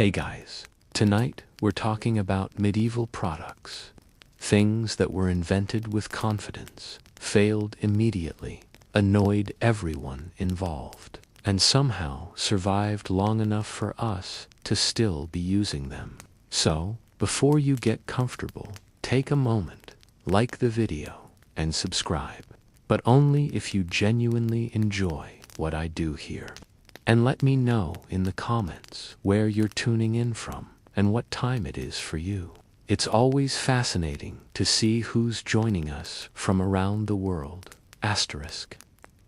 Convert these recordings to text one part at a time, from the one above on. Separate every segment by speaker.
Speaker 1: Hey guys, tonight we're talking about medieval products. Things that were invented with confidence, failed immediately, annoyed everyone involved, and somehow survived long enough for us to still be using them. So, before you get comfortable, take a moment, like the video, and subscribe. But only if you genuinely enjoy what I do here. And let me know in the comments where you're tuning in from and what time it is for you. It's always fascinating to see who's joining us from around the world. Asterisk.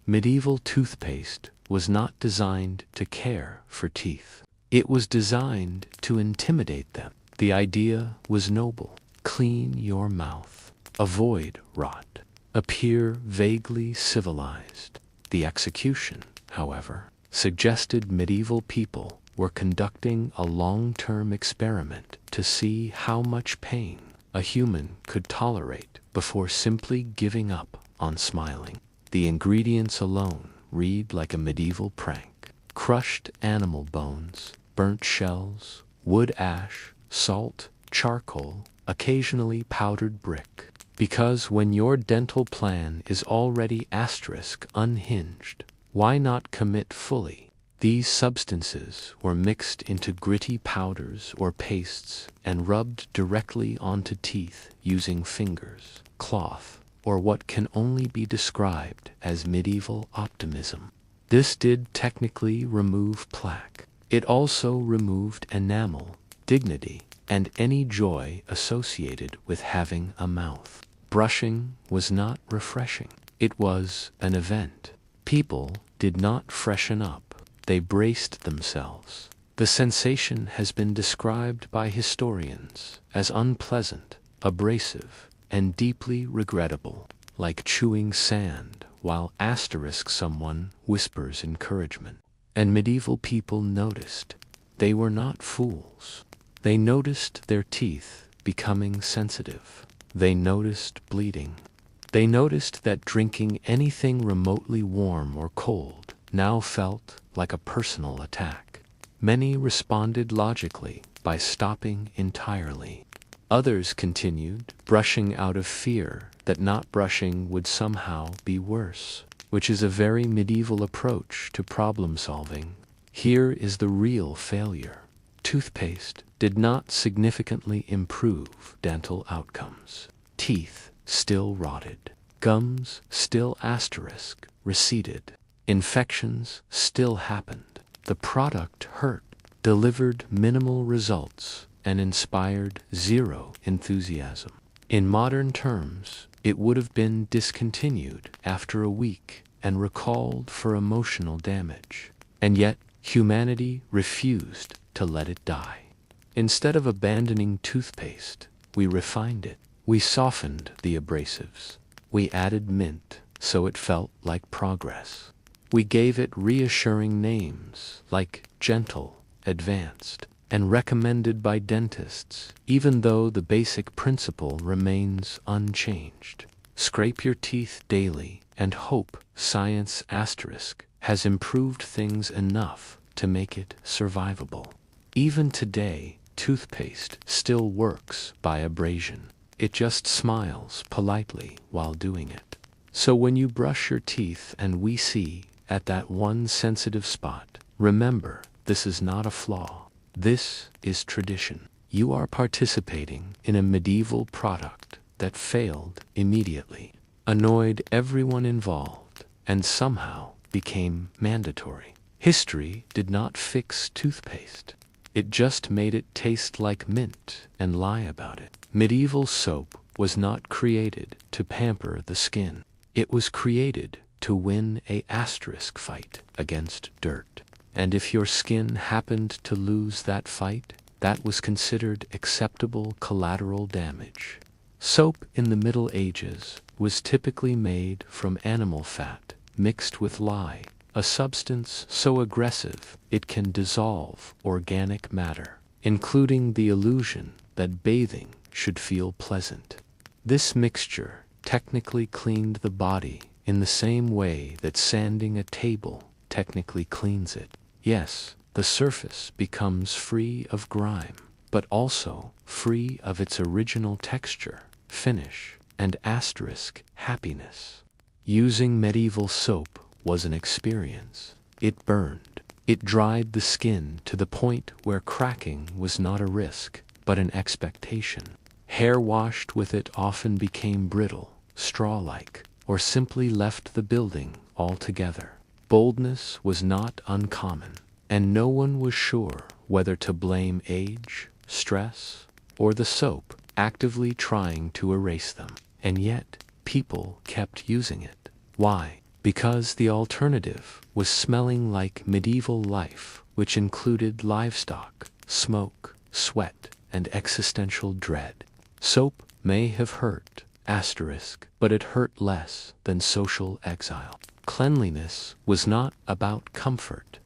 Speaker 1: Medieval toothpaste was not designed to care for teeth. It was designed to intimidate them. The idea was noble. Clean your mouth. Avoid rot. Appear vaguely civilized. The execution, however, suggested medieval people were conducting a long-term experiment to see how much pain a human could tolerate before simply giving up on smiling. The ingredients alone read like a medieval prank. Crushed animal bones, burnt shells, wood ash, salt, charcoal, occasionally powdered brick. Because when your dental plan is already unhinged, why not commit fully? These substances were mixed into gritty powders or pastes and rubbed directly onto teeth using fingers, cloth, or what can only be described as medieval optimism. This did technically remove plaque. It also removed enamel, dignity, and any joy associated with having a mouth. Brushing was not refreshing. It was an event. People did not freshen up. They braced themselves. The sensation has been described by historians as unpleasant, abrasive, and deeply regrettable, like chewing sand while someone whispers encouragement. And medieval people noticed. They were not fools. They noticed their teeth becoming sensitive. They noticed bleeding. They noticed that drinking anything remotely warm or cold now felt like a personal attack. Many responded logically by stopping entirely. Others continued, brushing out of fear that not brushing would somehow be worse, which is a very medieval approach to problem solving. Here is the real failure. Toothpaste did not significantly improve dental outcomes. Teeth still rotted. Gums still receded. Infections still happened. The product hurt, delivered minimal results, and inspired zero enthusiasm. In modern terms, it would have been discontinued after a week and recalled for emotional damage. And yet, humanity refused to let it die. Instead of abandoning toothpaste, we refined it. We softened the abrasives. We added mint so it felt like progress. We gave it reassuring names like gentle, advanced, and recommended by dentists, even though the basic principle remains unchanged. Scrape your teeth daily and hope science has improved things enough to make it survivable. Even today, toothpaste still works by abrasion. It just smiles politely while doing it. So when you brush your teeth and we see at that one sensitive spot, remember, this is not a flaw. This is tradition. You are participating in a medieval product that failed immediately, annoyed everyone involved, and somehow became mandatory. History did not fix toothpaste. It just made it taste like mint and lie about it. Medieval soap was not created to pamper the skin. It was created to win a fight against dirt. And if your skin happened to lose that fight, that was considered acceptable collateral damage. Soap in the Middle Ages was typically made from animal fat mixed with lye, a substance so aggressive it can dissolve organic matter, including the illusion that bathing should feel pleasant. This mixture technically cleaned the body in the same way that sanding a table technically cleans it. Yes, the surface becomes free of grime, but also free of its original texture, finish, and asterisk happiness. Using medieval soap was an experience. It burned. It dried the skin to the point where cracking was not a risk, but an expectation. Hair washed with it often became brittle, straw-like, or simply left the building altogether. Boldness was not uncommon, and no one was sure whether to blame age, stress, or the soap actively trying to erase them. And yet, people kept using it. Why? Because the alternative was smelling like medieval life, which included livestock, smoke, sweat, and existential dread. Soap may have hurt, but it hurt less than social exile. Cleanliness was not about comfort.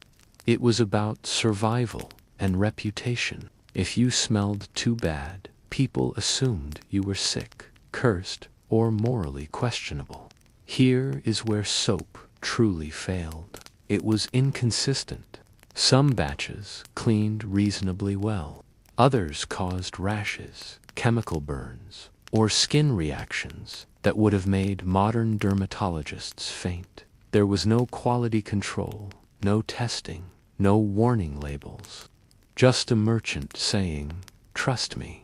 Speaker 1: It was about survival and reputation. If you smelled too bad, people assumed you were sick, cursed, or morally questionable. Here is where soap truly failed. It was inconsistent. Some batches cleaned reasonably well. Others caused rashes, chemical burns, or skin reactions that would have made modern dermatologists faint. There was no quality control, no testing, no warning labels. Just a merchant saying, "Trust me,"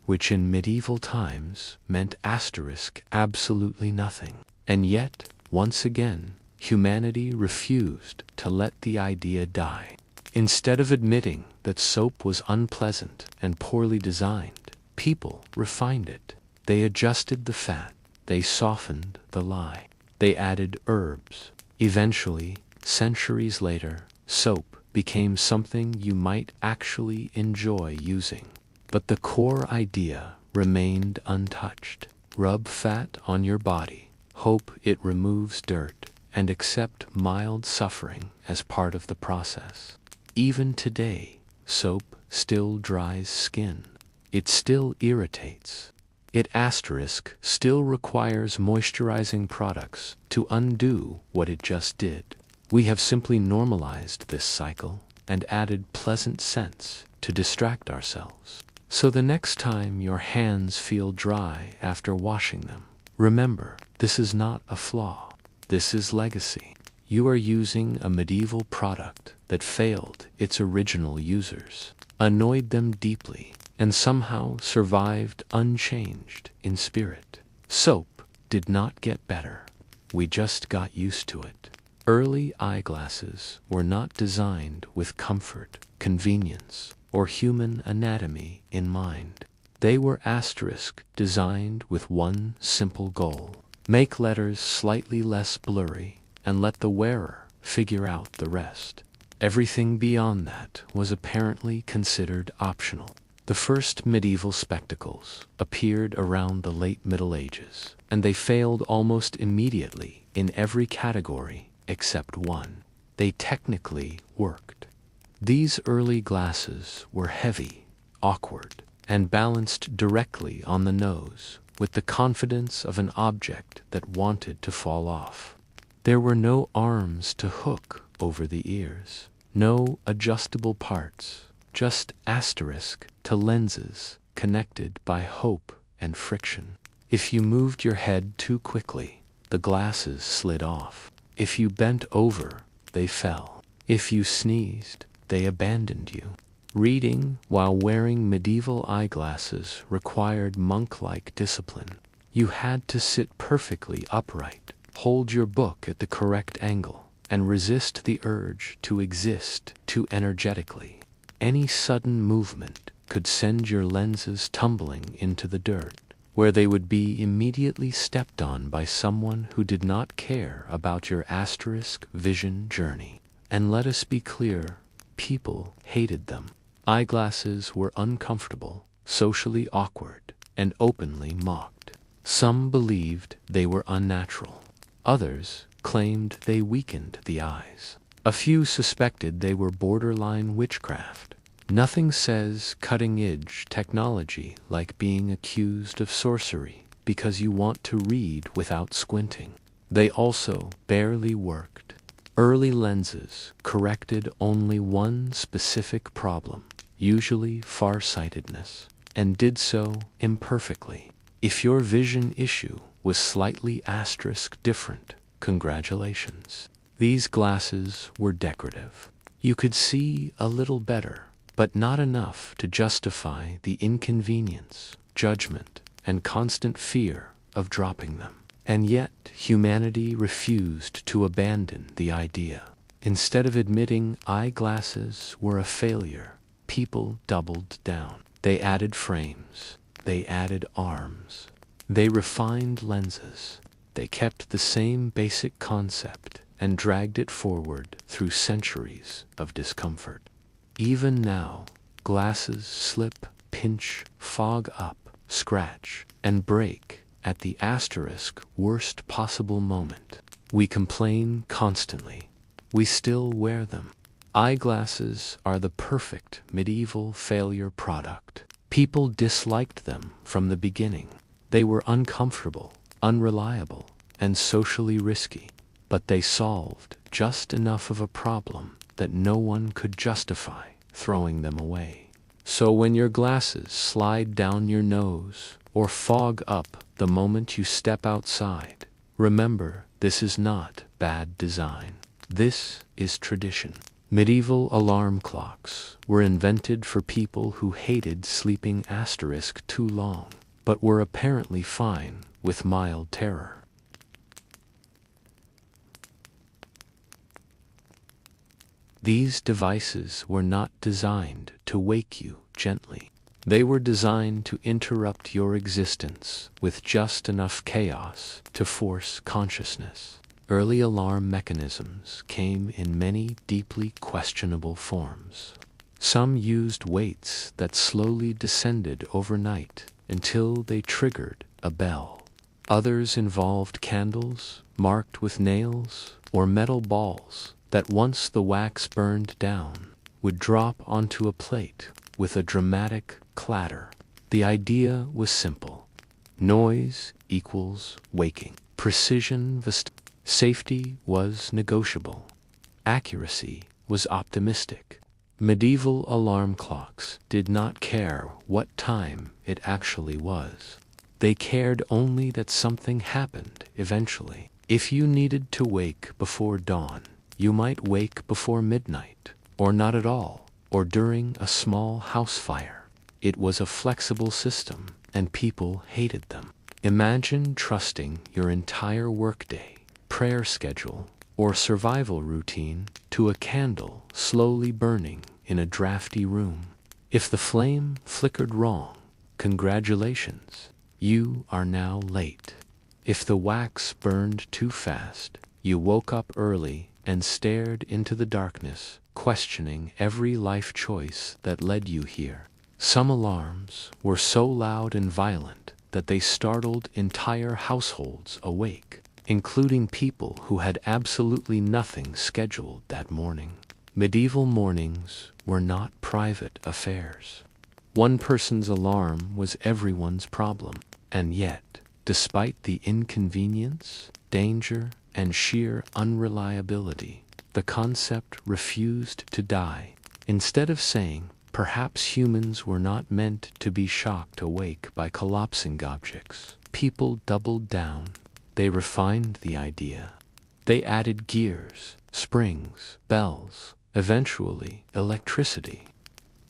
Speaker 1: which in medieval times meant absolutely nothing. And yet, once again, humanity refused to let the idea die. Instead of admitting that soap was unpleasant and poorly designed, people refined it. They adjusted the fat. They softened the lie. They added herbs. Eventually, centuries later, soap became something you might actually enjoy using. But the core idea remained untouched. Rub fat on your body, hope it removes dirt, and accept mild suffering as part of the process. Even today, soap still dries skin. It still irritates. It still requires moisturizing products to undo what it just did. We have simply normalized this cycle and added pleasant scents to distract ourselves. So the next time your hands feel dry after washing them, remember, this is not a flaw. This is legacy. You are using a medieval product that failed its original users, annoyed them deeply, and somehow survived unchanged in spirit. Soap did not get better. We just got used to it. Early eyeglasses were not designed with comfort, convenience, or human anatomy in mind. They were designed with one simple goal: make letters slightly less blurry and let the wearer figure out the rest. Everything beyond that was apparently considered optional. The first medieval spectacles appeared around the late Middle Ages, and they failed almost immediately in every category except one. They technically worked. These early glasses were heavy, awkward, and balanced directly on the nose with the confidence of an object that wanted to fall off. There were no arms to hook over the ears, no adjustable parts, just to lenses connected by hope and friction. If you moved your head too quickly, the glasses slid off. If you bent over, they fell. If you sneezed, they abandoned you. Reading while wearing medieval eyeglasses required monk-like discipline. You had to sit perfectly upright, hold your book at the correct angle, and resist the urge to exist too energetically. Any sudden movement could send your lenses tumbling into the dirt, where they would be immediately stepped on by someone who did not care about your vision journey. And let us be clear, people hated them. Eyeglasses were uncomfortable, socially awkward, and openly mocked. Some believed they were unnatural. Others claimed they weakened the eyes. A few suspected they were borderline witchcraft. Nothing says cutting-edge technology like being accused of sorcery because you want to read without squinting. They also barely worked. Early lenses corrected only one specific problem, usually farsightedness, and did so imperfectly. If your vision issue was slightly asterisk different, congratulations. These glasses were decorative. You could see a little better, but not enough to justify the inconvenience, judgment, and constant fear of dropping them. And yet, humanity refused to abandon the idea. Instead of admitting eyeglasses were a failure, people doubled down. They added frames. They added arms. They refined lenses. They kept the same basic concept and dragged it forward through centuries of discomfort. Even now, glasses slip, pinch, fog up, scratch, and break at the asterisk worst possible moment. We complain constantly. We still wear them. Eyeglasses are the perfect medieval failure product. People disliked them from the beginning. They were uncomfortable, unreliable, and socially risky. But they solved just enough of a problem that no one could justify throwing them away. So when your glasses slide down your nose or fog up the moment you step outside, remember, this is not bad design. This is tradition. Medieval alarm clocks were invented for people who hated sleeping asterisk too long, but were apparently fine with mild terror. These devices were not designed to wake you gently. They were designed to interrupt your existence with just enough chaos to force consciousness. Early alarm mechanisms came in many deeply questionable forms. Some used weights that slowly descended overnight until they triggered a bell. Others involved candles marked with nails or metal balls that once the wax burned down would drop onto a plate with a dramatic clatter. The idea was simple. Noise equals waking. Precision safety was negotiable. Accuracy was optimistic. Medieval alarm clocks did not care what time it actually was. They cared only that something happened eventually. If you needed to wake before dawn, you might wake before midnight, or not at all, or during a small house fire. It was a flexible system, and people hated them. Imagine trusting your entire workday, prayer schedule, or survival routine to a candle slowly burning in a drafty room. If the flame flickered wrong, congratulations, you are now late. If the wax burned too fast, you woke up early and stared into the darkness, questioning every life choice that led you here. Some alarms were so loud and violent that they startled entire households awake, including people who had absolutely nothing scheduled that morning. Medieval mornings were not private affairs. One person's alarm was everyone's problem, and yet, despite the inconvenience, danger, and sheer unreliability, the concept refused to die. Instead of saying, perhaps humans were not meant to be shocked awake by collapsing objects, people doubled down. They refined the idea. They added gears, springs, bells, eventually electricity.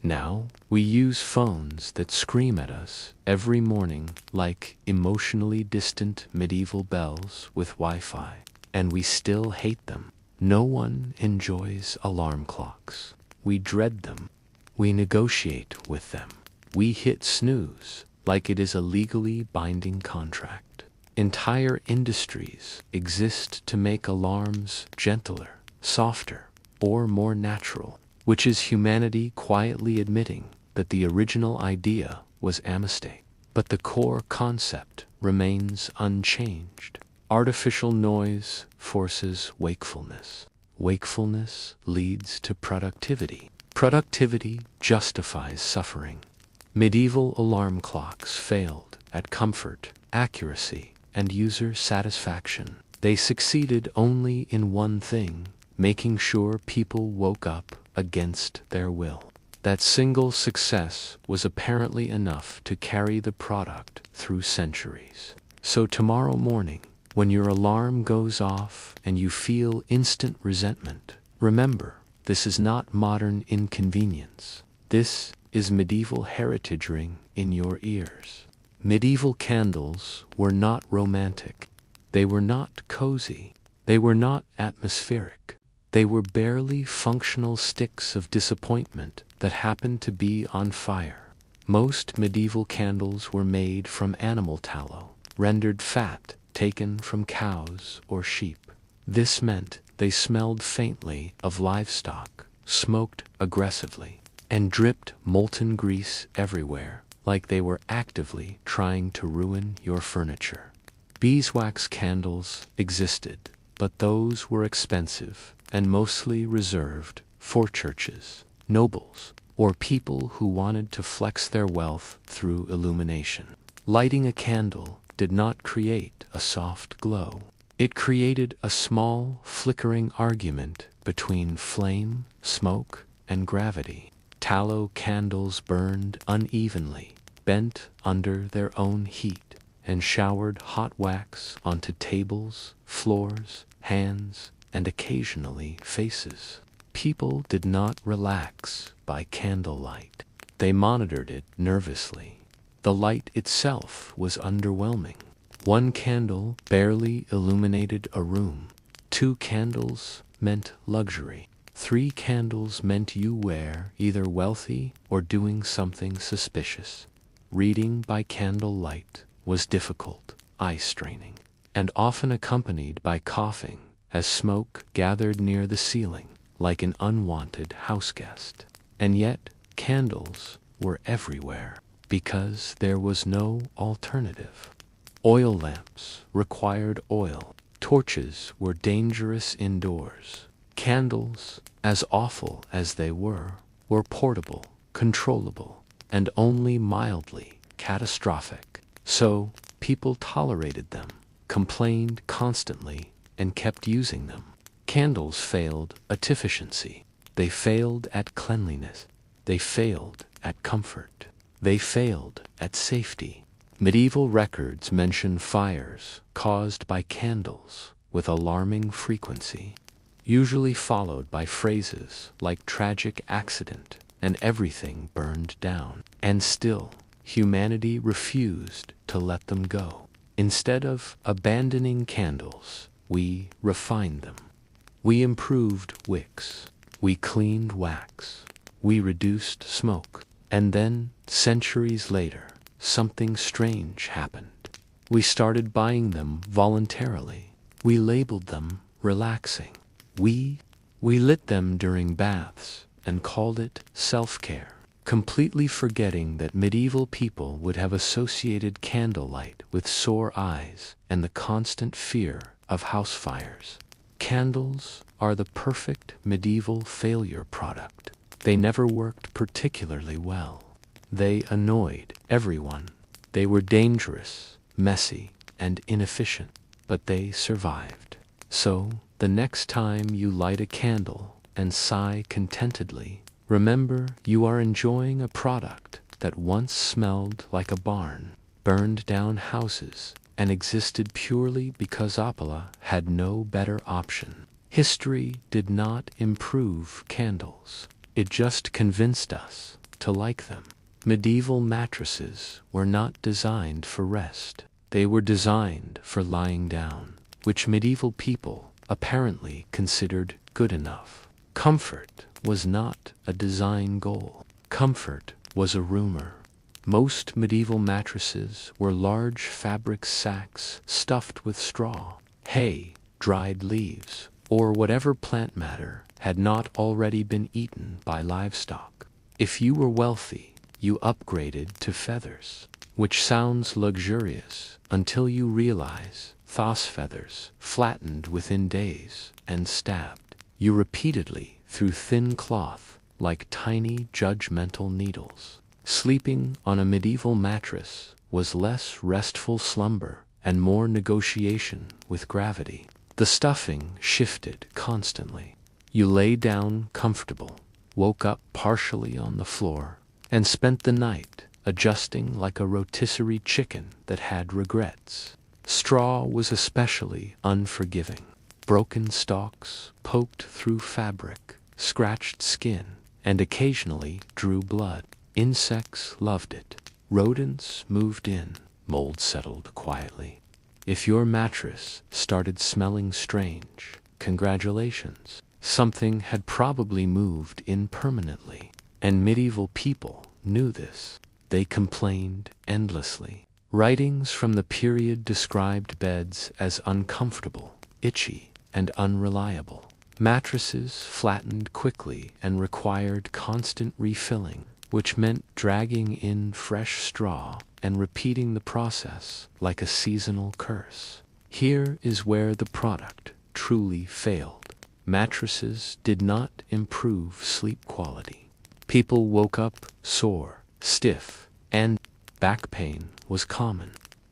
Speaker 1: Now, we use phones that scream at us every morning like emotionally distant medieval bells with Wi-Fi, and we still hate them. No one enjoys alarm clocks. We dread them. We negotiate with them. We hit snooze like it is a legally binding contract. Entire industries exist to make alarms gentler, softer, or more natural, which is humanity quietly admitting that the original idea was a mistake. But the core concept remains unchanged. Artificial noise forces wakefulness. Wakefulness leads to productivity. Productivity justifies suffering. Medieval alarm clocks failed at comfort, accuracy, and user satisfaction. They succeeded only in one thing: making sure people woke up against their will. That single success was apparently enough to carry the product through centuries. So tomorrow morning, when your alarm goes off and you feel instant resentment, remember, this is not modern inconvenience. This is medieval heritage ring in your ears. Medieval candles were not romantic. They were not cozy. They were not atmospheric. They were barely functional sticks of disappointment that happened to be on fire. Most medieval candles were made from animal tallow, rendered fat taken from cows or sheep. This meant they smelled faintly of livestock, smoked aggressively, and dripped molten grease everywhere, like they were actively trying to ruin your furniture. Beeswax candles existed, but those were expensive and mostly reserved for churches, nobles, or people who wanted to flex their wealth through illumination. Lighting a candle did not create a soft glow. It created a small, flickering argument between flame, smoke, and gravity. Tallow candles burned unevenly, bent under their own heat, and showered hot wax onto tables, floors, hands, and occasionally faces. People did not relax by candlelight. They monitored it nervously. The light itself was underwhelming. One candle barely illuminated a room. 2 candles meant luxury. 3 candles meant you were either wealthy or doing something suspicious. Reading by candlelight was difficult, eye-straining, and often accompanied by coughing as smoke gathered near the ceiling like an unwanted houseguest. And yet, candles were everywhere because there was no alternative. Oil lamps required oil. Torches were dangerous indoors. Candles, as awful as they were portable, controllable, and only mildly catastrophic. So, people tolerated them, complained constantly, and kept using them. Candles failed at efficiency. They failed at cleanliness. They failed at comfort. They failed at safety. Medieval records mention fires caused by candles with alarming frequency, usually followed by phrases like tragic accident and everything burned down. And still, humanity refused to let them go. Instead of abandoning candles, we refined them. We improved wicks. We cleaned wax. We reduced smoke. And then, centuries later, something strange happened. We started buying them voluntarily. We labeled them relaxing. We lit them during baths and called it self-care, completely forgetting that medieval people would have associated candlelight with sore eyes and the constant fear of house fires. Candles are the perfect medieval failure product. They never worked particularly well. They annoyed everyone. They were dangerous, messy, and inefficient, but they survived. So, the next time you light a candle and sigh contentedly, remember you are enjoying a product that once smelled like a barn, burned down houses, and existed purely because Opala had no better option. History did not improve candles. It just convinced us to like them. Medieval mattresses were not designed for rest. They were designed for lying down, which medieval people apparently considered good enough. Comfort was not a design goal. Comfort was a rumor. Most medieval mattresses were large fabric sacks stuffed with straw, hay, dried leaves, or whatever plant matter had not already been eaten by livestock. If you were wealthy, you upgraded to feathers, which sounds luxurious until you realize thos feathers flattened within days and stabbed you repeatedly through thin cloth like tiny judgmental needles. Sleeping on a medieval mattress was less restful slumber and more negotiation with gravity. The stuffing shifted constantly. You lay down comfortable, woke up partially on the floor, and spent the night adjusting like a rotisserie chicken that had regrets. Straw was especially unforgiving. Broken stalks poked through fabric, scratched skin, and occasionally drew blood. Insects loved it. Rodents moved in. Mold settled quietly. If your mattress started smelling strange, congratulations. Something had probably moved in permanently. And medieval people knew this. They complained endlessly. Writings from the period described beds as uncomfortable, itchy, and unreliable. Mattresses flattened quickly and required constant refilling, which meant dragging in fresh straw and repeating the process like a seasonal curse. Here is where the product truly failed. Mattresses did not improve sleep quality. People woke up sore, stiff, and back pain was common.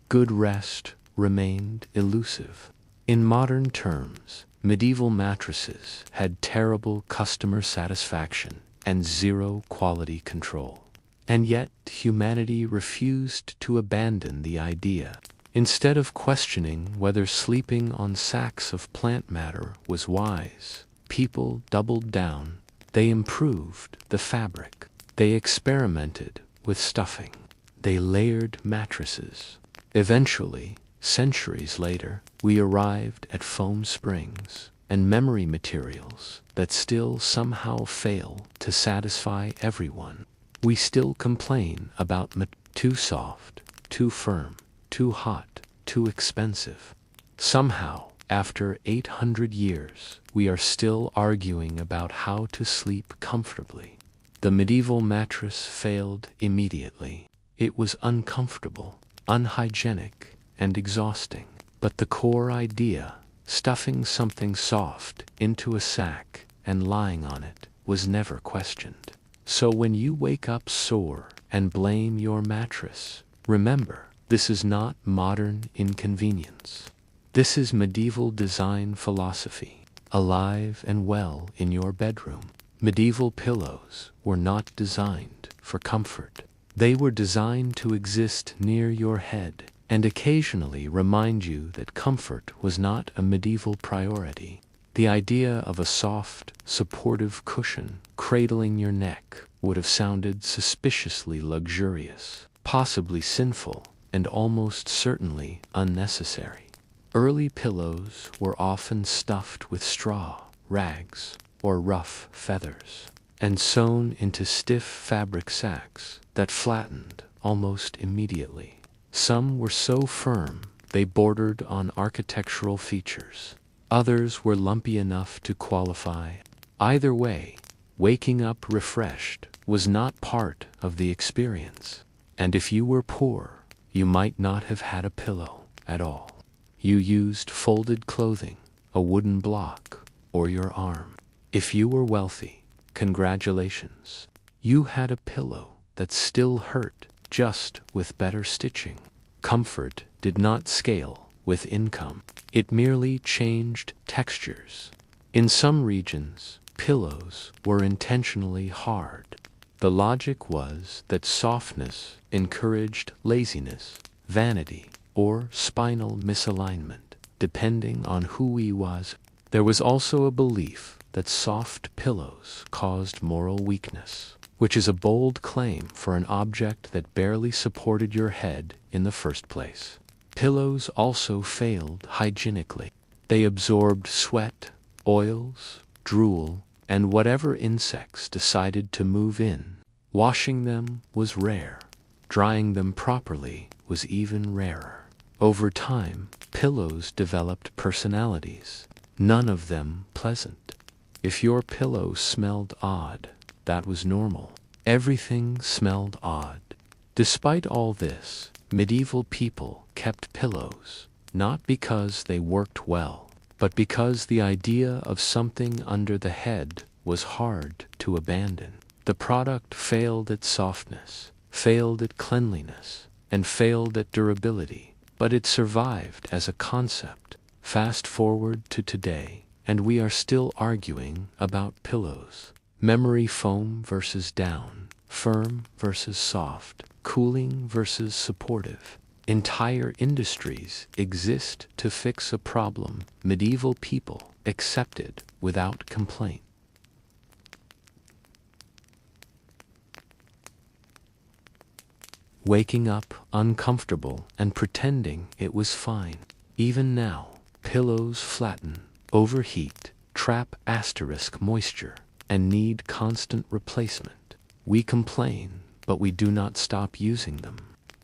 Speaker 1: Good rest remained elusive. In modern terms, medieval mattresses had terrible customer satisfaction and zero quality control. And yet, humanity refused to abandon the idea. Instead of questioning whether sleeping on sacks of plant matter was wise, people doubled down. They improved the fabric. They experimented with stuffing. They layered mattresses. Eventually, centuries later, we arrived at foam springs and memory materials that still somehow fail to satisfy everyone. We still complain about too soft, too firm, too hot, too expensive. Somehow, after 800 years, we are still arguing about how to sleep comfortably. The medieval mattress failed immediately. It was uncomfortable, unhygienic, and exhausting. But the core idea, stuffing something soft into a sack and lying on it, was never questioned. So when you wake up sore and blame your mattress, remember, this is not modern inconvenience. This is medieval design philosophy, alive and well in your bedroom. Medieval pillows were not designed for comfort. They were designed to exist near your head and occasionally remind you that comfort was not a medieval priority. The idea of a soft, supportive cushion cradling your neck would have sounded suspiciously luxurious, possibly sinful, and almost certainly unnecessary. Early pillows were often stuffed with straw, rags, or rough feathers, and sewn into stiff fabric sacks that flattened almost immediately. Some were so firm they bordered on architectural features. Others were lumpy enough to qualify. Either way, waking up refreshed was not part of the experience. And if you were poor, you might not have had a pillow at all. You used folded clothing, a wooden block, or your arm. If you were wealthy, congratulations. You had a pillow that still hurt, just with better stitching. Comfort did not scale with income. It merely changed textures. In some regions, pillows were intentionally hard. The logic was that softness encouraged laziness, vanity, or spinal misalignment, depending on who he was. There was also a belief that soft pillows caused moral weakness, which is a bold claim for an object that barely supported your head in the first place. Pillows also failed hygienically. They absorbed sweat, oils, drool, and whatever insects decided to move in. Washing them was rare. Drying them properly was even rarer. Over time, pillows developed personalities, none of them pleasant. If your pillow smelled odd, that was normal. Everything smelled odd. Despite all this, medieval people kept pillows, not because they worked well, but because the idea of something under the head was hard to abandon. The product failed at softness, failed at cleanliness, and failed at durability, but it survived as a concept. Fast forward to today, and we are still arguing about pillows. Memory foam versus down, firm versus soft, cooling versus supportive. Entire industries exist to fix a problem medieval people accepted without complaint. Waking up uncomfortable and pretending it was fine. Even now, pillows flatten, overheat, trap asterisk moisture, and need constant replacement. We complain, but we do not stop using them.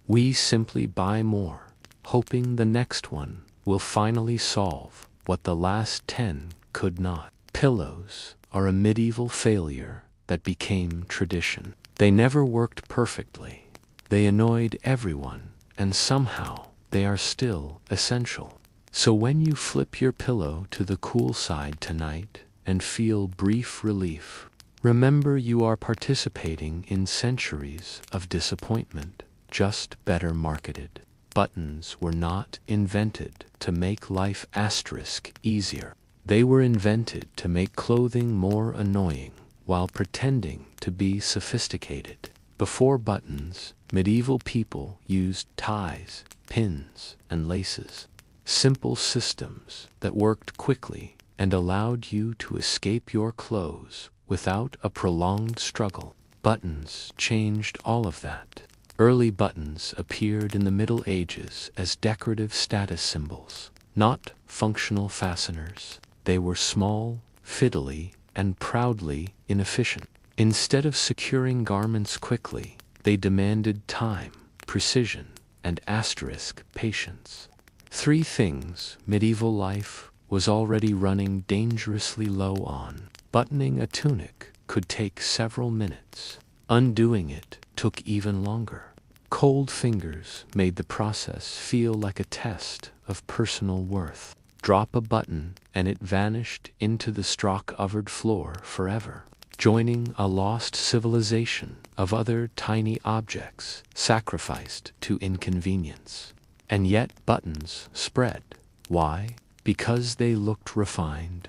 Speaker 1: We simply buy more, hoping the next one will finally solve what the last 10 could not. Pillows are a medieval failure that became tradition. They never worked perfectly. They annoyed everyone, and somehow they are still essential. So when you flip your pillow to the cool side tonight and feel brief relief, remember you are participating in centuries of disappointment, just better marketed. Buttons were not invented to make life asterisk easier. They were invented to make clothing more annoying while pretending to be sophisticated. Before buttons, medieval people used ties, pins, and laces. Simple systems that worked quickly and allowed you to escape your clothes without a prolonged struggle. Buttons changed all of that. Early buttons appeared in the Middle Ages as decorative status symbols, not functional fasteners. They were small, fiddly, and proudly inefficient. Instead of securing garments quickly, they demanded time, precision, and asterisk patience. 3 things medieval life was already running dangerously low on. Buttoning a tunic could take several minutes. Undoing it took even longer. Cold fingers made the process feel like a test of personal worth. Drop a button and it vanished into the straw-covered floor forever, joining a lost civilization of other tiny objects sacrificed to inconvenience. And yet buttons spread. Why? Because they looked refined.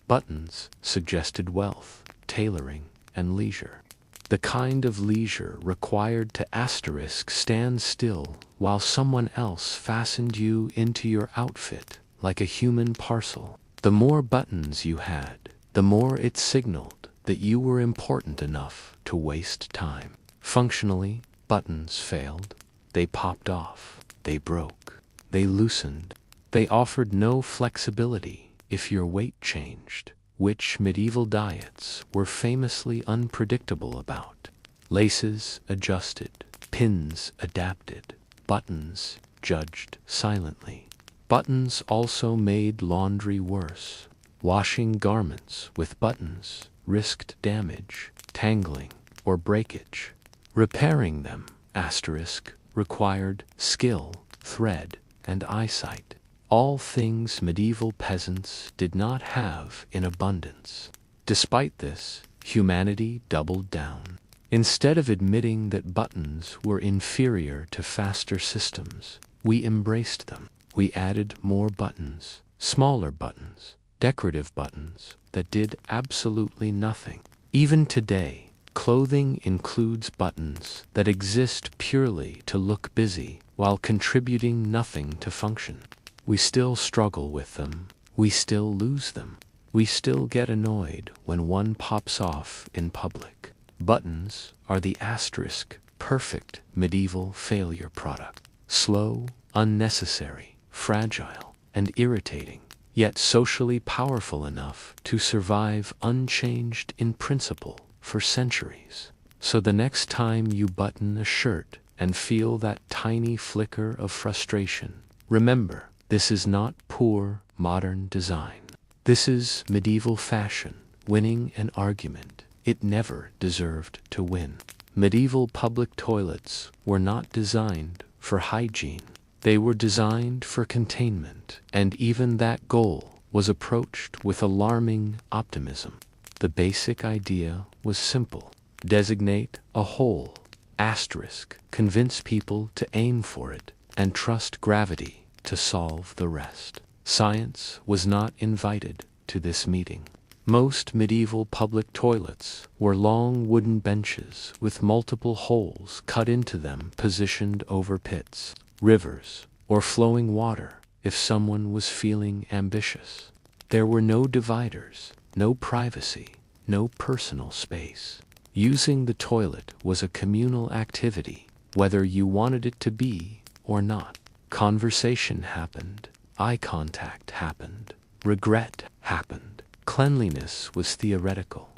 Speaker 1: Buttons suggested wealth, tailoring, and leisure. The kind of leisure required to asterisk stand still while someone else fastened you into your outfit like a human parcel. The more buttons you had, the more it signaled that you were important enough to waste time. Functionally, buttons failed. They popped off. They broke. They loosened. They offered no flexibility if your weight changed, which medieval diets were famously unpredictable about. Laces adjusted, pins adapted, buttons judged silently. Buttons also made laundry worse. Washing garments with buttons risked damage, tangling, or breakage. Repairing them, asterisk, required skill, thread, and eyesight. All things medieval peasants did not have in abundance. Despite this, humanity doubled down. Instead of admitting that buttons were inferior to faster systems, we embraced them. We added more buttons, smaller buttons, decorative buttons that did absolutely nothing. Even today, clothing includes buttons that exist purely to look busy while contributing nothing to function. We still struggle with them. We still lose them. We still get annoyed when one pops off in public. Buttons are the asterisk, perfect medieval failure product. Slow, unnecessary, fragile, and irritating, yet socially powerful enough to survive unchanged in principle for centuries. So the next time you button a shirt and feel that tiny flicker of frustration, remember, this is not poor modern design. This is medieval fashion winning an argument it never deserved to win. Medieval public toilets were not designed for hygiene. They were designed for containment, and even that goal was approached with alarming optimism. The basic idea was simple. Designate a hole, asterisk, convince people to aim for it, and trust gravity to solve the rest. Science was not invited. to this meeting. Most medieval public toilets were long wooden benches with multiple holes cut into them positioned over pits, rivers, or flowing water if someone was feeling ambitious. There were no dividers, no privacy, no personal space. Using the toilet was a communal activity, whether you wanted it to be or not. Conversation happened, eye contact happened, regret happened. Cleanliness was theoretical.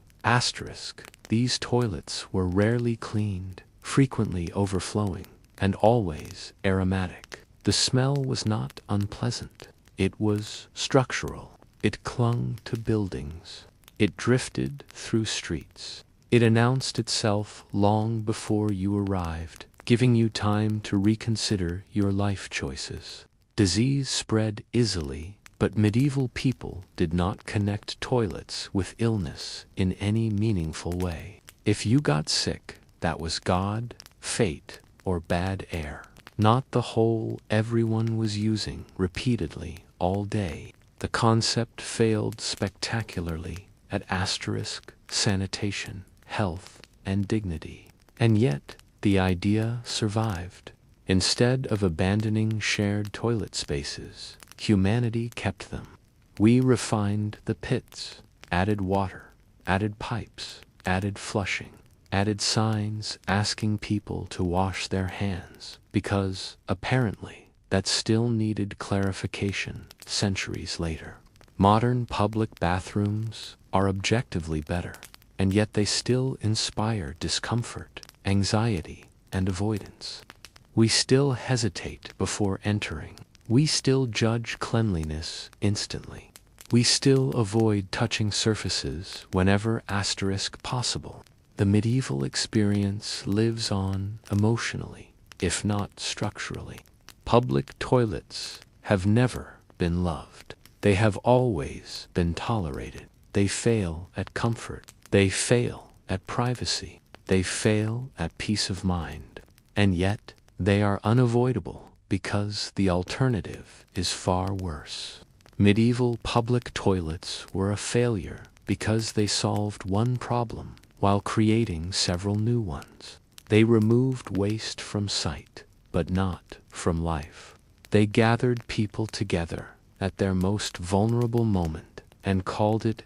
Speaker 1: These toilets were rarely cleaned, frequently overflowing, and always aromatic. The smell was not unpleasant. It was structural. It clung to buildings. It drifted through streets. It announced itself long before you arrived, giving you time to reconsider your life choices. Disease spread easily, but medieval people did not connect toilets with illness in any meaningful way. If you got sick, that was God, fate, or bad air, not the hole everyone was using repeatedly all day. The concept failed spectacularly at sanitation, health, and dignity. And yet, the idea survived. Instead of abandoning shared toilet spaces, humanity kept them. We refined the pits, added water, added pipes, added flushing, added signs asking people to wash their hands, because, apparently, that still needed clarification centuries later. Modern public bathrooms are objectively better, and yet they still inspire discomfort, anxiety, and avoidance. We still hesitate before entering. We still judge cleanliness instantly. We still avoid touching surfaces whenever possible. The medieval experience lives on emotionally, if not structurally. Public toilets have never been loved. They have always been tolerated. They fail at comfort. They fail at privacy. They fail at peace of mind. And yet, they are unavoidable because the alternative is far worse. Medieval public toilets were a failure because they solved one problem while creating several new ones. They removed waste from sight, but not from life. They gathered people together at their most vulnerable moment and called it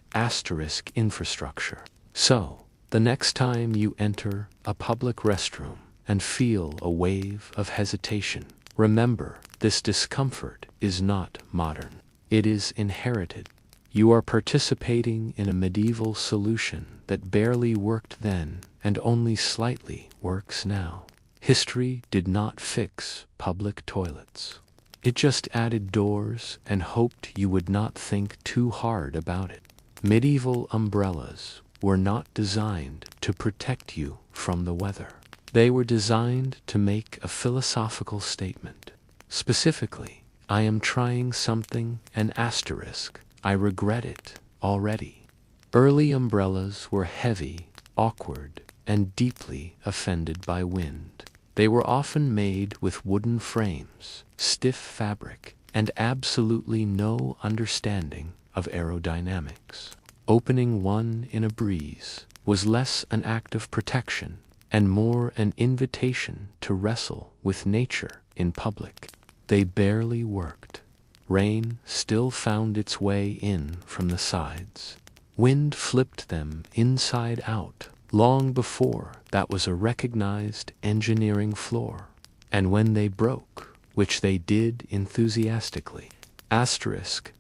Speaker 1: infrastructure. So, the next time you enter a public restroom and feel a wave of hesitation, remember, this discomfort is not modern. It is inherited. You are participating in a medieval solution that barely worked then and only slightly works now. History did not fix public toilets. It just added doors and hoped you would not think too hard about it. Medieval umbrellas were not designed to protect you from the weather. They were designed to make a philosophical statement. Specifically, I am trying something, an asterisk. I regret it already. Early umbrellas were heavy, awkward, and deeply offended by wind. They were often made with wooden frames, stiff fabric, and absolutely no understanding of aerodynamics. Opening one in a breeze was less an act of protection and more an invitation to wrestle with nature in public. They barely worked. Rain still found its way in from the sides. Wind flipped them inside out long before that was a recognized engineering flaw. And when they broke, which they did enthusiastically,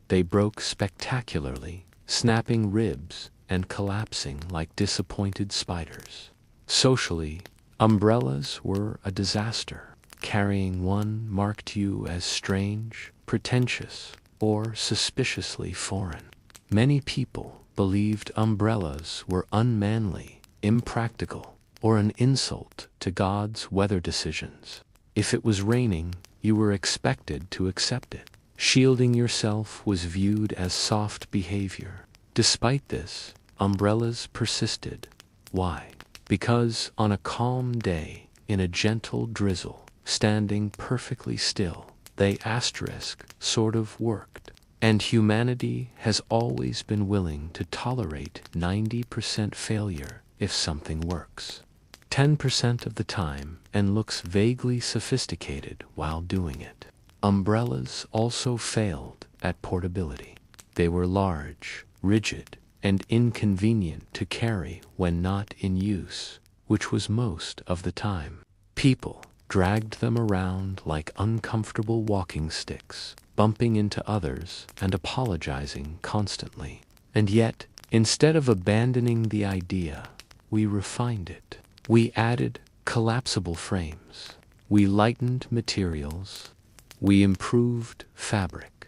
Speaker 1: they broke spectacularly, snapping ribs and collapsing like disappointed spiders. Socially, umbrellas were a disaster. Carrying one marked you as strange, pretentious, or suspiciously foreign. Many people believed umbrellas were unmanly, impractical, or an insult to God's weather decisions. If it was raining, you were expected to accept it. Shielding yourself was viewed as soft behavior. Despite this, umbrellas persisted. Why? Because on a calm day, in a gentle drizzle, standing perfectly still, they sort of worked. And humanity has always been willing to tolerate 90% failure if something works 10% of the time and looks vaguely sophisticated while doing it. Umbrellas also failed at portability. They were large, rigid, and inconvenient to carry when not in use, which was most of the time. People dragged them around like uncomfortable walking sticks, bumping into others and apologizing constantly. And yet, instead of abandoning the idea, we refined it. We added collapsible frames. We lightened materials. We improved fabric.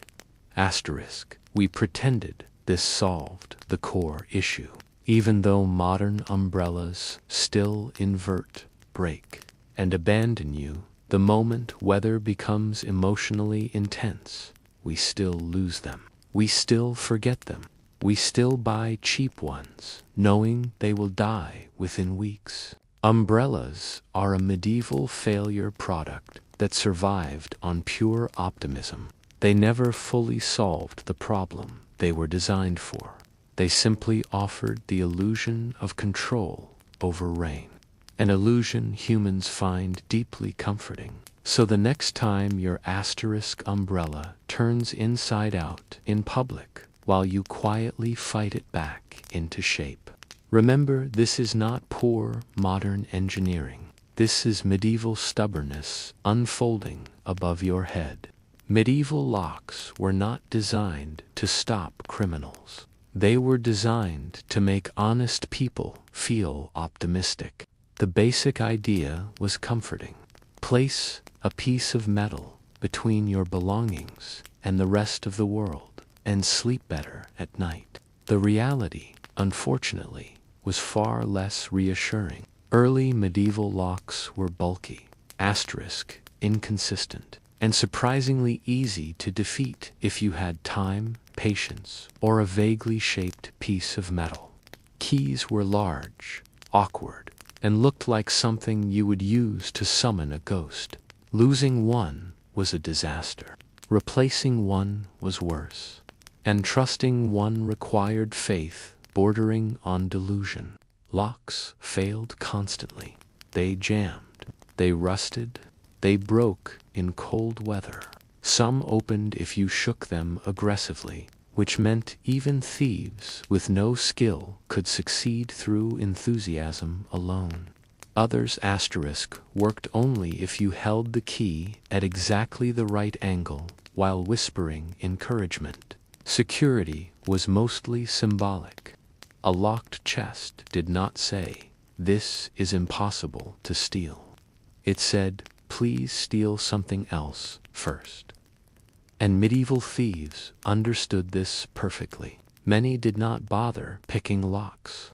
Speaker 1: Asterisk. We pretended this solved the core issue, even though modern umbrellas still invert, break, and abandon you the moment weather becomes emotionally intense. We still lose them. We still forget them. We still buy cheap ones, knowing they will die within weeks. Umbrellas are a medieval failure product that survived on pure optimism. They never fully solved the problem they were designed for. They simply offered the illusion of control over rain, an illusion humans find deeply comforting. So the next time your asterisk umbrella turns inside out in public while you quietly fight it back into shape, remember, this is not poor modern engineering. This is medieval stubbornness unfolding above your head. Medieval locks were not designed to stop criminals. They were designed to make honest people feel optimistic. The basic idea was comforting. Place a piece of metal between your belongings and the rest of the world and sleep better at night. The reality, unfortunately, was far less reassuring. Early medieval locks were bulky, asterisk, inconsistent, and surprisingly easy to defeat if you had time, patience, or a vaguely shaped piece of metal. Keys were large, awkward, and looked like something you would use to summon a ghost. Losing one was a disaster. Replacing one was worse. And trusting one required faith bordering on delusion. Locks failed constantly. They jammed. They rusted. They broke in cold weather. Some opened if you shook them aggressively, which meant even thieves with no skill could succeed through enthusiasm alone. Others asterisk worked only if you held the key at exactly the right angle while whispering encouragement. Security was mostly symbolic. A locked chest did not say, "This is impossible to steal." It said, "Please steal something else first." And medieval thieves understood this perfectly. Many did not bother picking locks.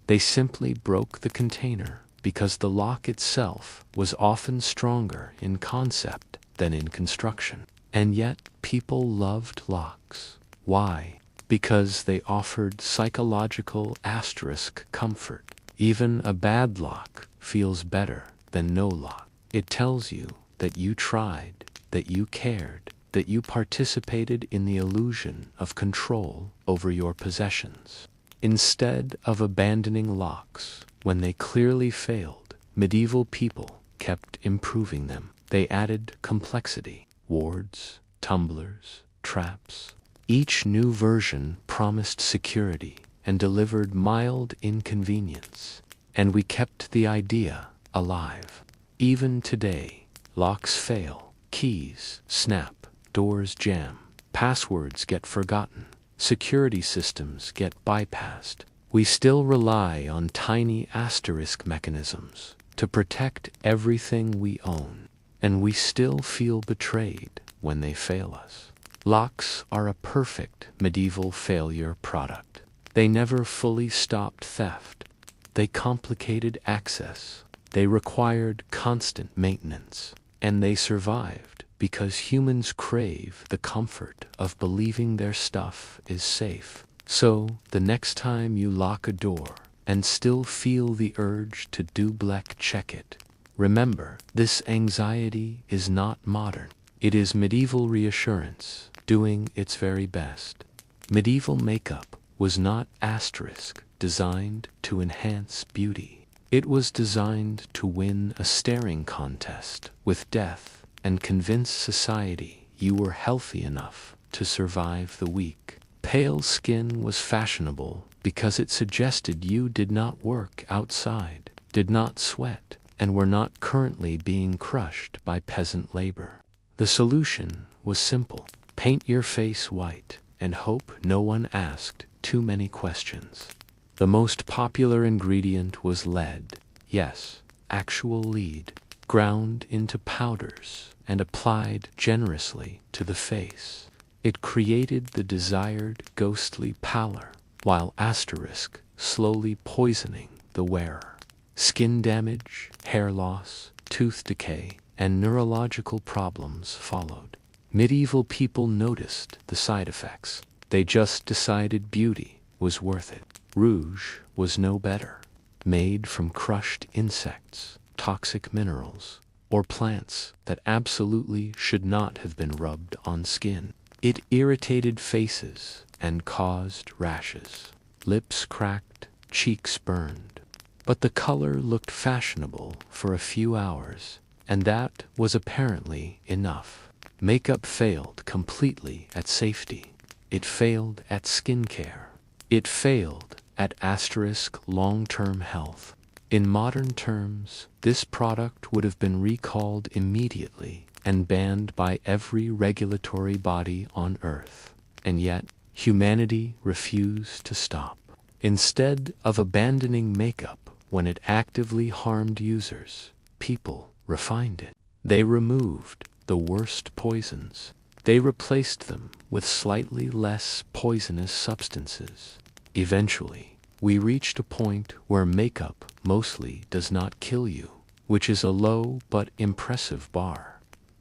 Speaker 1: They simply broke the container because the lock itself was often stronger in concept than in construction. And yet, people loved locks. Why? Because they offered psychological asterisk comfort. Even a bad lock feels better than no lock. It tells you that you tried, that you cared, that you participated in the illusion of control over your possessions. Instead of abandoning locks when they clearly failed, medieval people kept improving them. They added complexity, wards, tumblers, traps. Each new version promised security and delivered mild inconvenience. And we kept the idea alive. Even today, locks fail, keys snap, doors jam, passwords get forgotten, security systems get bypassed. We still rely on tiny asterisk mechanisms to protect everything we own, and we still feel betrayed when they fail us. Locks are a perfect medieval failure product. They never fully stopped theft. They complicated access. They required constant maintenance. And they survived because humans crave the comfort of believing their stuff is safe. So, the next time you lock a door and still feel the urge to double check it, Remember, this anxiety is not modern. It is medieval reassurance, doing its very best. Medieval makeup was not designed to enhance beauty. It was designed to win a staring contest with death and convince society you were healthy enough to survive the week. Pale skin was fashionable because it suggested you did not work outside, did not sweat, and were not currently being crushed by peasant labor. The solution was simple. Paint your face white and hope no one asked too many questions. The most popular ingredient was lead. Yes, actual lead, ground into powders and applied generously to the face. It created the desired ghostly pallor, while slowly poisoning the wearer. Skin damage, hair loss, tooth decay, and neurological problems followed. Medieval people noticed the side effects. They just decided beauty was worth it. Rouge was no better. Made from crushed insects, toxic minerals, or plants that absolutely should not have been rubbed on skin. It irritated faces and caused rashes. Lips cracked, cheeks burned. But the color looked fashionable for a few hours, and that was apparently enough. Makeup failed completely at safety. It failed at skincare. It failed at long-term health. In modern terms, this product would have been recalled immediately and banned by every regulatory body on Earth. And yet, humanity refused to stop. Instead of abandoning makeup when it actively harmed users, people refined it. They removed the worst poisons. They replaced them with slightly less poisonous substances. Eventually, we reached a point where makeup mostly does not kill you, which is a low but impressive bar.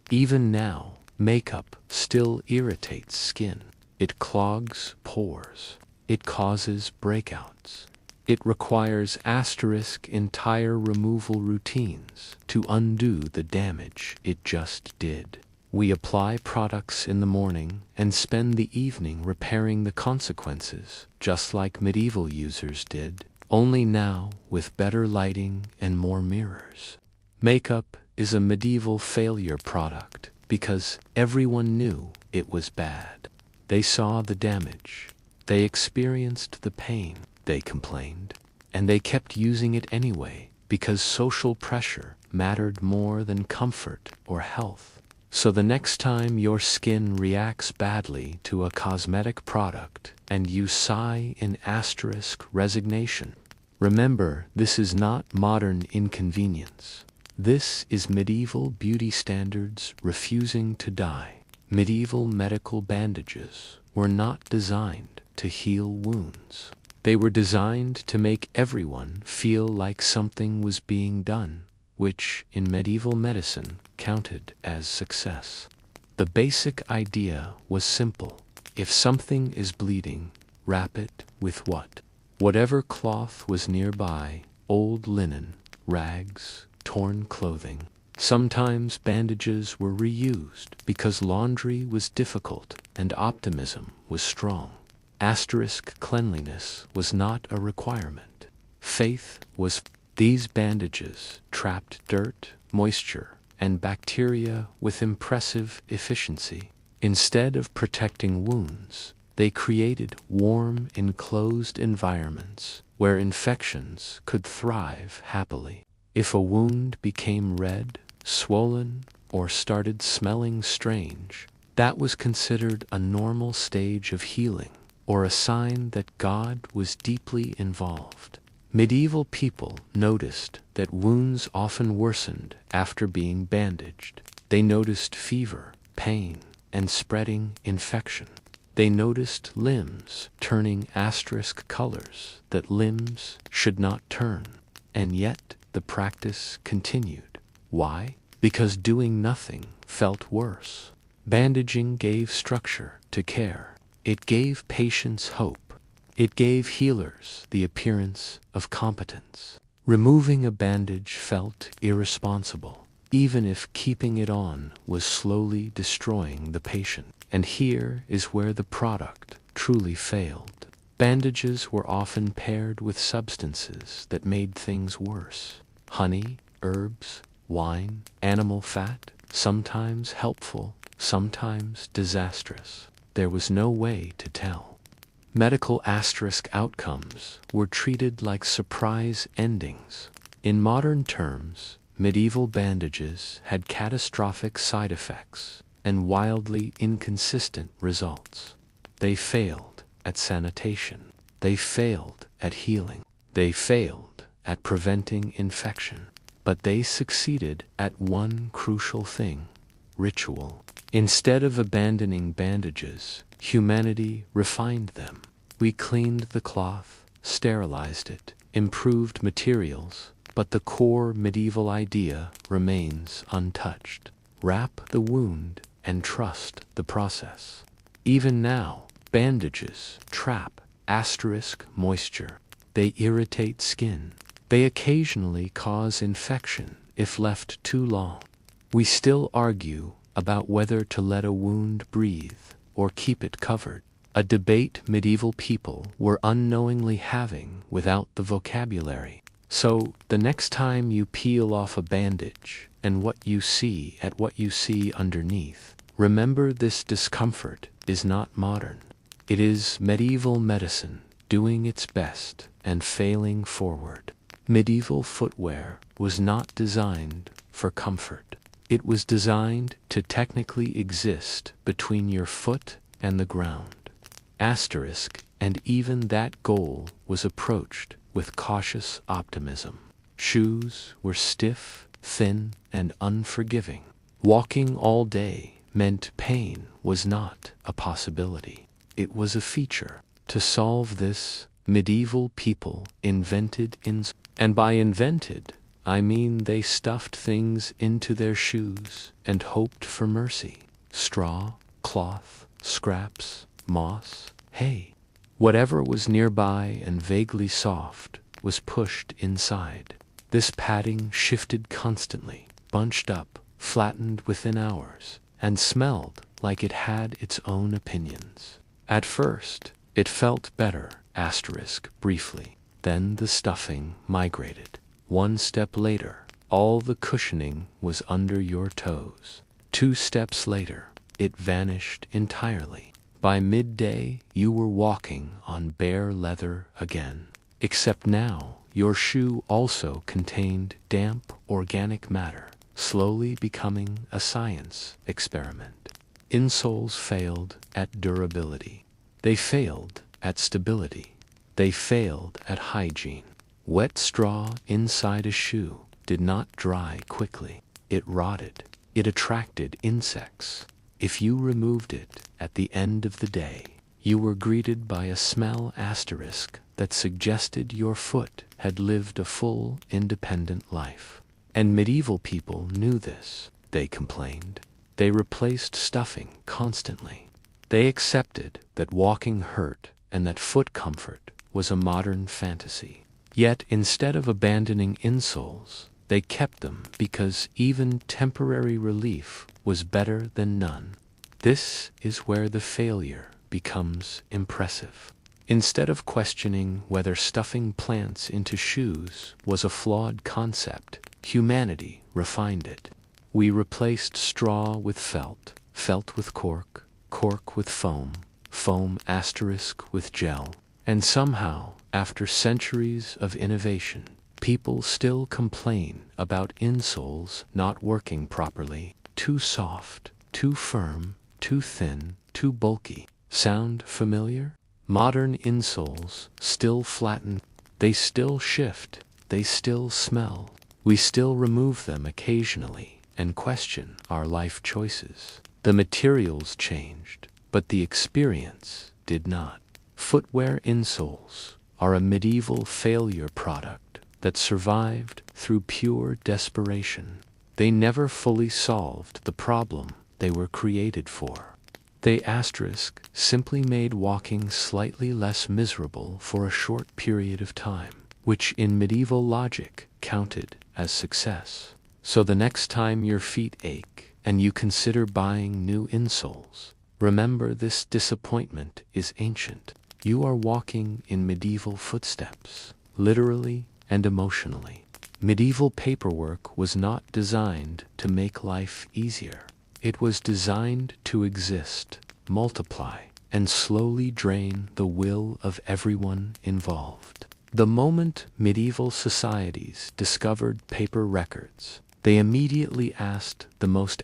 Speaker 1: Even now, makeup still irritates skin. It clogs pores. It causes breakouts. It requires entire removal routines to undo the damage it just did. We apply products in the morning and spend the evening repairing the consequences, just like medieval users did, only now with better lighting and more mirrors. Makeup is a medieval failure product because everyone knew it was bad. They saw the damage. They experienced the pain. They complained. And they kept using it anyway because social pressure mattered more than comfort or health. So the next time your skin reacts badly to a cosmetic product and you sigh in resignation, remember this is not modern inconvenience. This is medieval beauty standards refusing to die. Medieval medical bandages were not designed to heal wounds. They were designed to make everyone feel like something was being done, which in medieval medicine counted as success. The basic idea was simple. If something is bleeding, wrap it with what? Whatever cloth was nearby, old linen, rags, torn clothing. Sometimes bandages were reused because laundry was difficult and optimism was strong. Cleanliness was not a requirement. Faith was. These bandages trapped dirt, moisture, and bacteria with impressive efficiency. Instead of protecting wounds, they created warm, enclosed environments where infections could thrive happily. If a wound became red, swollen, or started smelling strange, that was considered a normal stage of healing or a sign that God was deeply involved. Medieval people noticed that wounds often worsened after being bandaged. They noticed fever, pain, and spreading infection. They noticed limbs turning colors that limbs should not turn. And yet the practice continued. Why? Because doing nothing felt worse. Bandaging gave structure to care. It gave patients hope. It gave healers the appearance of competence. Removing a bandage felt irresponsible, even if keeping it on was slowly destroying the patient. And here is where the product truly failed. Bandages were often paired with substances that made things worse. Honey, herbs, wine, animal fat, sometimes helpful, sometimes disastrous. There was no way to tell. Medical asterisk outcomes were treated like surprise endings. In modern terms, medieval bandages had catastrophic side effects and wildly inconsistent results. They failed at sanitation. They failed at healing. They failed at preventing infection. But they succeeded at one crucial thing: ritual. Instead of abandoning bandages, humanity refined them. We cleaned the cloth, sterilized it, improved materials, but the core medieval idea remains untouched. Wrap the wound and trust the process. Even now, bandages trap moisture. They irritate skin. They occasionally cause infection if left too long. We still argue about whether to let a wound breathe or keep it covered, a debate medieval people were unknowingly having without the vocabulary. So, the next time you peel off a bandage and what you see underneath, remember this discomfort is not modern. It is medieval medicine doing its best and failing forward. Medieval footwear was not designed for comfort. It was designed to technically exist between your foot and the ground. And even that goal was approached with cautious optimism. Shoes were stiff, thin, and unforgiving. Walking all day meant pain was not a possibility. It was a feature. To solve this, medieval people invented and by invented, I mean they stuffed things into their shoes and hoped for mercy. Straw, cloth, scraps, moss, hay. Whatever was nearby and vaguely soft was pushed inside. This padding shifted constantly, bunched up, flattened within hours, and smelled like it had its own opinions. At first, it felt better, briefly. Then the stuffing migrated. One step later, all the cushioning was under your toes. 2 steps later, it vanished entirely. By midday, you were walking on bare leather again. Except now, your shoe also contained damp organic matter, slowly becoming a science experiment. Insoles failed at durability. They failed at stability. They failed at hygiene. Wet straw inside a shoe did not dry quickly. It rotted. It attracted insects. If you removed it at the end of the day, you were greeted by a smell that suggested your foot had lived a full, independent life. And medieval people knew this. They complained. They replaced stuffing constantly. They accepted that walking hurt and that foot comfort was a modern fantasy. Yet instead of abandoning insoles, they kept them because even temporary relief was better than none. This is where the failure becomes impressive. Instead of questioning whether stuffing plants into shoes was a flawed concept, humanity refined it. We replaced straw with felt, felt with cork, cork with foam, foam * with gel, and somehow, after centuries of innovation, people still complain about insoles not working properly. Too soft, too firm, too thin, too bulky. Sound familiar? Modern insoles still flatten. They still shift. They still smell. We still remove them occasionally and question our life choices. The materials changed, but the experience did not. Footwear insoles are a medieval failure product that survived through pure desperation. They never fully solved the problem they were created for. They simply made walking slightly less miserable for a short period of time. which in medieval logic counted as success. So the next time your feet ache and you consider buying new insoles, remember this disappointment is ancient. You are walking in medieval footsteps, literally and emotionally. Medieval paperwork was not designed to make life easier. It was designed to exist, multiply, and slowly drain the will of everyone involved. The moment medieval societies discovered paper records, they immediately asked the most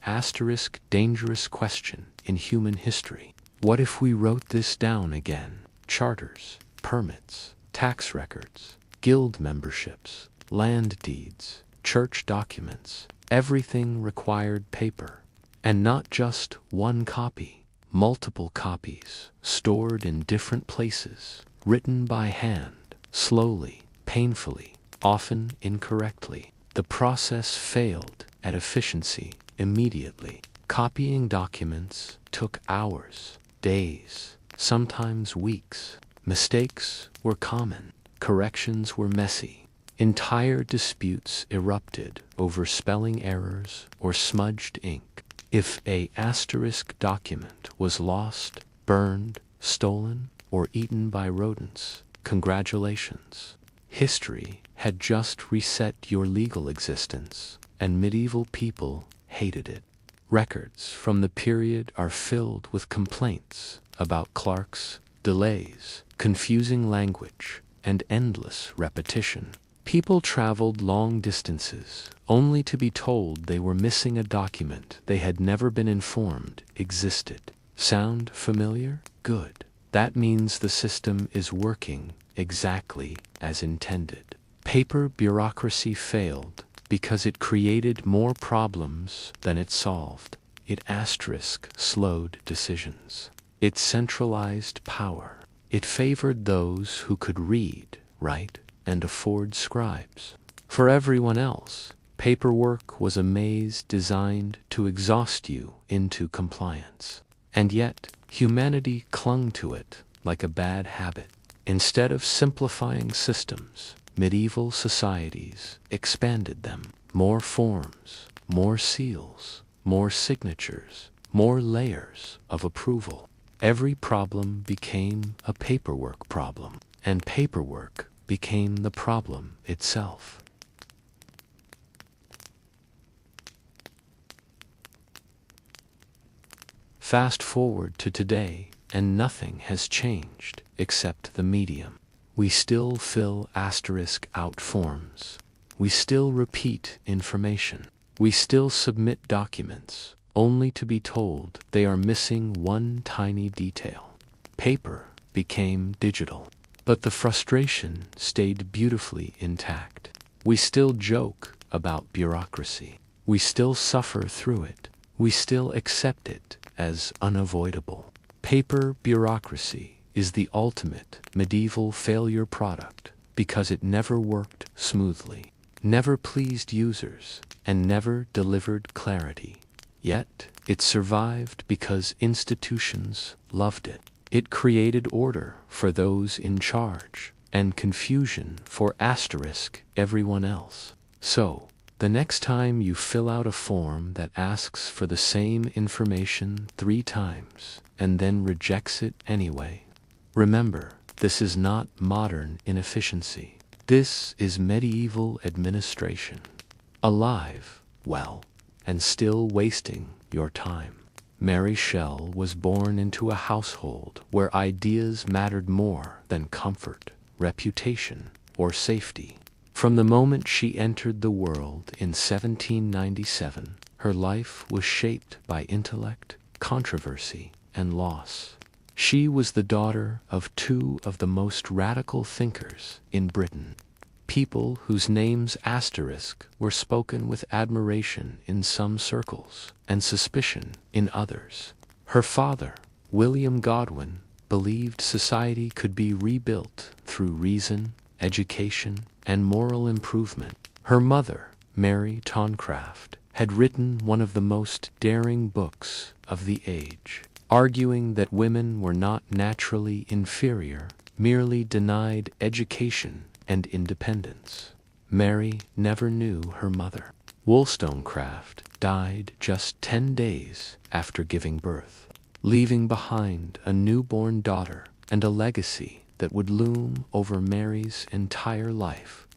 Speaker 1: dangerous question in human history. What if we wrote this down again? Charters, permits, tax records, guild memberships, land deeds, church documents, everything required paper. And not just one copy, multiple copies, stored in different places, written by hand, slowly, painfully, often incorrectly. The process failed at efficiency immediately. Copying documents took hours, days, sometimes weeks. Mistakes were common. Corrections were messy. Entire disputes erupted over spelling errors or smudged ink. If a asterisk document was lost, burned, stolen, or eaten by rodents, congratulations. History had just reset your legal existence, and medieval people hated it. Records from the period are filled with complaints about clerks, delays, confusing language, and endless repetition. People traveled long distances, only to be told they were missing a document they had never been informed existed. Sound familiar? Good. That means the system is working exactly as intended. Paper bureaucracy failed because it created more problems than it solved. It slowed decisions. It centralized power. It favored those who could read, write, and afford scribes. For everyone else, paperwork was a maze designed to exhaust you into compliance. And yet, humanity clung to it like a bad habit. Instead of simplifying systems, medieval societies expanded them. More forms, more seals, more signatures, more layers of approval. Every problem became a paperwork problem, and paperwork became the problem itself. Fast forward to today, and nothing has changed except the medium. We still fill out forms. We still repeat information. We still submit documents, only to be told they are missing one tiny detail. Paper became digital. But the frustration stayed beautifully intact. We still joke about bureaucracy. We still suffer through it. We still accept it as unavoidable. Paper bureaucracy is the ultimate medieval failure product because it never worked smoothly, never pleased users, and never delivered clarity. Yet, it survived because institutions loved it. It created order for those in charge, and confusion for everyone else. So, the next time you fill out a form that asks for the same information 3 times, and then rejects it anyway, remember, this is not modern inefficiency. This is medieval administration. Alive, well, and still wasting your time. Mary Shell was born into a household where ideas mattered more than comfort, reputation, or safety. From the moment she entered the world in 1797, her life was shaped by intellect, controversy, and loss. She was the daughter of 2 of the most radical thinkers in Britain. People whose names were spoken with admiration in some circles and suspicion in others. Her father, William Godwin, believed society could be rebuilt through reason, education, and moral improvement. Her mother, Mary Tonecraft, had written one of the most daring books of the age, arguing that women were not naturally inferior, merely denied education and independence. Mary never knew her mother. Wollstonecraft died just 10 days after giving birth, leaving behind a newborn daughter and a legacy that would loom over Mary's entire life.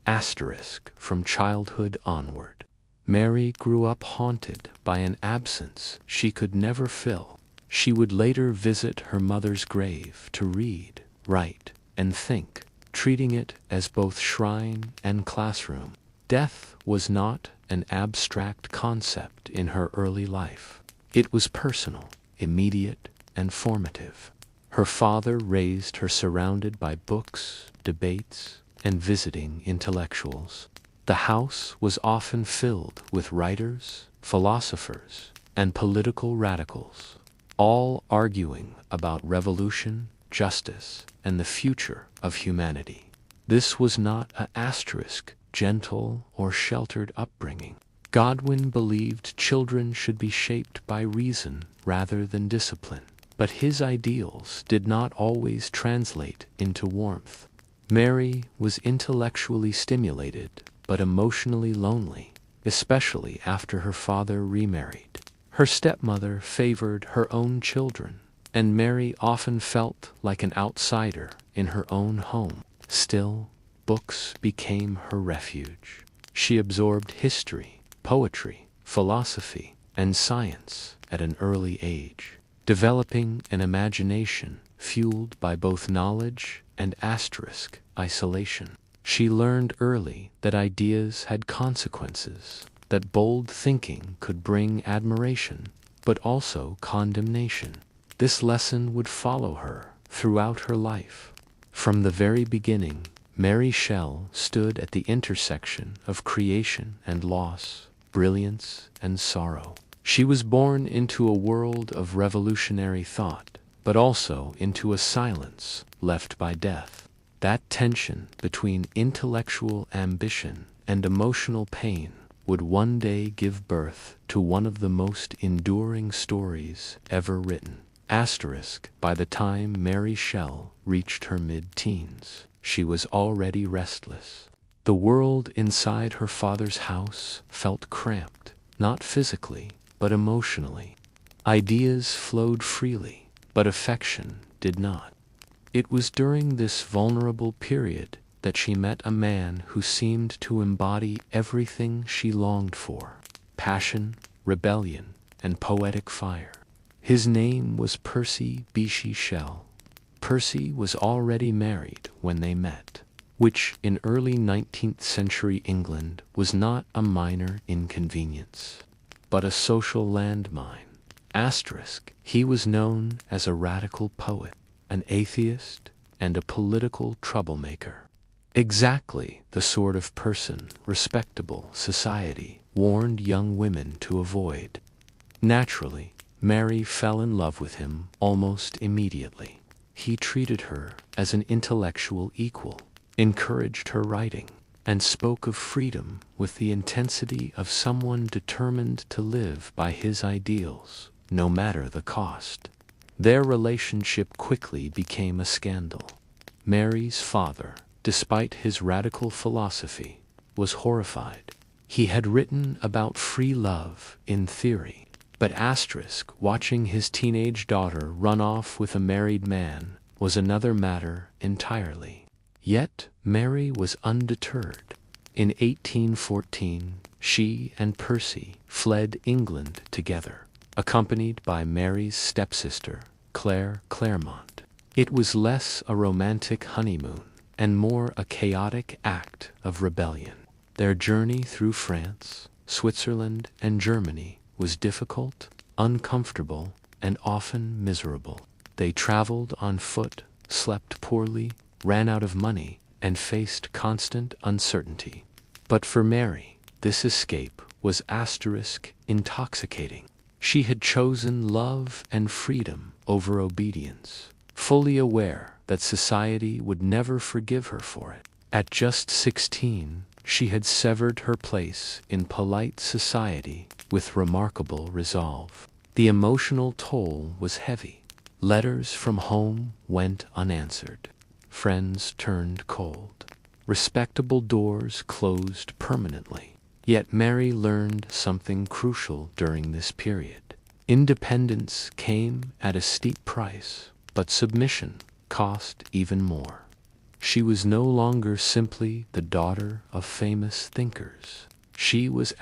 Speaker 1: Asterisk from childhood onward. Mary grew up haunted by an absence she could never fill. She would later visit her mother's grave to read, write, and think, treating it as both shrine and classroom. Death was not an abstract concept in her early life. It was personal, immediate, and formative. Her father raised her surrounded by books, debates, and visiting intellectuals. The house was often filled with writers, philosophers, and political radicals, all arguing about revolution, justice, and the future of humanity. This was not an asterisk, gentle or sheltered upbringing. Godwin believed children should be shaped by reason rather than discipline, but his ideals did not always translate into warmth. Mary was intellectually stimulated but emotionally lonely, especially after her father remarried. Her stepmother favored her own children, and Mary often felt like an outsider in her own home. Still, books became her refuge. She absorbed history, poetry, philosophy, and science at an early age, developing an imagination fueled by both knowledge and asterisk isolation. She learned early that ideas had consequences, that bold thinking could bring admiration, but also condemnation. This lesson would follow her throughout her life. From the very beginning, Mary Shell stood at the intersection of creation and loss, brilliance and sorrow. She was born into a world of revolutionary thought, but also into a silence left by death. That tension between intellectual ambition and emotional pain would one day give birth to one of the most enduring stories ever written. Asterisk, by the time Mary Shell reached her mid-teens, she was already restless. The world inside her father's house felt cramped, not physically, but emotionally. Ideas flowed freely, but affection did not. It was during this vulnerable period that she met a man who seemed to embody everything she longed for: passion, rebellion, and poetic fire. His name was Percy Bysshe Shell. Percy was already married when they met, which in early 19th century England was not a minor inconvenience, but a social landmine. Asterisk, he was known as a radical poet, an atheist, and a political troublemaker. Exactly the sort of person respectable society warned young women to avoid. Naturally, Mary fell in love with him almost immediately. He treated her as an intellectual equal, encouraged her writing, and spoke of freedom with the intensity of someone determined to live by his ideals, no matter the cost. Their relationship quickly became a scandal. Mary's father, despite his radical philosophy, was horrified. He had written about free love in theory, but asterisk, watching his teenage daughter run off with a married man was another matter entirely. Yet Mary was undeterred. In 1814, she and Percy fled England together, accompanied by Mary's stepsister, Claire Clairmont. It was less a romantic honeymoon and more a chaotic act of rebellion. Their journey through France, Switzerland, and Germany was difficult, uncomfortable, and often miserable. They traveled on foot, slept poorly, ran out of money, and faced constant uncertainty. But for Mary, this escape was asterisk intoxicating. She had chosen love and freedom over obedience, fully aware that society would never forgive her for it. At just 16, she had severed her place in polite society with remarkable resolve. The emotional toll was heavy. Letters from home went unanswered. Friends turned cold. Respectable doors closed permanently. Yet Mary learned something crucial during this period. Independence came at a steep price, but submission cost even more. She was no longer simply the daughter of famous thinkers. She was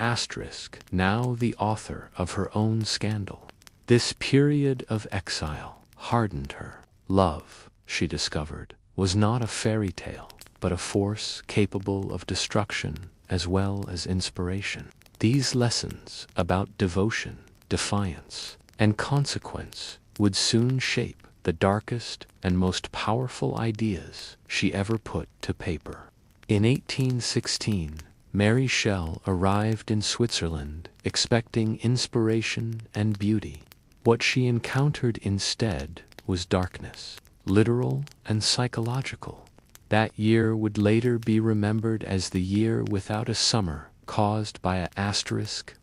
Speaker 1: now the author of her own scandal. This period of exile hardened her. Love, she discovered, was not a fairy tale, but a force capable of destruction as well as inspiration. These lessons about devotion, defiance, and consequence would soon shape the darkest and most powerful ideas she ever put to paper. In 1816, Mary Shell arrived in Switzerland expecting inspiration and beauty. What she encountered instead was darkness, literal and psychological. That year would later be remembered as the year without a summer, caused by a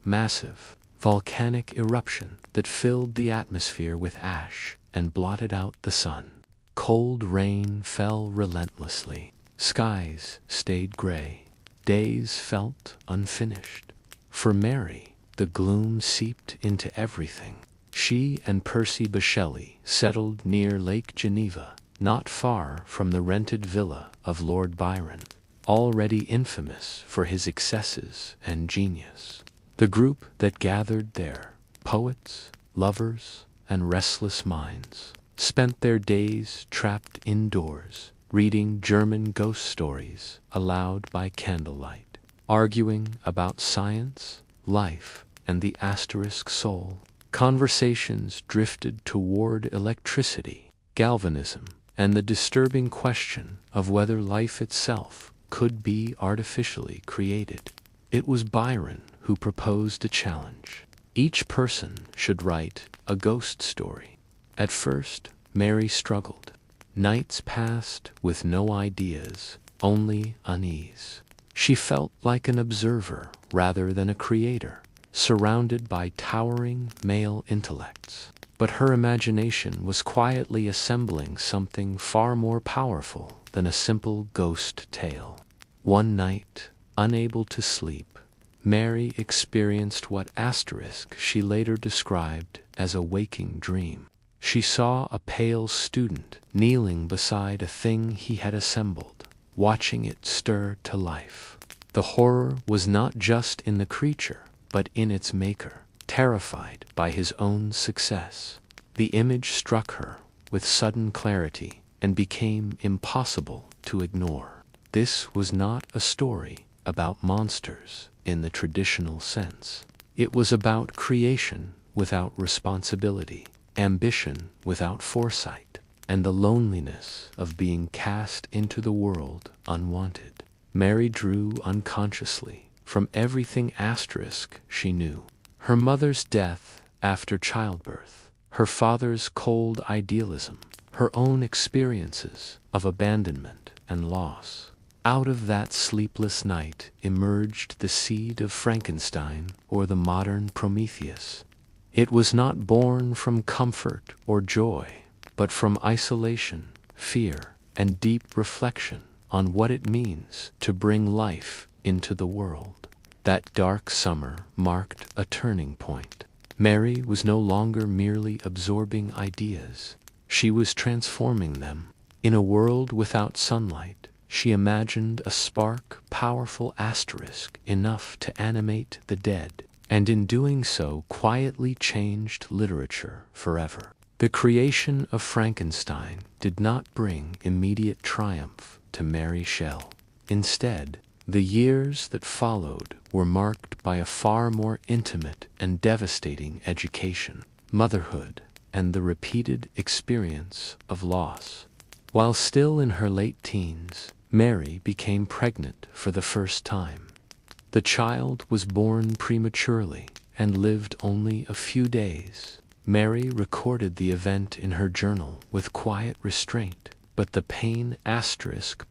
Speaker 1: massive volcanic eruption that filled the atmosphere with ash and blotted out the sun. Cold rain fell relentlessly. Skies stayed gray. Days felt unfinished. For Mary, the gloom seeped into everything. She and Percy Shelley settled near Lake Geneva, not far from the rented villa of Lord Byron, already infamous for his excesses and genius. The group that gathered there, poets, lovers, and restless minds, spent their days trapped indoors, reading German ghost stories aloud by candlelight, arguing about science, life, and the soul. Conversations drifted toward electricity, galvanism, and the disturbing question of whether life itself could be artificially created. It was Byron who proposed a challenge. Each person should write a ghost story. At first, Mary struggled. Nights passed with no ideas, only unease. She felt like an observer rather than a creator, surrounded by towering male intellects. But her imagination was quietly assembling something far more powerful than a simple ghost tale. One night, unable to sleep, Mary experienced what she later described as a waking dream. She saw a pale student kneeling beside a thing he had assembled, watching it stir to life. The horror was not just in the creature, but in its maker. Terrified by his own success, the image struck her with sudden clarity and became impossible to ignore. This was not a story about monsters in the traditional sense. It was about creation without responsibility, ambition without foresight, and the loneliness of being cast into the world unwanted. Mary drew unconsciously from everything she knew. Her mother's death after childbirth, her father's cold idealism, her own experiences of abandonment and loss. Out of that sleepless night emerged the seed of Frankenstein or the modern Prometheus. It was not born from comfort or joy, but from isolation, fear, and deep reflection on what it means to bring life into the world. That dark summer marked a turning point. Mary was no longer merely absorbing ideas. She was transforming them. In a world without sunlight, she imagined a spark powerful enough to animate the dead, and in doing so quietly changed literature forever. The creation of Frankenstein did not bring immediate triumph to Mary Shell. Instead, the years that followed were marked by a far more intimate and devastating education, motherhood, and the repeated experience of loss. While still in her late teens, Mary became pregnant for the first time. The child was born prematurely and lived only a few days. Mary recorded the event in her journal with quiet restraint, but the pain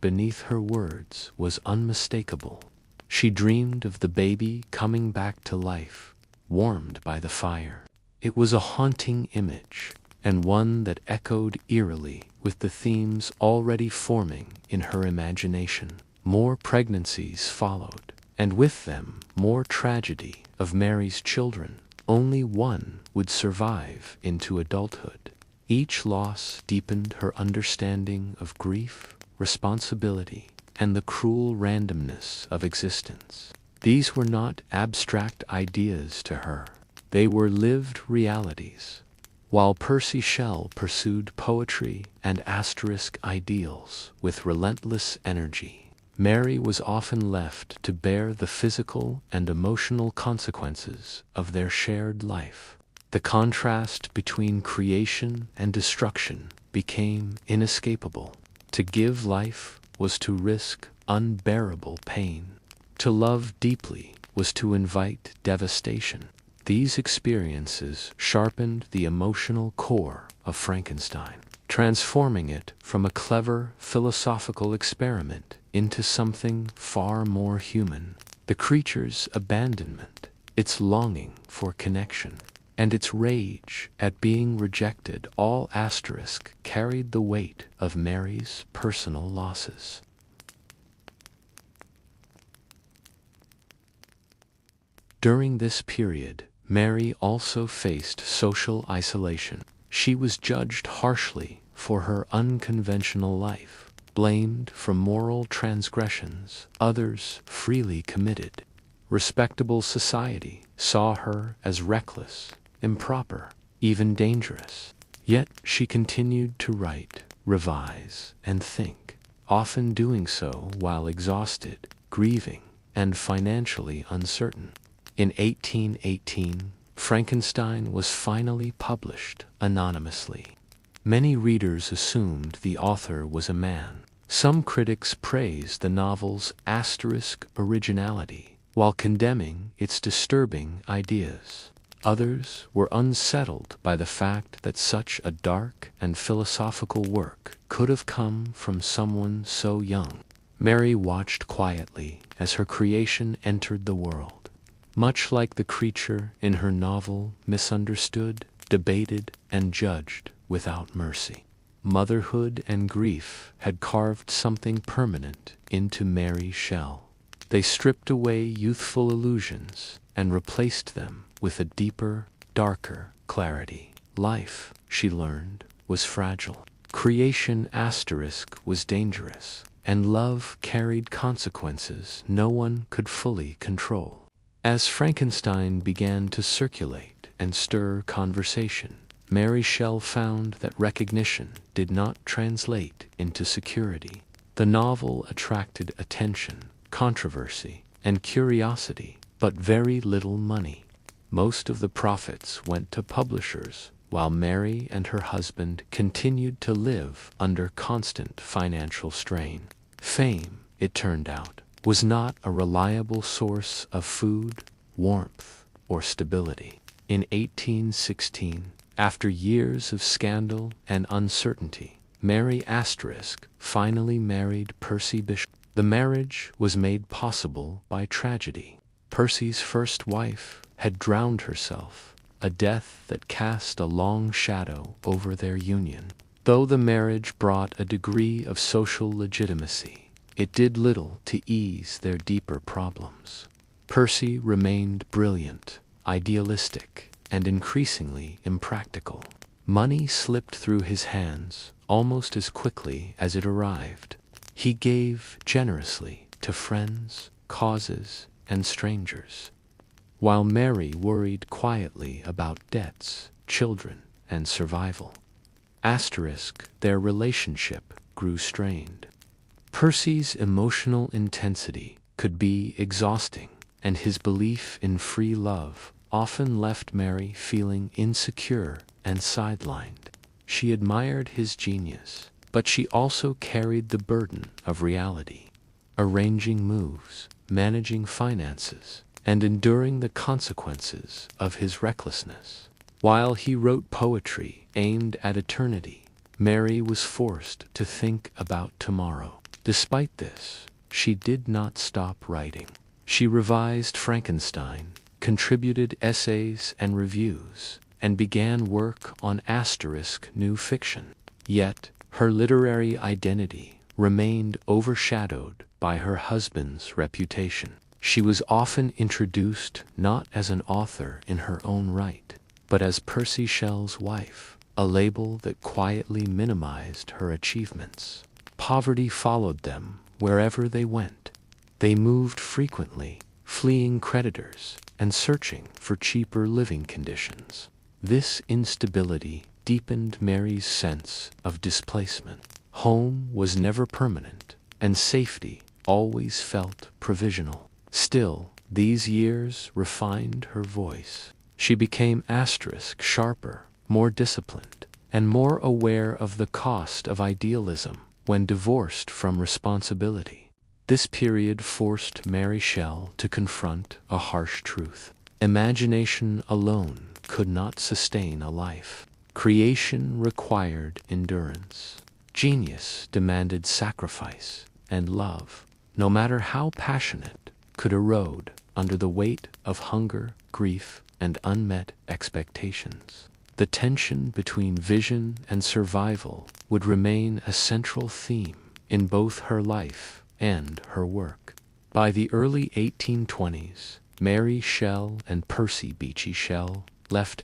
Speaker 1: beneath her words was unmistakable. She dreamed of the baby coming back to life, warmed by the fire. It was a haunting image, and one that echoed eerily with the themes already forming in her imagination: More pregnancies followed, and with them more tragedy. Of Mary's children, only one would survive into adulthood. Each loss deepened her understanding of grief, responsibility, and the cruel randomness of existence. These were not abstract ideas to her. They were lived realities. While Percy Shelley pursued poetry and asterisk ideals with relentless energy, Mary was often left to bear the physical and emotional consequences of their shared life. The contrast between creation and destruction became inescapable. To give life was to risk unbearable pain. To love deeply was to invite devastation. These experiences sharpened the emotional core of Frankenstein, transforming it from a clever philosophical experiment into something far more human. The creature's abandonment, its longing for connection, and its rage at being rejected all asterisk carried the weight of Mary's personal losses. During this period, Mary also faced social isolation. She was judged harshly for her unconventional life, blamed for moral transgressions others freely committed. Respectable society saw her as reckless, improper, even dangerous. Yet she continued to write, revise, and think, often doing so while exhausted, grieving, and financially uncertain. In 1818, Frankenstein was finally published anonymously. Many readers assumed the author was a man. Some critics praised the novel's asterisk originality, while condemning its disturbing ideas. Others were unsettled by the fact that such a dark and philosophical work could have come from someone so young. Mary watched quietly as her creation entered the world. Much like the creature in her novel, misunderstood, debated, and judged without mercy. Motherhood and grief had carved something permanent into Mary Shelley. They stripped away youthful illusions and replaced them with a deeper, darker clarity. Life, she learned, was fragile. Creation asterisk was dangerous, and love carried consequences no one could fully control. As Frankenstein began to circulate and stir conversation, Mary Shelley found that recognition did not translate into security. The novel attracted attention, controversy, and curiosity, but very little money. Most of the profits went to publishers, while Mary and her husband continued to live under constant financial strain. Fame, it turned out, was not a reliable source of food, warmth, or stability. In 1816, after years of scandal and uncertainty, Mary asterisk finally married Percy Bishop. The marriage was made possible by tragedy. Percy's first wife had drowned herself, a death that cast a long shadow over their union. Though the marriage brought a degree of social legitimacy, it did little to ease their deeper problems. Percy remained brilliant, idealistic, and increasingly impractical. Money slipped through his hands almost as quickly as it arrived. He gave generously to friends, causes, and strangers, while Mary worried quietly about debts, children, and survival. Asterisk, their relationship grew strained. Percy's emotional intensity could be exhausting, and his belief in free love often left Mary feeling insecure and sidelined. She admired his genius, but she also carried the burden of reality, arranging moves, managing finances, and enduring the consequences of his recklessness. While he wrote poetry aimed at eternity, Mary was forced to think about tomorrow. Despite this, she did not stop writing. She revised Frankenstein, contributed essays and reviews, and began work on asterisk new fiction. Yet, her literary identity remained overshadowed by her husband's reputation. She was often introduced not as an author in her own right, but as Percy Shell's wife, a label that quietly minimized her achievements. Poverty followed them wherever they went. They moved frequently, fleeing creditors and searching for cheaper living conditions. This instability deepened Mary's sense of displacement. Home was never permanent, and safety always felt provisional. Still, these years refined her voice. She became sharper, more disciplined, and more aware of the cost of idealism when divorced from responsibility. This period forced Mary Shell to confront a harsh truth. Imagination alone could not sustain a life. Creation required endurance. Genius demanded sacrifice, and love, no matter how passionate, could erode under the weight of hunger, grief, and unmet expectations. The tension between vision and survival would remain a central theme in both her life and her work. By the early 1820s, Mary Shell and Percy Beachy Shell left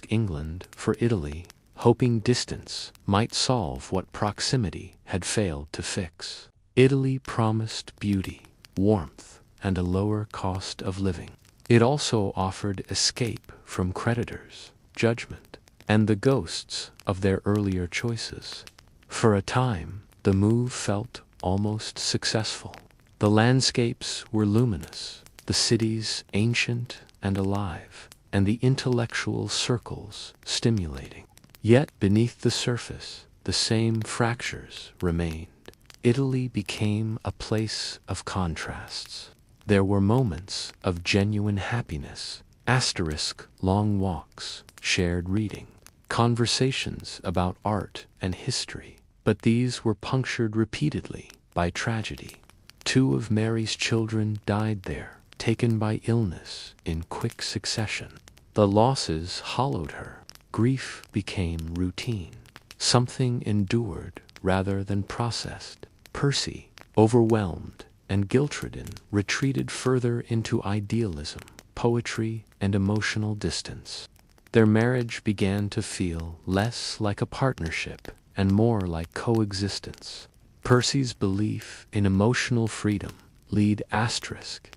Speaker 1: England for Italy, hoping distance might solve what proximity had failed to fix. Italy promised beauty, warmth, and a lower cost of living. It also offered escape from creditors, judgment, and the ghosts of their earlier choices. For a time, the move felt almost successful. The landscapes were luminous, the cities ancient and alive, and the intellectual circles stimulating. Yet beneath the surface, the same fractures remained. Italy became a place of contrasts. There were moments of genuine happiness, long walks, shared reading, conversations about art and history, but these were punctured repeatedly by tragedy. 2 of Mary's children died there, taken by illness in quick succession. The losses hollowed her. Grief became routine, something endured rather than processed. Percy, overwhelmed and guilt-ridden, retreated further into idealism, poetry, and emotional distance. Their marriage began to feel less like a partnership and more like coexistence. Percy's belief in emotional freedom led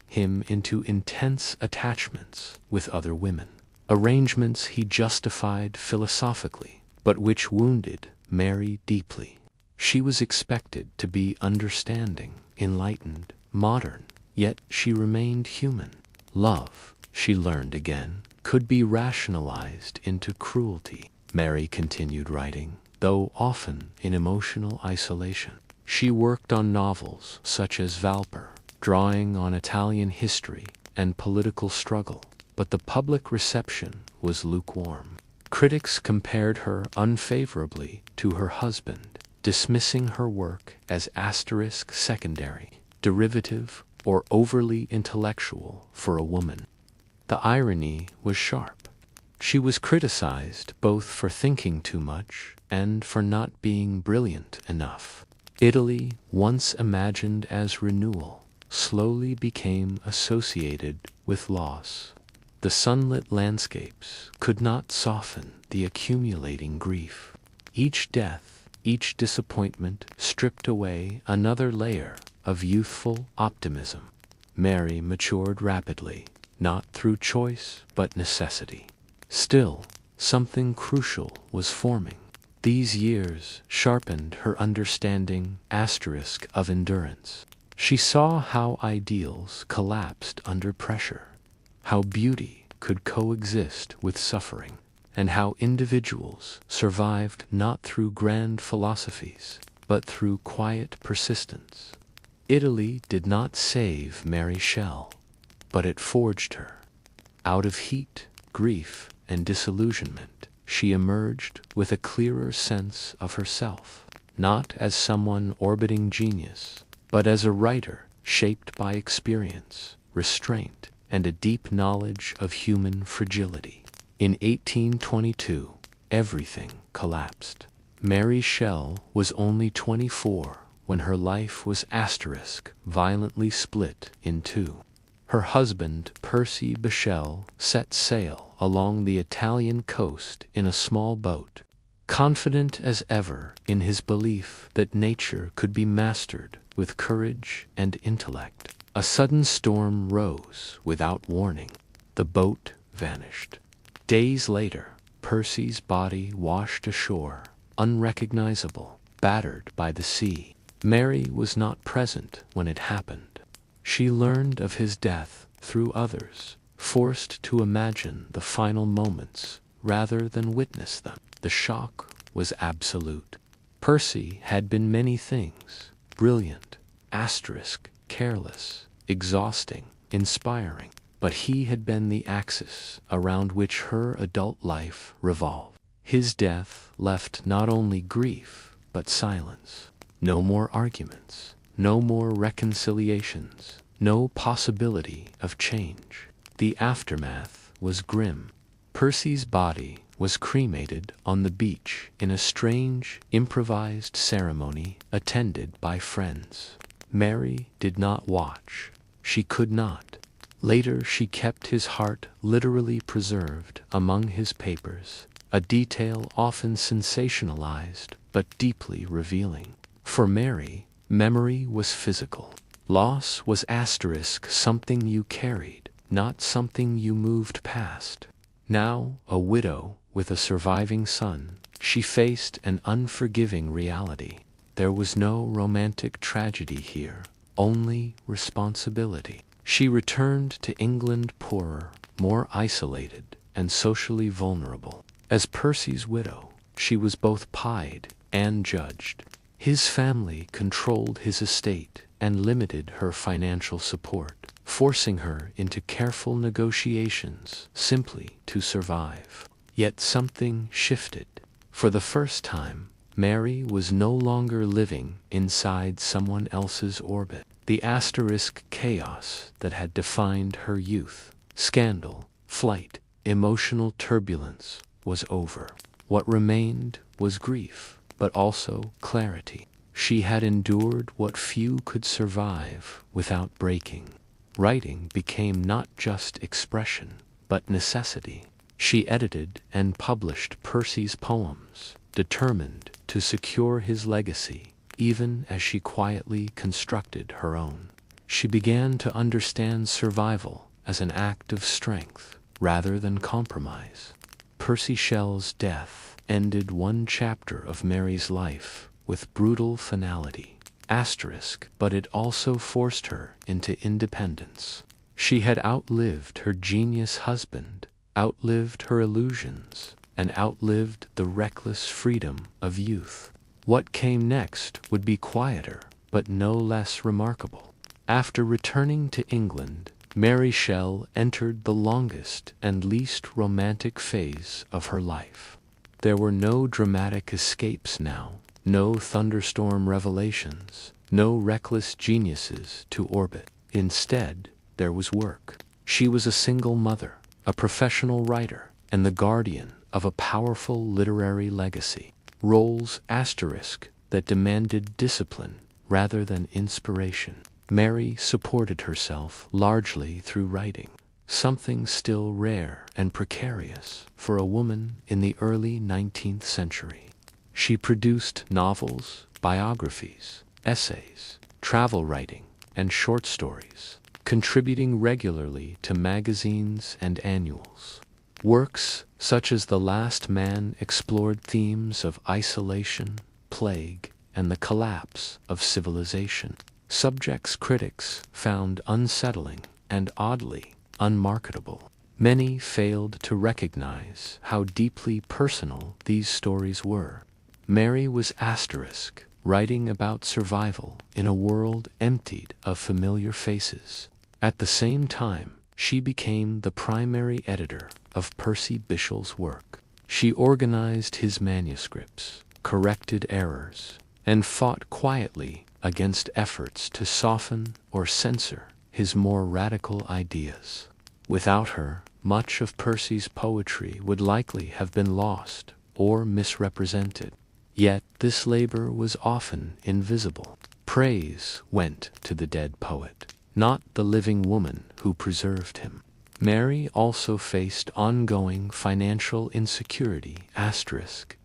Speaker 1: him into intense attachments with other women, arrangements he justified philosophically, but which wounded Mary deeply. She was expected to be understanding, enlightened, modern, yet she remained human. Love, she learned again, could be rationalized into cruelty. Mary continued writing, though often in emotional isolation. She worked on novels such as Valper, drawing on Italian history and political struggle, but the public reception was lukewarm. Critics compared her unfavorably to her husband, dismissing her work as secondary, derivative, or overly intellectual for a woman. The irony was sharp. She was criticized both for thinking too much and for not being brilliant enough. Italy, once imagined as renewal, slowly became associated with loss. The sunlit landscapes could not soften the accumulating grief. Each death, each disappointment stripped away another layer of youthful optimism. Mary matured rapidly, not through choice but necessity. Still, something crucial was forming. These years sharpened her understanding of endurance. She saw how ideals collapsed under pressure, how beauty could coexist with suffering, and how individuals survived not through grand philosophies, but through quiet persistence. Italy did not save Mary Shell, but it forged her. Out of heat, grief, and disillusionment, she emerged with a clearer sense of herself, not as someone orbiting genius, but as a writer shaped by experience, restraint, and a deep knowledge of human fragility. In 1822, everything collapsed. Mary Shell was only 24 when her life was violently split in two. Her husband, Percy Bysshe, set sail along the Italian coast in a small boat, confident as ever in his belief that nature could be mastered with courage and intellect. A sudden storm rose without warning. The boat vanished. Days later, Percy's body washed ashore, unrecognizable, battered by the sea. Mary was not present when it happened. She learned of his death through others, forced to imagine the final moments rather than witness them. The shock was absolute. Percy had been many things: brilliant, careless, exhausting, inspiring, but he had been the axis around which her adult life revolved. His death left not only grief, but silence. No more arguments, no more reconciliations, no possibility of change. The aftermath was grim. Percy's body was cremated on the beach in a strange, improvised ceremony attended by friends. Mary did not watch. She could not. Later she kept his heart literally preserved among his papers, a detail often sensationalized but deeply revealing. For Mary, memory was physical. Loss was something you carried, not something you moved past. Now, a widow with a surviving son, she faced an unforgiving reality. There was no romantic tragedy here, only responsibility. She returned to England poorer, more isolated, and socially vulnerable. As Percy's widow, she was both pied and judged. His family controlled his estate and limited her financial support, forcing her into careful negotiations simply to survive. Yet something shifted. For the first time, Mary was no longer living inside someone else's orbit. The chaos that had defined her youth, scandal, flight, emotional turbulence, was over. What remained was grief, but also clarity. She had endured what few could survive without breaking. Writing became not just expression, but necessity. She edited and published Percy's poems, determined to secure his legacy, even as she quietly constructed her own. She began to understand survival as an act of strength rather than compromise. Percy Bysshe's death ended one chapter of Mary's life with brutal finality. But it also forced her into independence. She had outlived her genius husband, outlived her illusions, and outlived the reckless freedom of youth. What came next would be quieter, but no less remarkable. After returning to England, Mary Bysshe entered the longest and least romantic phase of her life. There were no dramatic escapes now, no thunderstorm revelations, no reckless geniuses to orbit. Instead, there was work. She was a single mother, a professional writer, and the guardian of a powerful literary legacy. Roles that demanded discipline rather than inspiration. Mary supported herself largely through writing, something still rare and precarious for a woman in the early 19th century. She produced novels, biographies, essays, travel writing, and short stories, contributing regularly to magazines and annuals. Works such as The Last Man explored themes of isolation, plague, and the collapse of civilization. Subjects critics found unsettling and oddly unmarketable. Many failed to recognize how deeply personal these stories were. Mary was writing about survival in a world emptied of familiar faces. At the same time, she became the primary editor of Percy Bysshe's work. She organized his manuscripts, corrected errors, and fought quietly against efforts to soften or censor his more radical ideas. Without her, much of Percy's poetry would likely have been lost or misrepresented. Yet this labor was often invisible. Praise went to the dead poet, not the living woman who preserved him. Mary also faced ongoing financial insecurity,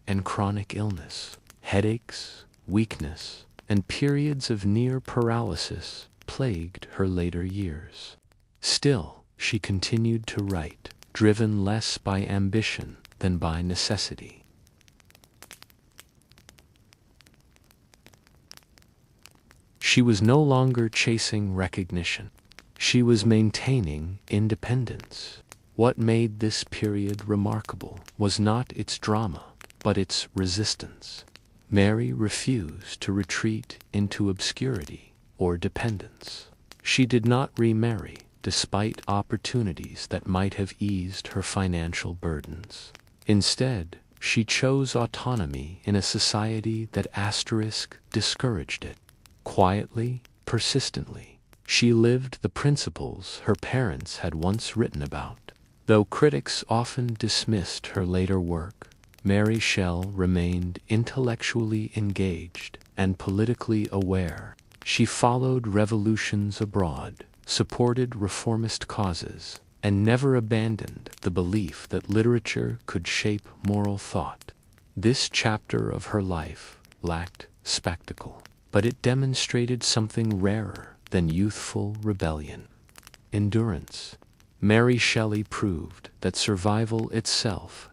Speaker 1: and chronic illness. Headaches, weakness, and periods of near paralysis plagued her later years. Still, she continued to write, driven less by ambition than by necessity. She was no longer chasing recognition. She was maintaining independence. What made this period remarkable was not its drama, but its resistance. Mary refused to retreat into obscurity or dependence. She did not remarry, despite opportunities that might have eased her financial burdens. Instead, she chose autonomy in a society that discouraged it. Quietly, persistently, she lived the principles her parents had once written about. Though critics often dismissed her later work, Mary Shelley remained intellectually engaged and politically aware. She followed revolutions abroad, supported reformist causes, and never abandoned the belief that literature could shape moral thought. This chapter of her life lacked spectacle, but it demonstrated something rarer than youthful rebellion: endurance. Mary Shelley proved that survival itself,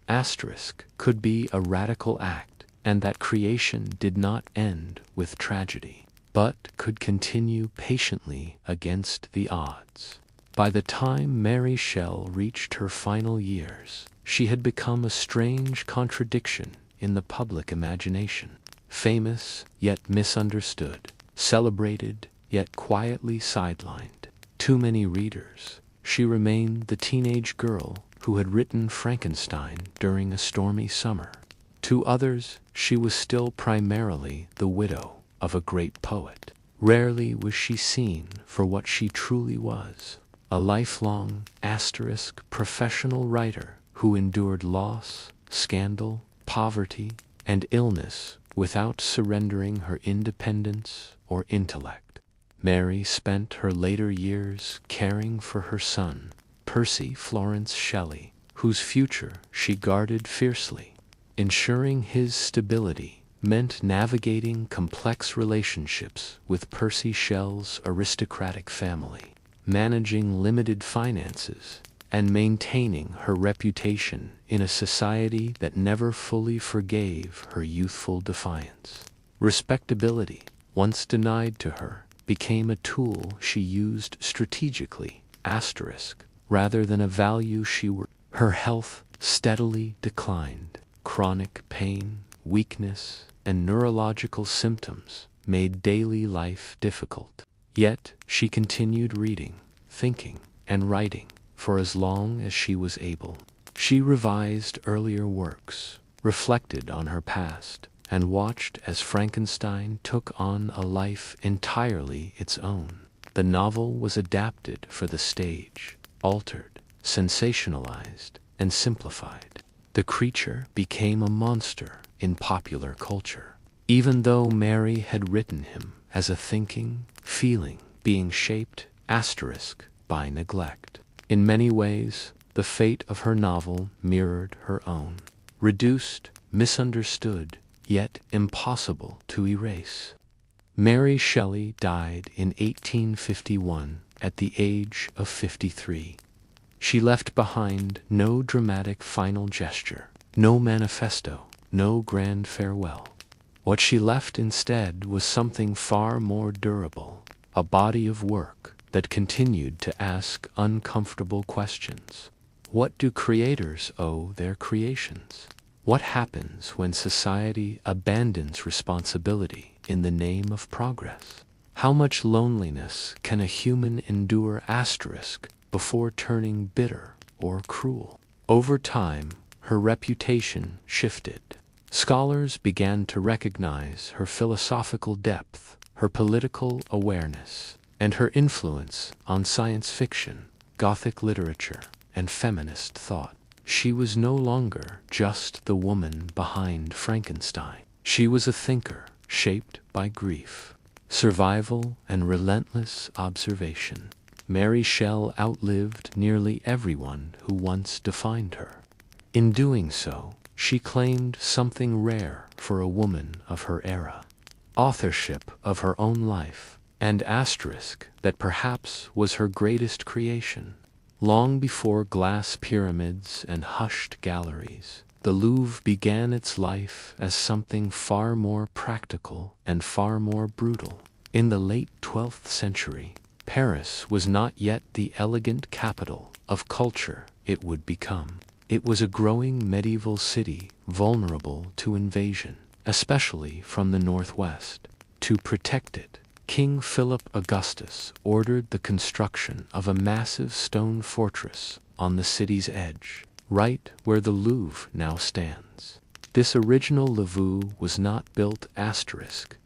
Speaker 1: could be a radical act, and that creation did not end with tragedy, but could continue patiently against the odds. By the time Mary Shelley reached her final years, she had become a strange contradiction in the public imagination. Famous, yet misunderstood. Celebrated, yet quietly sidelined. Too many readers. She remained the teenage girl who had written Frankenstein during a stormy summer. To others, she was still primarily the widow of a great poet. Rarely was she seen for what she truly was: a lifelong professional writer who endured loss, scandal, poverty, and illness without surrendering her independence or intellect. Mary spent her later years caring for her son, Percy Florence Shelley, whose future she guarded fiercely. Ensuring his stability meant navigating complex relationships with Percy Shelley's aristocratic family, managing limited finances, and maintaining her reputation in a society that never fully forgave her youthful defiance. Respectability, once denied to her, became a tool she used strategically, rather than a value she were. Her health steadily declined. Chronic pain, weakness, and neurological symptoms made daily life difficult. Yet she continued reading, thinking, and writing for as long as she was able. She revised earlier works, reflected on her past, and watched as Frankenstein took on a life entirely its own. The novel was adapted for the stage, altered, sensationalized, and simplified. The creature became a monster in popular culture, even though Mary had written him as a thinking, feeling, being shaped, by neglect. In many ways, the fate of her novel mirrored her own. Reduced, misunderstood, yet impossible to erase. Mary Shelley died in 1851 at the age of 53. She left behind no dramatic final gesture, no manifesto, no grand farewell. What she left instead was something far more durable, a body of work that continued to ask uncomfortable questions. What do creators owe their creations? What happens when society abandons responsibility in the name of progress? How much loneliness can a human endure before turning bitter or cruel? Over time, her reputation shifted. Scholars began to recognize her philosophical depth, her political awareness, and her influence on science fiction, Gothic literature, and feminist thought. She was no longer just the woman behind Frankenstein. She was a thinker, shaped by grief, survival and relentless observation. Mary Shell outlived nearly everyone who once defined her. In doing so, she claimed something rare for a woman of her era: authorship of her own life, and asterisk that perhaps was her greatest creation. Long before glass pyramids and hushed galleries, the Louvre began its life as something far more practical and far more brutal. In the late 12th century, Paris was not yet the elegant capital of culture it would become. It was a growing medieval city vulnerable to invasion, especially from the northwest. To protect it, King Philip Augustus ordered the construction of a massive stone fortress on the city's edge, right where the Louvre now stands. This original Louvre was not built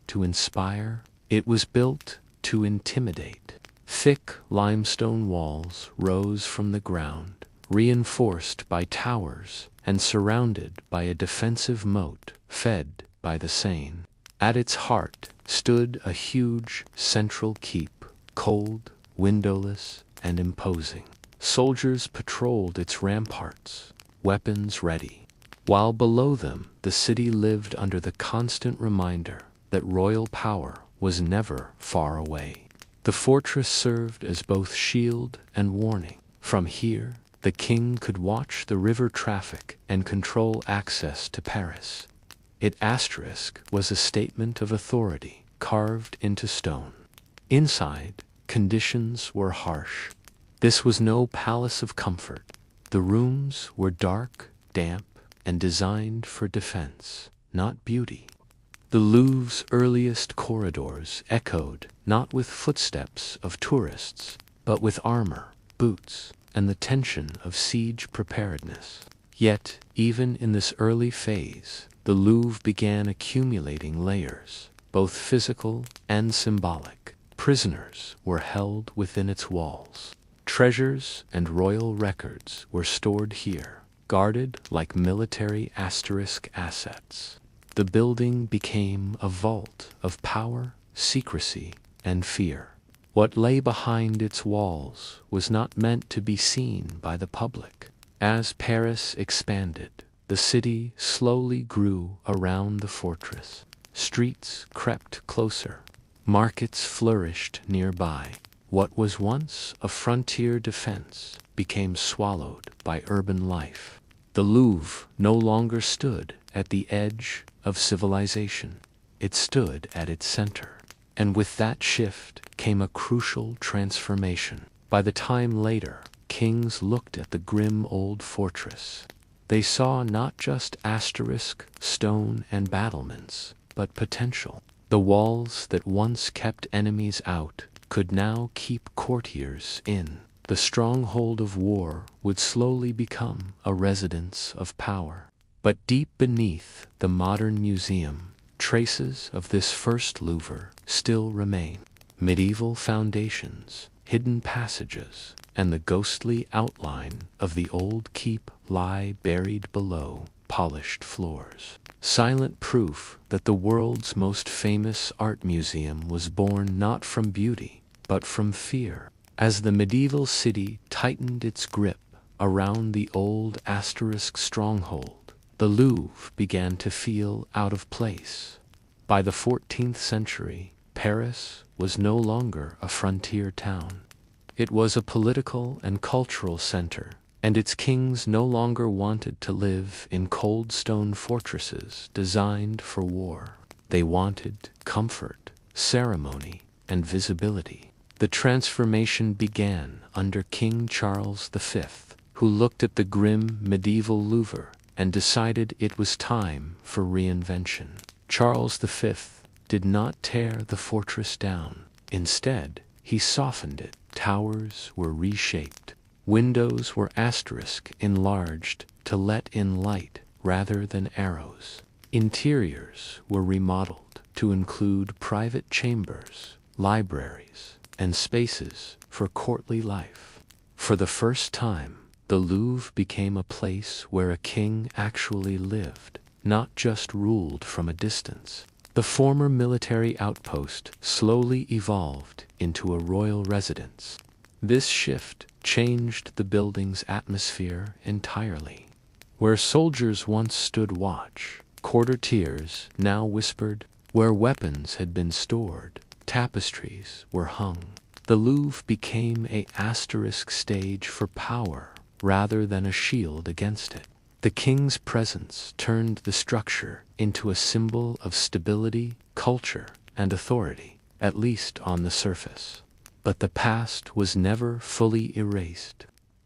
Speaker 1: to inspire, it was built to intimidate. Thick limestone walls rose from the ground, reinforced by towers and surrounded by a defensive moat fed by the Seine. At its heart stood a huge central keep, cold, windowless, and imposing. Soldiers patrolled its ramparts, weapons ready, while below them the city lived under the constant reminder that royal power was never far away. The fortress served as both shield and warning. From here, the king could watch the river traffic and control access to Paris. It was a statement of authority carved into stone. Inside, conditions were harsh. This was no palace of comfort. The rooms were dark, damp, and designed for defense, not beauty. The Louvre's earliest corridors echoed not with footsteps of tourists, but with armor, boots, and the tension of siege preparedness. Yet, even in this early phase, the Louvre began accumulating layers, both physical and symbolic. Prisoners were held within its walls. Treasures and royal records were stored here, guarded like military assets. The building became a vault of power, secrecy, and fear. What lay behind its walls was not meant to be seen by the public. As Paris expanded, the city slowly grew around the fortress. Streets crept closer. Markets flourished nearby. What was once a frontier defense became swallowed by urban life. The Louvre no longer stood at the edge of civilization. It stood at its center. And with that shift came a crucial transformation. By the time later kings looked at the grim old fortress, they saw not just stone and battlements, but potential. The walls that once kept enemies out could now keep courtiers in. The stronghold of war would slowly become a residence of power. But deep beneath the modern museum, traces of this first Louvre still remain. Medieval foundations, hidden passages, and the ghostly outline of the old keep lie buried below polished floors. Silent proof that the world's most famous art museum was born not from beauty, but from fear. As the medieval city tightened its grip around the old stronghold, the Louvre began to feel out of place. By the 14th century, Paris was no longer a frontier town. It was a political and cultural center, and its kings no longer wanted to live in cold stone fortresses designed for war. They wanted comfort, ceremony, and visibility. The transformation began under King Charles V, who looked at the grim medieval Louvre and decided it was time for reinvention. Charles V did not tear the fortress down. Instead, he softened it. Towers were reshaped. Windows were enlarged to let in light rather than arrows. Interiors were remodeled to include private chambers, libraries, and spaces for courtly life. For the first time, the Louvre became a place where a king actually lived, not just ruled from a distance. The former military outpost slowly evolved into a royal residence. This shift changed the building's atmosphere entirely. Where soldiers once stood watch, courtiers now whispered. Where weapons had been stored, tapestries were hung. The Louvre became an asterisk stage for power rather than a shield against it. The king's presence turned the structure into a symbol of stability, culture, and authority, at least on the surface. But the past was never fully erased.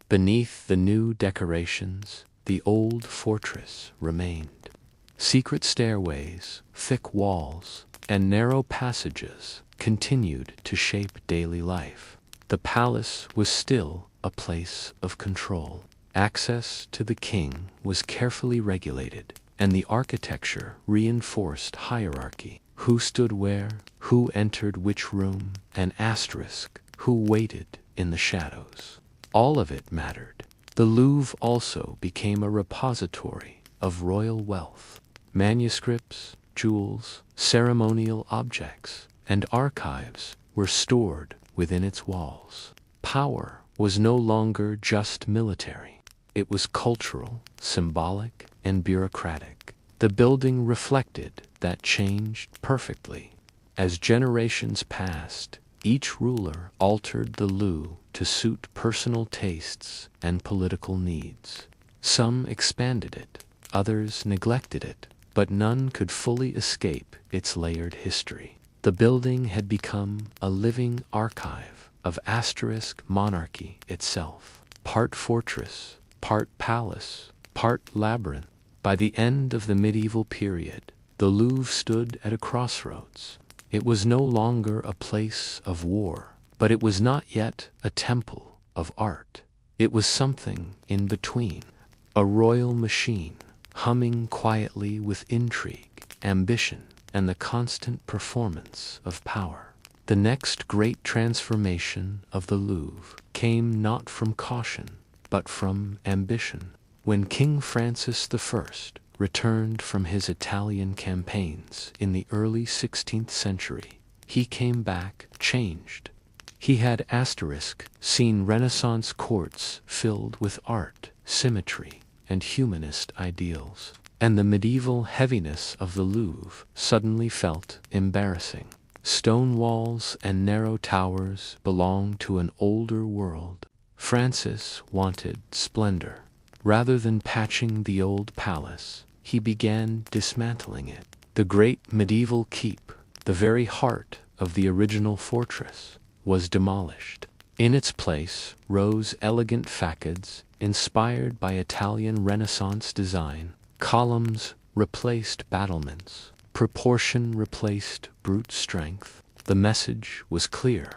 Speaker 1: Beneath the new decorations, the old fortress remained. Secret stairways, thick walls, and narrow passages continued to shape daily life. The palace was still a place of control. Access to the king was carefully regulated, and the architecture reinforced hierarchy. Who stood where, who entered which room, and asterisk, who waited in the shadows. All of it mattered. The Louvre also became a repository of royal wealth. Manuscripts, jewels, ceremonial objects, and archives were stored within its walls. Power was no longer just military. It was cultural, symbolic, and bureaucratic. The building reflected that change perfectly. As generations passed, each ruler altered the Louvre to suit personal tastes and political needs. Some expanded it, others neglected it, but none could fully escape its layered history. The building had become a living archive of asterisk monarchy itself, part fortress, part palace, part labyrinth. By the end of the medieval period, the Louvre stood at a crossroads. It was no longer a place of war, but it was not yet a temple of art. It was something in between, a royal machine, humming quietly with intrigue, ambition, and the constant performance of power. The next great transformation of the Louvre came not from caution, but from ambition. When King Francis I returned from his Italian campaigns in the early 16th century, he came back changed. He had seen Renaissance courts filled with art, symmetry, and humanist ideals, and the medieval heaviness of the Louvre suddenly felt embarrassing. Stone walls and narrow towers belonged to an older world. Francis wanted splendor. Rather than patching the old palace, he began dismantling it. The great medieval keep, the very heart of the original fortress, was demolished. In its place rose elegant facades inspired by Italian Renaissance design. Columns replaced battlements. Proportion replaced brute strength. The message was clear.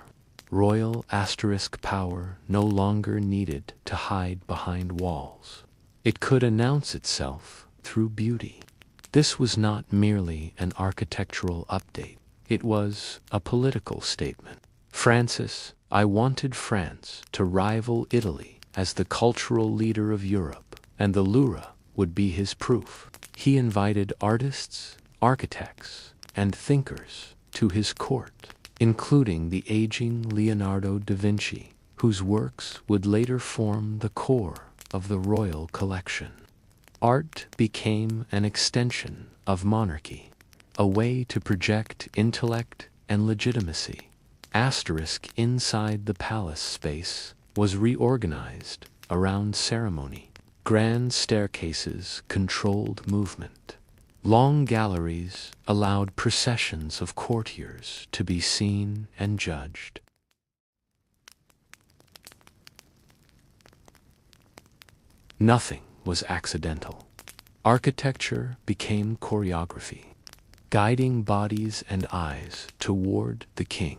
Speaker 1: Royal power no longer needed to hide behind walls. It could announce itself through beauty. This was not merely an architectural update. It was a political statement. Francis, I wanted France to rival Italy as the cultural leader of Europe, and the Louvre would be his proof. He invited artists, architects, and thinkers to his court, including the aging Leonardo da Vinci, whose works would later form the core of the royal collection. Art became an extension of monarchy, a way to project intellect and legitimacy. Inside the palace space was reorganized around ceremony. Grand staircases controlled movement. Long galleries allowed processions of courtiers to be seen and judged. Nothing was accidental. Architecture became choreography, guiding bodies and eyes toward the king.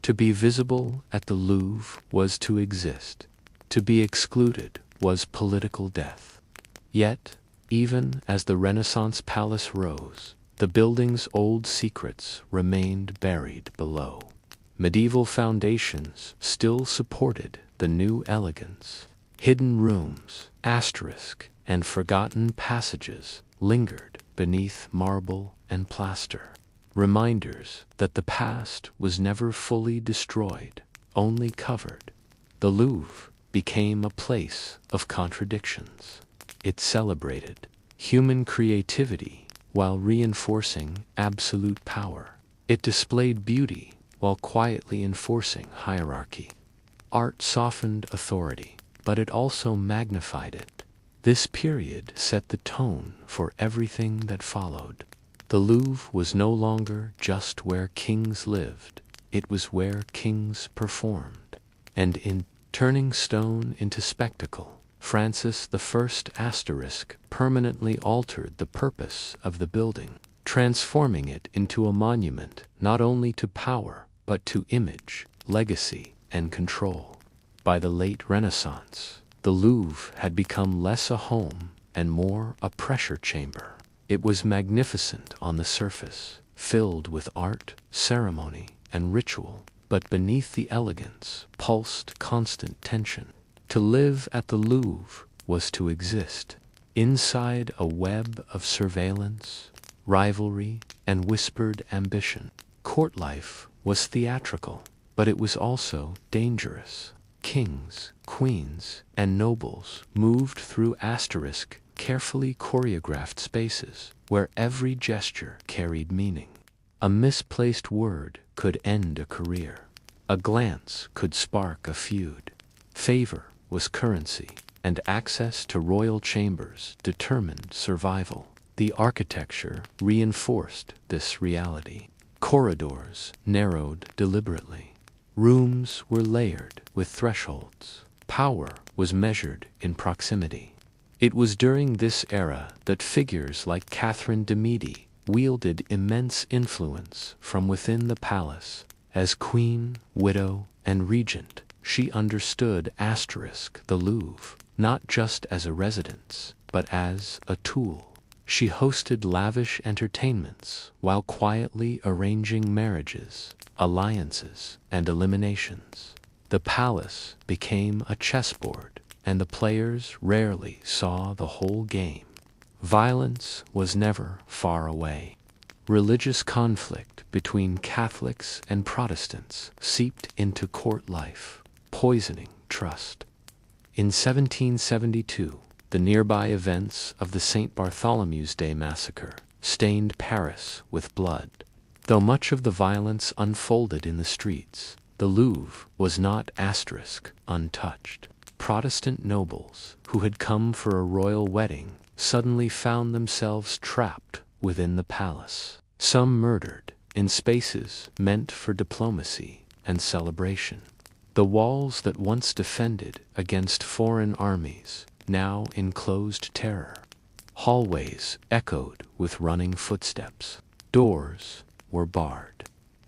Speaker 1: To be visible at the Louvre was to exist. To be excluded was political death. Yet, even as the Renaissance palace rose, the building's old secrets remained buried below. Medieval foundations still supported the new elegance. Hidden rooms, and forgotten passages lingered beneath marble and plaster. reminders that the past was never fully destroyed, only covered. The Louvre became a place of contradictions. It celebrated human creativity while reinforcing absolute power. It displayed beauty while quietly enforcing hierarchy. Art softened authority, but it also magnified it. This period set the tone for everything that followed. The Louvre was no longer just where kings lived, it was where kings performed. And in turning stone into spectacle, Francis I permanently altered the purpose of the building, transforming it into a monument not only to power but to image, legacy, and control. By the late Renaissance, the Louvre had become less a home and more a pressure chamber. It was magnificent on the surface, filled with art, ceremony, and ritual, but beneath the elegance pulsed constant tension. To live at the Louvre was to exist inside a web of surveillance, rivalry, and whispered ambition. Court life was theatrical, but it was also dangerous. Kings, queens, and nobles moved through carefully choreographed spaces where every gesture carried meaning. A misplaced word could end a career. A glance could spark a feud. Favor was currency, and access to royal chambers determined survival. The architecture reinforced this reality. Corridors narrowed deliberately. Rooms were layered with thresholds. Power was measured in proximity. It was during this era that figures like Catherine de' Medici wielded immense influence from within the palace. As queen, widow, and regent, she understood the Louvre not just as a residence, but as a tool. She hosted lavish entertainments while quietly arranging marriages, alliances, and eliminations. The palace became a chessboard, and the players rarely saw the whole game. Violence was never far away. Religious conflict between Catholics and Protestants seeped into court life, poisoning trust. In 1772, the nearby events of the St. Bartholomew's Day massacre stained Paris with blood. Though much of the violence unfolded in the streets, the Louvre was not untouched. Protestant nobles who had come for a royal wedding suddenly found themselves trapped within the palace. Some murdered in spaces meant for diplomacy and celebration. The walls that once defended against foreign armies now enclosed terror. Hallways echoed with running footsteps. Doors were barred.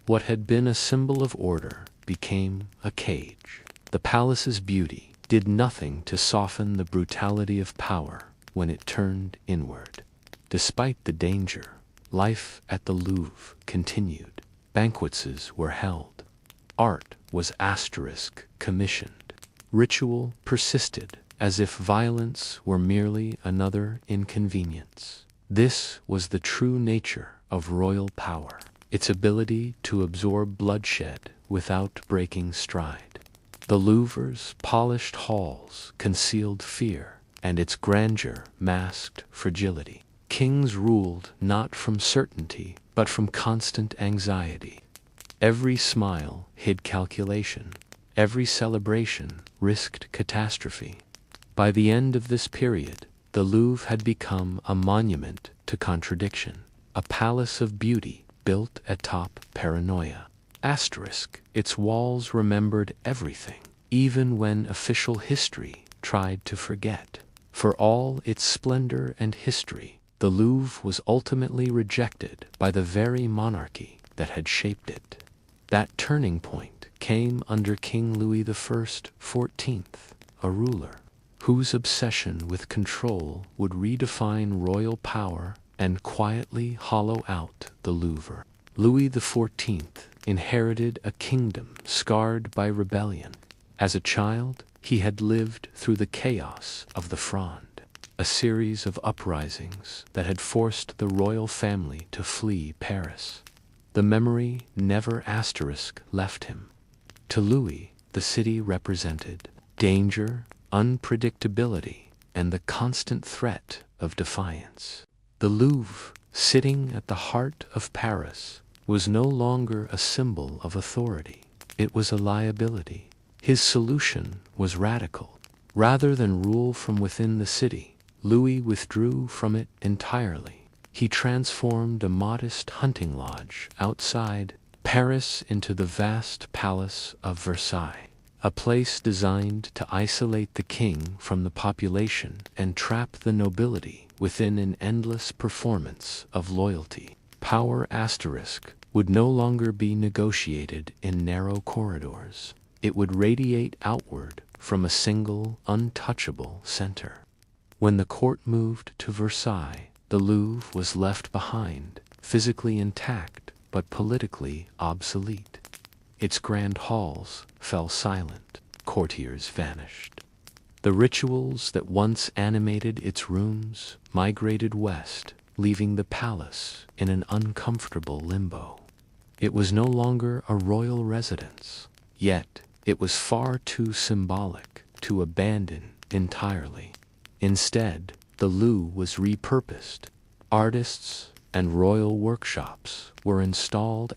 Speaker 1: What had been a symbol of order became a cage. The palace's beauty did nothing to soften the brutality of power when it turned inward. Despite the danger, life at the Louvre continued. Banquets were held. Art was commissioned. Ritual persisted, as if violence were merely another inconvenience. This was the true nature of royal power, its ability to absorb bloodshed without breaking stride. The Louvre's polished halls concealed fear, and its grandeur masked fragility. Kings ruled not from certainty, but from constant anxiety. Every smile hid calculation. Every celebration risked catastrophe. By the end of this period, the Louvre had become a monument to contradiction, a palace of beauty built atop paranoia. Its walls remembered everything, even when official history tried to forget. For all its splendor and history, the Louvre was ultimately rejected by the very monarchy that had shaped it. That turning point came under King Louis XIV, a ruler whose obsession with control would redefine royal power and quietly hollow out the Louvre. Louis XIV inherited a kingdom scarred by rebellion. As a child, he had lived through the chaos of the Fronde, a series of uprisings that had forced the royal family to flee Paris. The memory never left him. To Louis, the city represented danger, unpredictability, and the constant threat of defiance. The Louvre, sitting at the heart of Paris, was no longer a symbol of authority. It was a liability. His solution was radical. Rather than rule from within the city, Louis withdrew from it entirely. He transformed a modest hunting lodge outside Paris into the vast palace of Versailles, a place designed to isolate the king from the population and trap the nobility within an endless performance of loyalty. Power would no longer be negotiated in narrow corridors. It would radiate outward from a single, untouchable center. When the court moved to Versailles, the Louvre was left behind, physically intact but politically obsolete. Its grand halls fell silent, courtiers vanished. The rituals that once animated its rooms migrated west, leaving the palace in an uncomfortable limbo. It was no longer a royal residence, yet it was far too symbolic to abandon entirely. Instead, the Louvre was repurposed. Artists and royal workshops were installed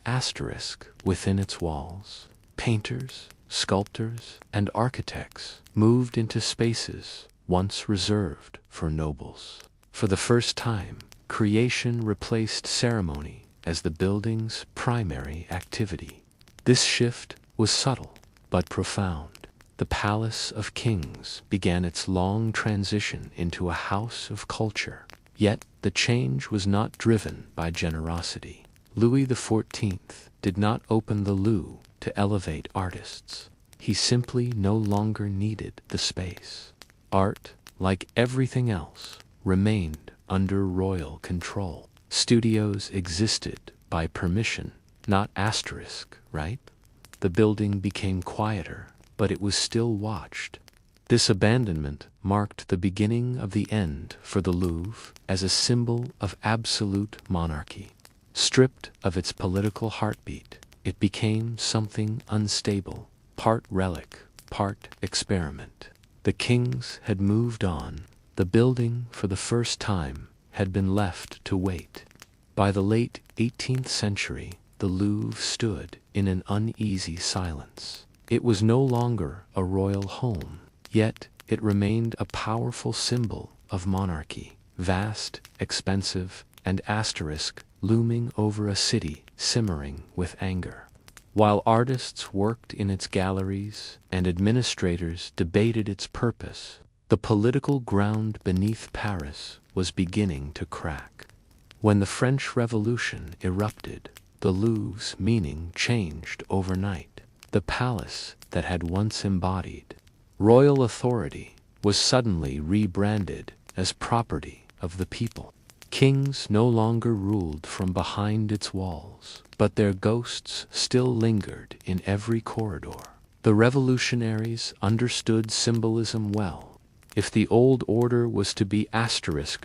Speaker 1: within its walls. Painters, sculptors, and architects moved into spaces once reserved for nobles. For the first time, creation replaced ceremony as the building's primary activity. This shift was subtle but profound. The Palace of Kings began its long transition into a house of culture. Yet the change was not driven by generosity. Louis XIV did not open the Louvre to elevate artists. He simply no longer needed the space. Art, like everything else, remained under royal control. Studios existed by permission, not right? The building became quieter, but it was still watched. This abandonment marked the beginning of the end for the Louvre as a symbol of absolute monarchy. Stripped of its political heartbeat, it became something unstable, part relic, part experiment. The kings had moved on. The building, for the first time, had been left to wait. By the late 18th century, the Louvre stood in an uneasy silence. It was no longer a royal home, yet it remained a powerful symbol of monarchy, vast, expensive, and looming over a city simmering with anger. While artists worked in its galleries and administrators debated its purpose, the political ground beneath Paris was beginning to crack. When the French Revolution erupted, the Louvre's meaning changed overnight. The palace that had once embodied royal authority was suddenly rebranded as property of the people. Kings no longer ruled from behind its walls, but their ghosts still lingered in every corridor. The revolutionaries understood symbolism well. If the old order was to be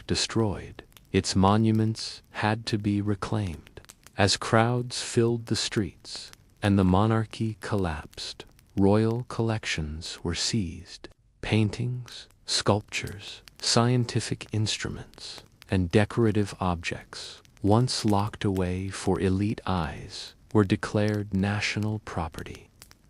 Speaker 1: destroyed, its monuments had to be reclaimed. As crowds filled the streets and the monarchy collapsed, royal collections were seized. Paintings, sculptures, scientific instruments, and decorative objects, once locked away for elite eyes, were declared national property.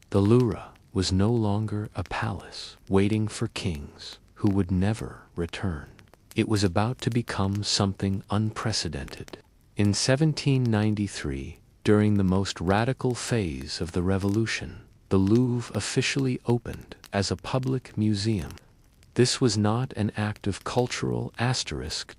Speaker 1: The Louvre was no longer a palace waiting for kings who would never return. It was about to become something unprecedented. In 1793, during the most radical phase of the Revolution, the Louvre officially opened as a public museum. This was not an act of cultural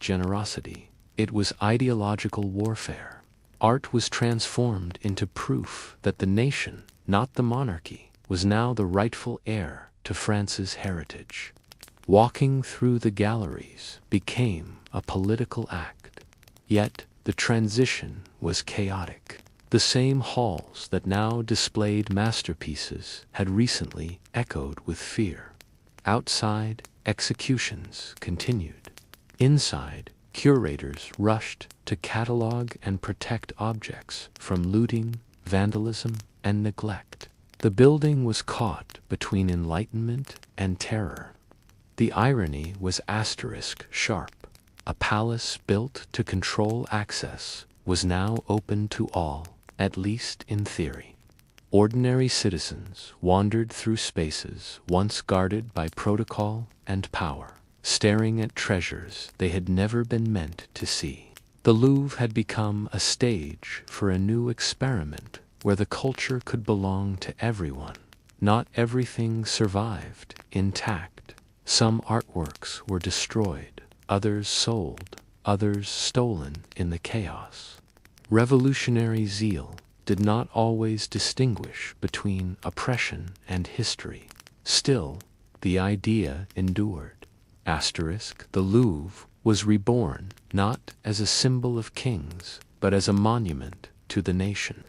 Speaker 1: generosity. It was ideological warfare. Art was transformed into proof that the nation, not the monarchy, was now the rightful heir to France's heritage. Walking through the galleries became a political act. Yet the transition was chaotic. The same halls that now displayed masterpieces had recently echoed with fear. Outside, executions continued. Inside, Curators rushed to catalog and protect objects from looting, vandalism, and neglect. The building was caught between enlightenment and terror. The irony was asterisk sharp. A palace built to control access was now open to all, at least in theory. Ordinary citizens wandered through spaces once guarded by protocol and power, staring at treasures they had never been meant to see. The Louvre had become a stage for a new experiment where the culture could belong to everyone. Not everything survived intact. Some artworks were destroyed, others sold, others stolen in the chaos. Revolutionary zeal did not always distinguish between oppression and history. Still, the idea endured. The Louvre was reborn not as a symbol of kings, but as a monument to the nation.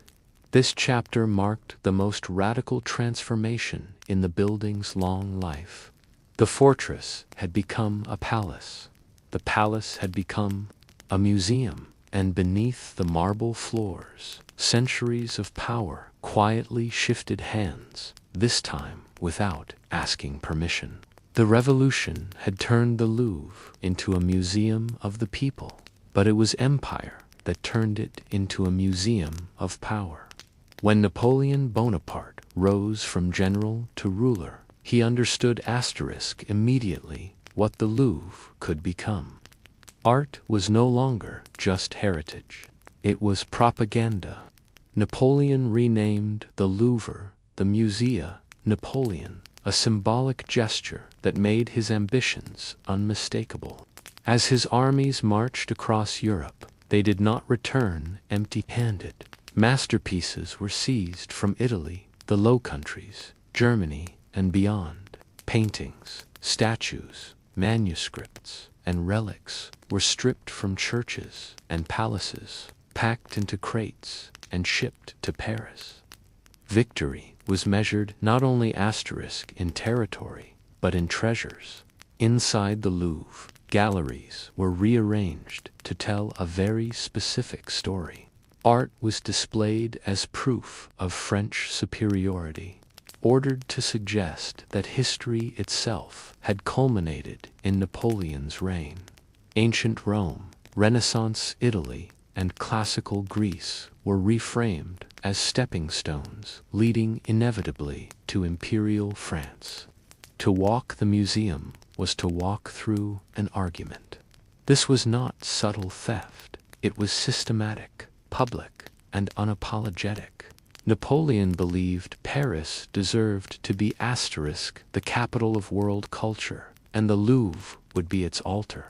Speaker 1: This chapter marked the most radical transformation in the building's long life. The fortress had become a palace. The palace had become a museum, and beneath the marble floors, centuries of power quietly shifted hands, this time without asking permission. The revolution had turned the Louvre into a museum of the people, but it was empire that turned it into a museum of power. When Napoleon Bonaparte rose from general to ruler, he understood immediately what the Louvre could become. Art was no longer just heritage. It was propaganda. Napoleon renamed the Louvre the Musea Napoleon, a symbolic gesture that made his ambitions unmistakable. As his armies marched across Europe, they did not return empty-handed. Masterpieces were seized from Italy, the Low Countries, Germany, and beyond. Paintings, statues, manuscripts, and relics were stripped from churches and palaces, packed into crates, and shipped to Paris. Victory was measured not only in territory, but in treasures. Inside the Louvre, galleries were rearranged to tell a very specific story. Art was displayed as proof of French superiority, ordered to suggest that history itself had culminated in Napoleon's reign. Ancient Rome, Renaissance Italy, and classical Greece were reframed as stepping stones leading inevitably to imperial France. To walk the museum was to walk through an argument. This was not subtle theft. It was systematic, public, and unapologetic. Napoleon believed Paris deserved to be the capital of world culture, and the Louvre would be its altar.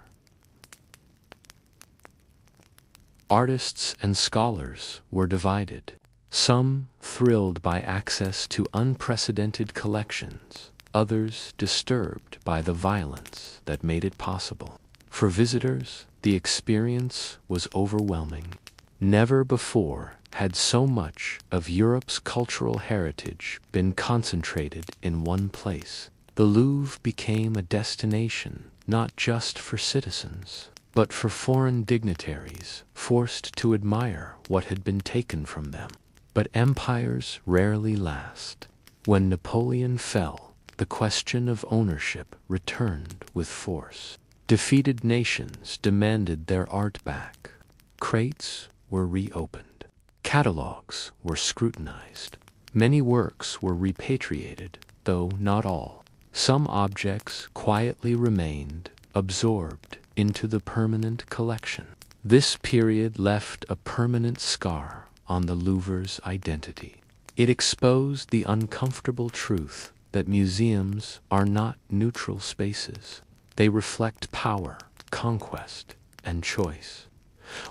Speaker 1: Artists and scholars were divided. Some thrilled by access to unprecedented collections, others disturbed by the violence that made it possible. For visitors, the experience was overwhelming. Never before had so much of Europe's cultural heritage been concentrated in one place. The Louvre became a destination not just for citizens, but for foreign dignitaries forced to admire what had been taken from them. But empires rarely last. When Napoleon fell, the question of ownership returned with force. Defeated nations demanded their art back. Crates were reopened. Catalogs were scrutinized. Many works were repatriated, though not all. Some objects quietly remained, absorbed into the permanent collection. This period left a permanent scar on the Louvre's identity. It exposed the uncomfortable truth that museums are not neutral spaces. They reflect power, conquest, and choice.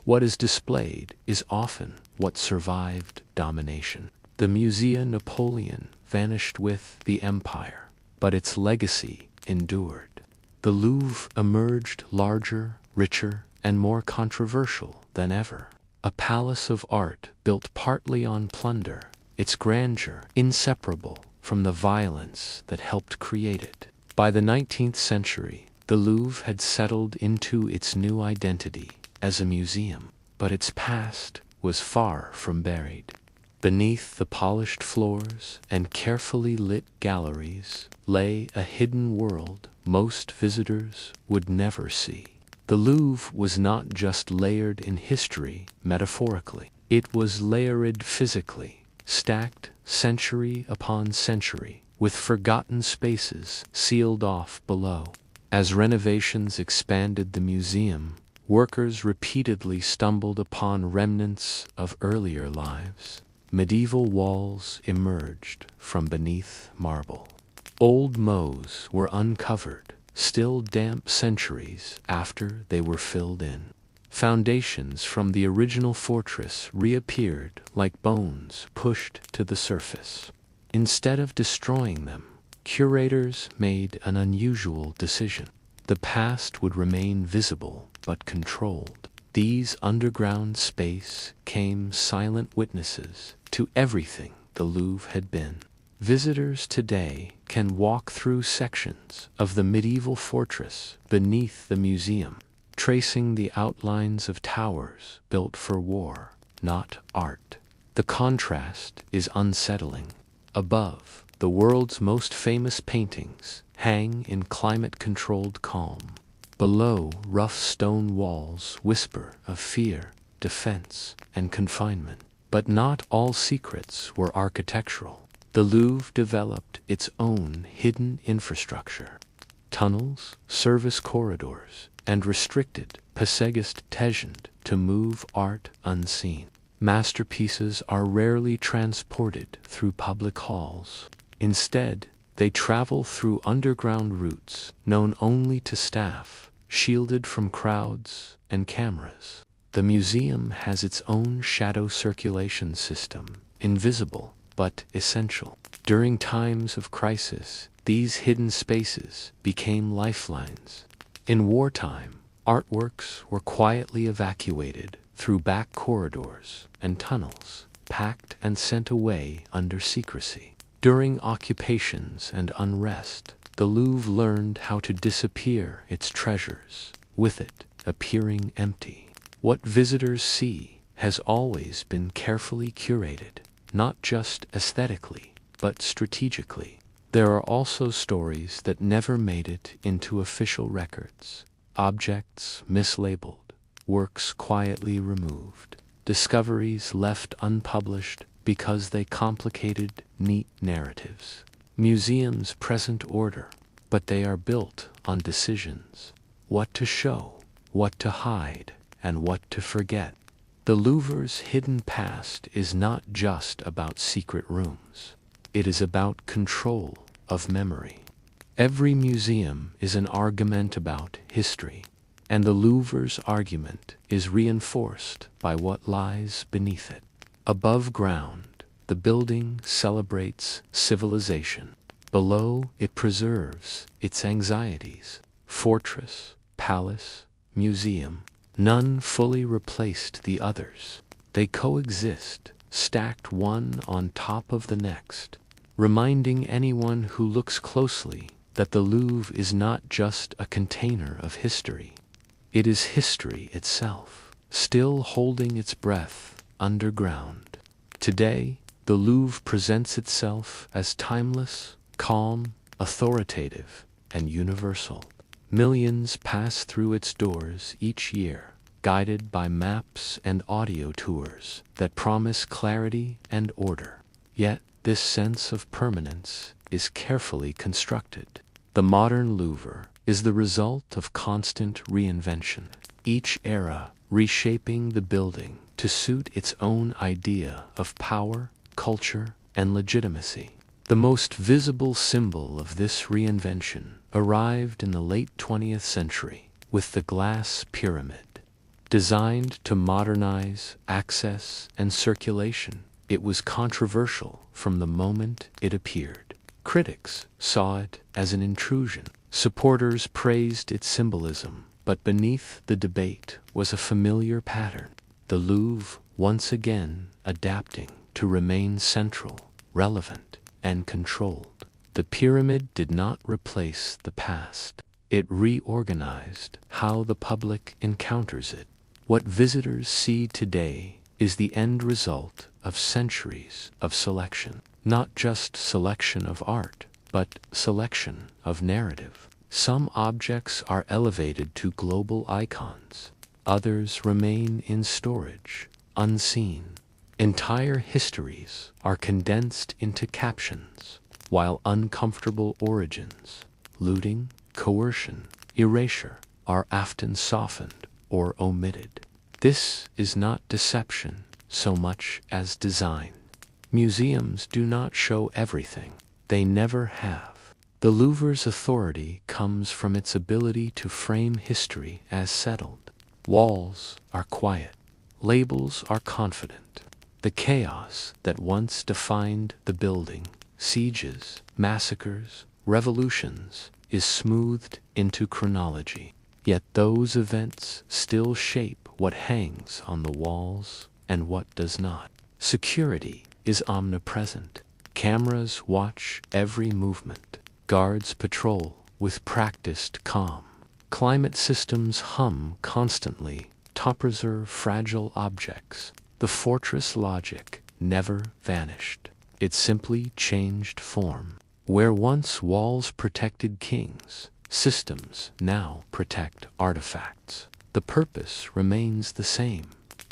Speaker 1: What is displayed is often what survived domination. The Musea Napoleon vanished with the empire, but its legacy endured. The Louvre emerged larger, richer, and more controversial than ever. A palace of art built partly on plunder, its grandeur inseparable from the violence that helped create it. By the 19th century, The Louvre had settled into its new identity as a museum, but its past was far from buried. Beneath the polished floors and carefully lit galleries lay a hidden world most visitors would never see. The Louvre was not just layered in history metaphorically, it was layered physically, stacked century upon century, with forgotten spaces sealed off below. As renovations expanded the museum, workers repeatedly stumbled upon remnants of earlier lives. Medieval walls emerged from beneath marble. Old moats were uncovered, still damp centuries after they were filled in. Foundations from the original fortress reappeared like bones pushed to the surface. Instead of destroying them, curators made an unusual decision. The past would remain visible but controlled. These underground spaces became silent witnesses to everything the Louvre had been. Visitors today can walk through sections of the medieval fortress beneath the museum, tracing the outlines of towers built for war, not art. The contrast is unsettling. Above, the world's most famous paintings hang in climate-controlled calm. Below, rough stone walls whisper of fear, defense, and confinement. But not all secrets were architectural. The Louvre developed its own hidden infrastructure. Tunnels, service corridors, and restricted passages tensioned to move art unseen. Masterpieces are rarely transported through public halls. Instead, they travel through underground routes known only to staff, shielded from crowds and cameras. The museum has its own shadow circulation system, invisible but essential. During times of crisis, these hidden spaces became lifelines. In wartime, artworks were quietly evacuated through back corridors and tunnels, packed and sent away under secrecy. During occupations and unrest, the Louvre learned how to disappear its treasures, with it appearing empty. What visitors see has always been carefully curated, not just aesthetically, but strategically. There are also stories that never made it into official records. Objects mislabeled, works quietly removed, discoveries left unpublished because they complicated neat narratives. Museums present order, but they are built on decisions. What to show, what to hide, and what to forget. The Louvre's hidden past is not just about secret rooms. It is about control of memory. Every museum is an argument about history, and the Louvre's argument is reinforced by what lies beneath it. Above ground, the building celebrates civilization. Below, it preserves its anxieties. Fortress, palace, museum, none fully replaced the others. They coexist, stacked one on top of the next, reminding anyone who looks closely that the Louvre is not just a container of history. It is history itself, still holding its breath underground. Today, the Louvre presents itself as timeless, calm, authoritative, and universal. Millions pass through its doors each year, guided by maps and audio tours that promise clarity and order. Yet, this sense of permanence is carefully constructed. The modern Louvre is the result of constant reinvention, each era reshaping the building to suit its own idea of power, culture, and legitimacy. The most visible symbol of this reinvention arrived in the late 20th century with the glass pyramid. Designed to modernize access and circulation, it was controversial from the moment it appeared. Critics saw it as an intrusion. Supporters praised its symbolism, but beneath the debate was a familiar pattern. The Louvre once again adapting to remain central, relevant, and controlled. The pyramid did not replace the past. It reorganized how the public encounters it. What visitors see today is the end result of centuries of selection. Not just selection of art, but selection of narrative. Some objects are elevated to global icons. Others remain in storage, unseen. Entire histories are condensed into captions, while uncomfortable origins, looting, coercion, erasure, are often softened or omitted. This is not deception so much as design. Museums do not show everything. They never have. The Louvre's authority comes from its ability to frame history as settled. Walls are quiet. Labels are confident. The chaos that once defined the building, sieges, massacres, revolutions, is smoothed into chronology. Yet those events still shape what hangs on the walls and what does not. Security is omnipresent. Cameras watch every movement. Guards patrol with practiced calm. Climate systems hum constantly to preserve fragile objects. The fortress logic never vanished. It simply changed form. Where once walls protected kings, systems now protect artifacts. The purpose remains the same: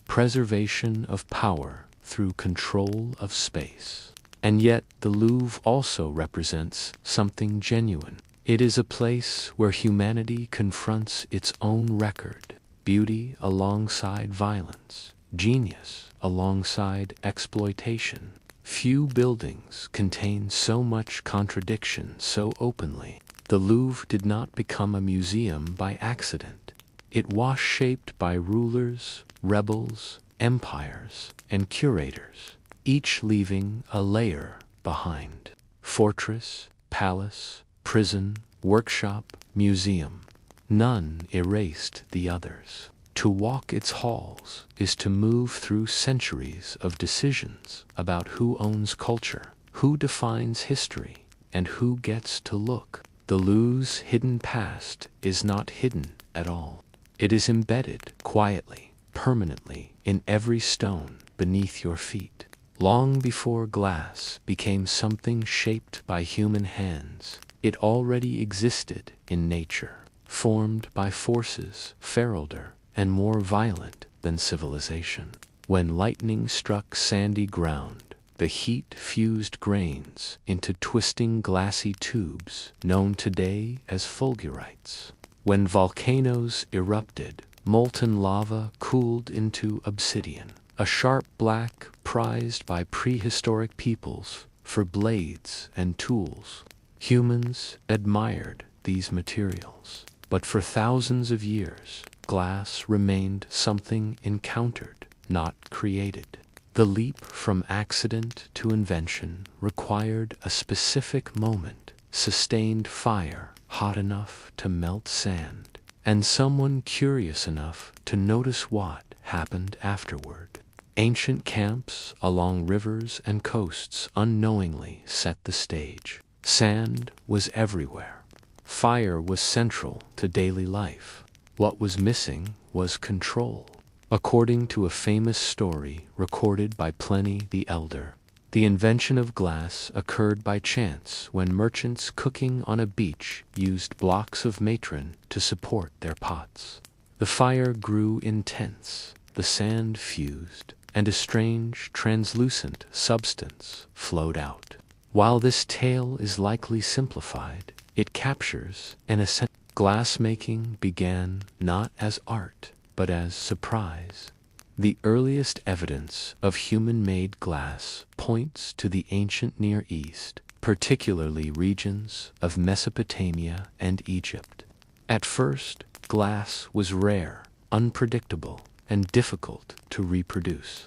Speaker 1: preservation of power through control of space. And yet the Louvre also represents something genuine. It is a place where humanity confronts its own record, beauty alongside violence, genius alongside exploitation. Few buildings contain so much contradiction so openly. The Louvre did not become a museum by accident. It was shaped by rulers, rebels, empires, and curators, each leaving a layer behind. Fortress, palace, prison, workshop, museum. None erased the others. To walk its halls is to move through centuries of decisions about who owns culture, who defines history, and who gets to look. The Louvre's hidden past is not hidden at all. It is embedded quietly, permanently, in every stone beneath your feet. Long before glass became something shaped by human hands, it already existed in nature, formed by forces feralder and more violent than civilization. When lightning struck sandy ground, the heat fused grains into twisting glassy tubes known today as fulgurites. When volcanoes erupted, molten lava cooled into obsidian, a sharp black prized by prehistoric peoples for blades and tools. Humans admired these materials, but for thousands of years, glass remained something encountered, not created. The leap from accident to invention required a specific moment, sustained fire hot enough to melt sand, and someone curious enough to notice what happened afterward. Ancient camps along rivers and coasts unknowingly set the stage. Sand was everywhere. Fire was central to daily life. What was missing was control. According to a famous story recorded by Pliny the Elder, the invention of glass occurred by chance when merchants cooking on a beach used blocks of matron to support their pots. The fire grew intense, the sand fused, and a strange, translucent substance flowed out. While this tale is likely simplified, it captures an essential. Glassmaking began not as art, but as surprise. The earliest evidence of human-made glass points to the ancient Near East, particularly regions of Mesopotamia and Egypt. At first, glass was rare, unpredictable, and difficult to reproduce.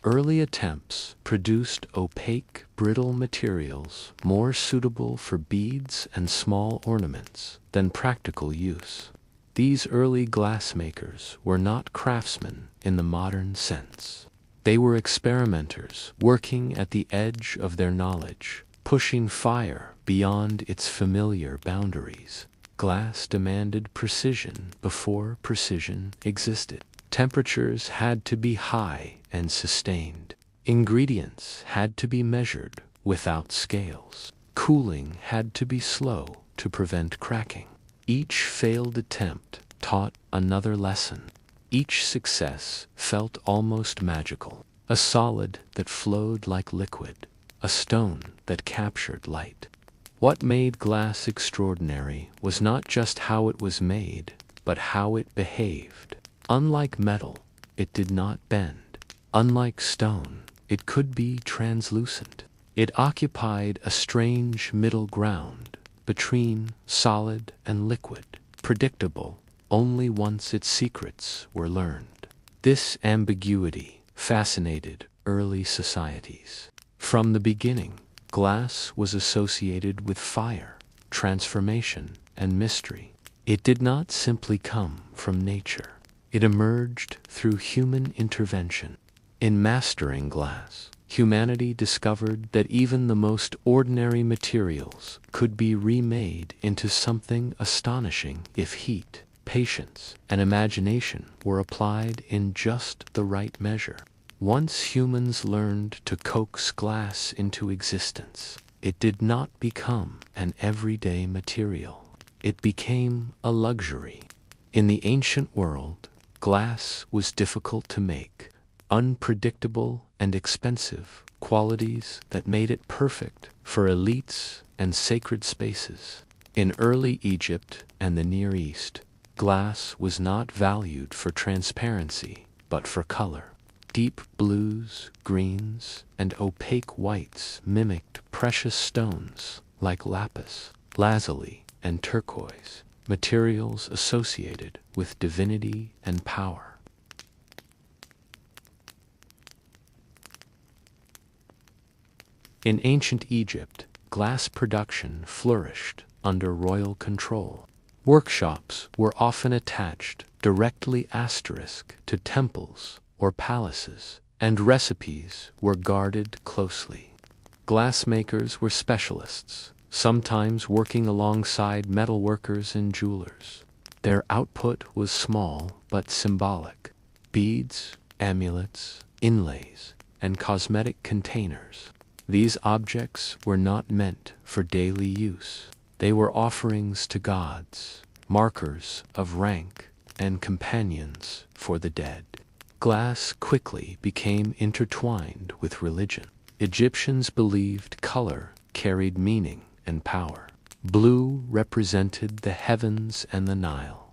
Speaker 1: Early attempts produced opaque, brittle materials more suitable for beads and small ornaments than practical use. These early glassmakers were not craftsmen in the modern sense. They were experimenters working at the edge of their knowledge, pushing fire beyond its familiar boundaries. Glass demanded precision before precision existed. Temperatures had to be high and sustained. Ingredients had to be measured without scales. Cooling had to be slow to prevent cracking. Each failed attempt taught another lesson. Each success felt almost magical. A solid that flowed like liquid, a stone that captured light. What made glass extraordinary was not just how it was made, but how it behaved. Unlike metal, it did not bend. Unlike stone, it could be translucent. It occupied a strange middle ground between solid and liquid, predictable only once its secrets were learned. This ambiguity fascinated early societies. From the beginning, glass was associated with fire, transformation, and mystery. It did not simply come from nature. It emerged through human intervention. In mastering glass, humanity discovered that even the most ordinary materials could be remade into something astonishing if heat, patience, and imagination were applied in just the right measure. Once humans learned to coax glass into existence, it did not become an everyday material. It became a luxury. In the ancient world, glass was difficult to make, unpredictable and expensive, qualities that made it perfect for elites and sacred spaces. In early Egypt and the Near East, glass was not valued for transparency, but for color. Deep blues, greens, and opaque whites mimicked precious stones like lapis, lazuli, and turquoise, materials associated with divinity and power. In ancient Egypt, glass production flourished under royal control. Workshops were often attached directly to temples or palaces, and recipes were guarded closely. Glassmakers were specialists, sometimes working alongside metalworkers and jewelers. Their output was small but symbolic. Beads, amulets, inlays, and cosmetic containers. These objects were not meant for daily use. They were offerings to gods, markers of rank, and companions for the dead. Glass quickly became intertwined with religion. Egyptians believed color carried meaning and power. Blue represented the heavens and the Nile.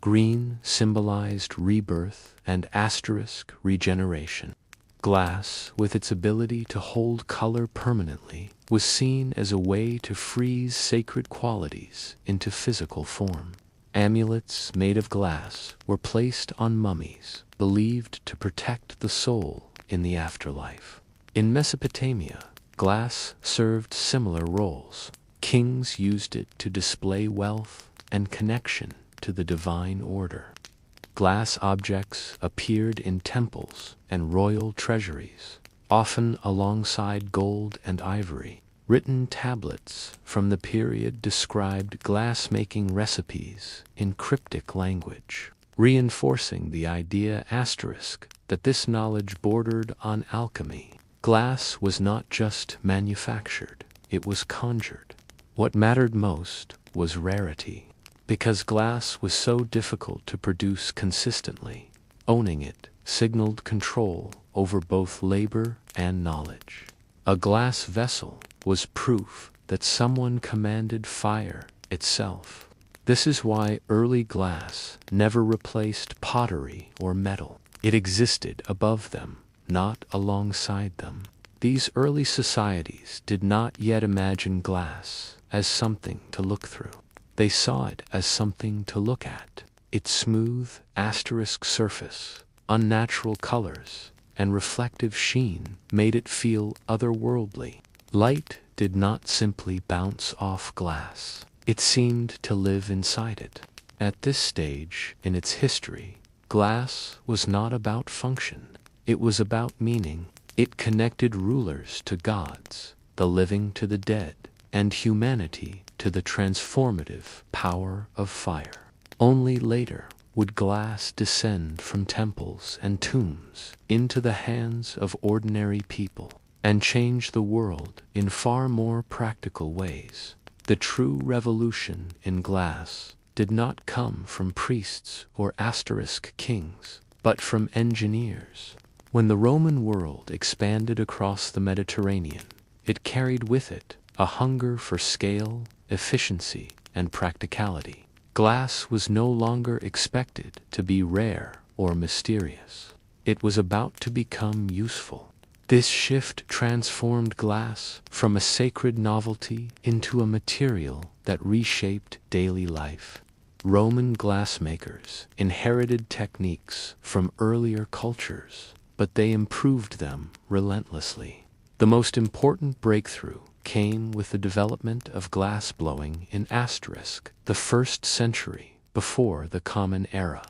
Speaker 1: Green symbolized rebirth and asterisk regeneration. Glass, with its ability to hold color permanently, was seen as a way to freeze sacred qualities into physical form. Amulets made of glass were placed on mummies, believed to protect the soul in the afterlife. In Mesopotamia, glass served similar roles. Kings used it to display wealth and connection to the divine order. Glass objects appeared in temples and royal treasuries, often alongside gold and ivory. Written tablets from the period described glass-making recipes in cryptic language, reinforcing the idea that this knowledge bordered on alchemy. Glass was not just manufactured, it was conjured. What mattered most was rarity. Because glass was so difficult to produce consistently, owning it signaled control over both labor and knowledge. A glass vessel was proof that someone commanded fire itself. This is why early glass never replaced pottery or metal. It existed above them, not alongside them. These early societies did not yet imagine glass as something to look through. They saw it as something to look at. Its smooth asterisk surface, unnatural colors, and reflective sheen made it feel otherworldly. Light did not simply bounce off glass. It seemed to live inside it. At this stage in its history, glass was not about function. It was about meaning. It connected rulers to gods, the living to the dead, and humanity to the transformative power of fire. Only later would glass descend from temples and tombs into the hands of ordinary people and change the world in far more practical ways. The true revolution in glass did not come from priests or asterisk kings, but from engineers. When the Roman world expanded across the Mediterranean, it carried with it a hunger for scale, efficiency, and practicality. Glass was no longer expected to be rare or mysterious. It was about to become useful. This shift transformed glass from a sacred novelty into a material that reshaped daily life. Roman glassmakers inherited techniques from earlier cultures, but they improved them relentlessly. The most important breakthrough came with the development of glass blowing in the 1st century before the Common Era.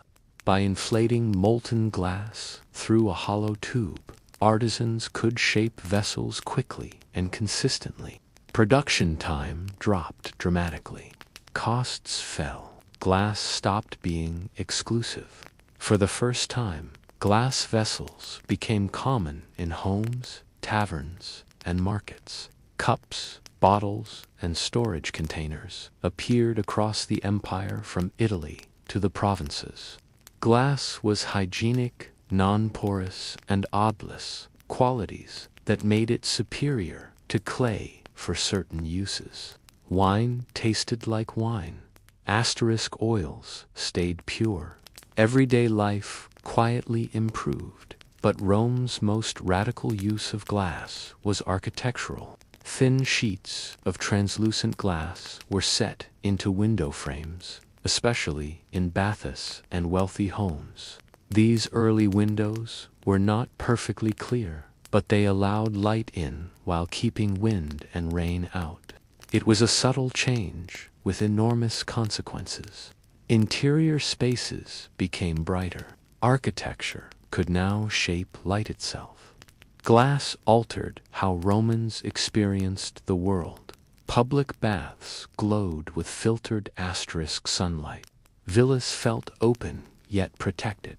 Speaker 1: By inflating molten glass through a hollow tube, artisans could shape vessels quickly and consistently. Production time dropped dramatically. Costs fell. Glass stopped being exclusive. For the first time, glass vessels became common in homes, taverns, and markets. Cups, bottles, and storage containers appeared across the empire from Italy to the provinces. Glass was hygienic, non-porous, and odorless, qualities that made it superior to clay for certain uses. Wine tasted like wine. Asterisk oils stayed pure. Everyday life quietly improved, but Rome's most radical use of glass was architectural. Thin sheets of translucent glass were set into window frames, especially in baths and wealthy homes. These early windows were not perfectly clear, but they allowed light in while keeping wind and rain out. It was a subtle change with enormous consequences. Interior spaces became brighter. Architecture could now shape light itself. Glass altered how Romans experienced the world. Public baths glowed with filtered asterisk sunlight. Villas felt open yet protected.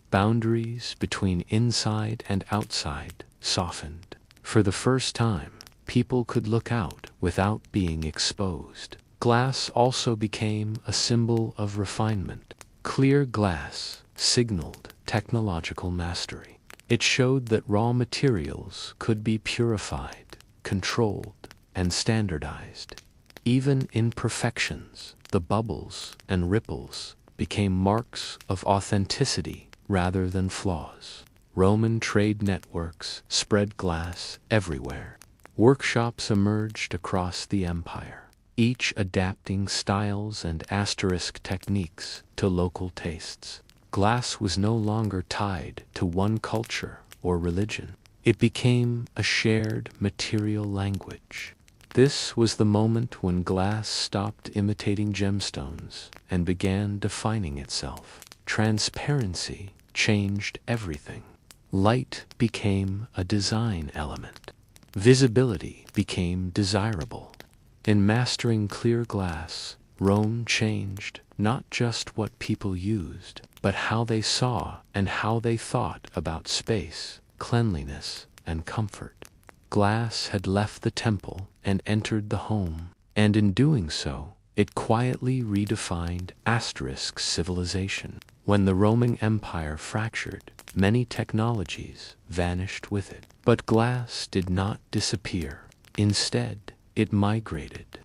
Speaker 1: Boundaries between inside and outside softened. For the first time, people could look out without being exposed. Glass also became a symbol of refinement. Clear glass signaled technological mastery. It showed that raw materials could be purified, controlled, and standardized. Even imperfections, the bubbles and ripples, became marks of authenticity rather than flaws. Roman trade networks spread glass everywhere. Workshops emerged across the empire, each adapting styles and asterisk techniques to local tastes. Glass was no longer tied to one culture or religion. It became a shared material language. This was the moment when glass stopped imitating gemstones and began defining itself. Transparency changed everything. Light became a design element. Visibility became desirable. In mastering clear glass, Rome changed not just what people used, but how they saw and how they thought about space, cleanliness, and comfort. Glass had left the temple and entered the home, and in doing so, it quietly redefined asterisk civilization. When the Roman Empire fractured, many technologies vanished with it. But glass did not disappear. Instead, it migrated.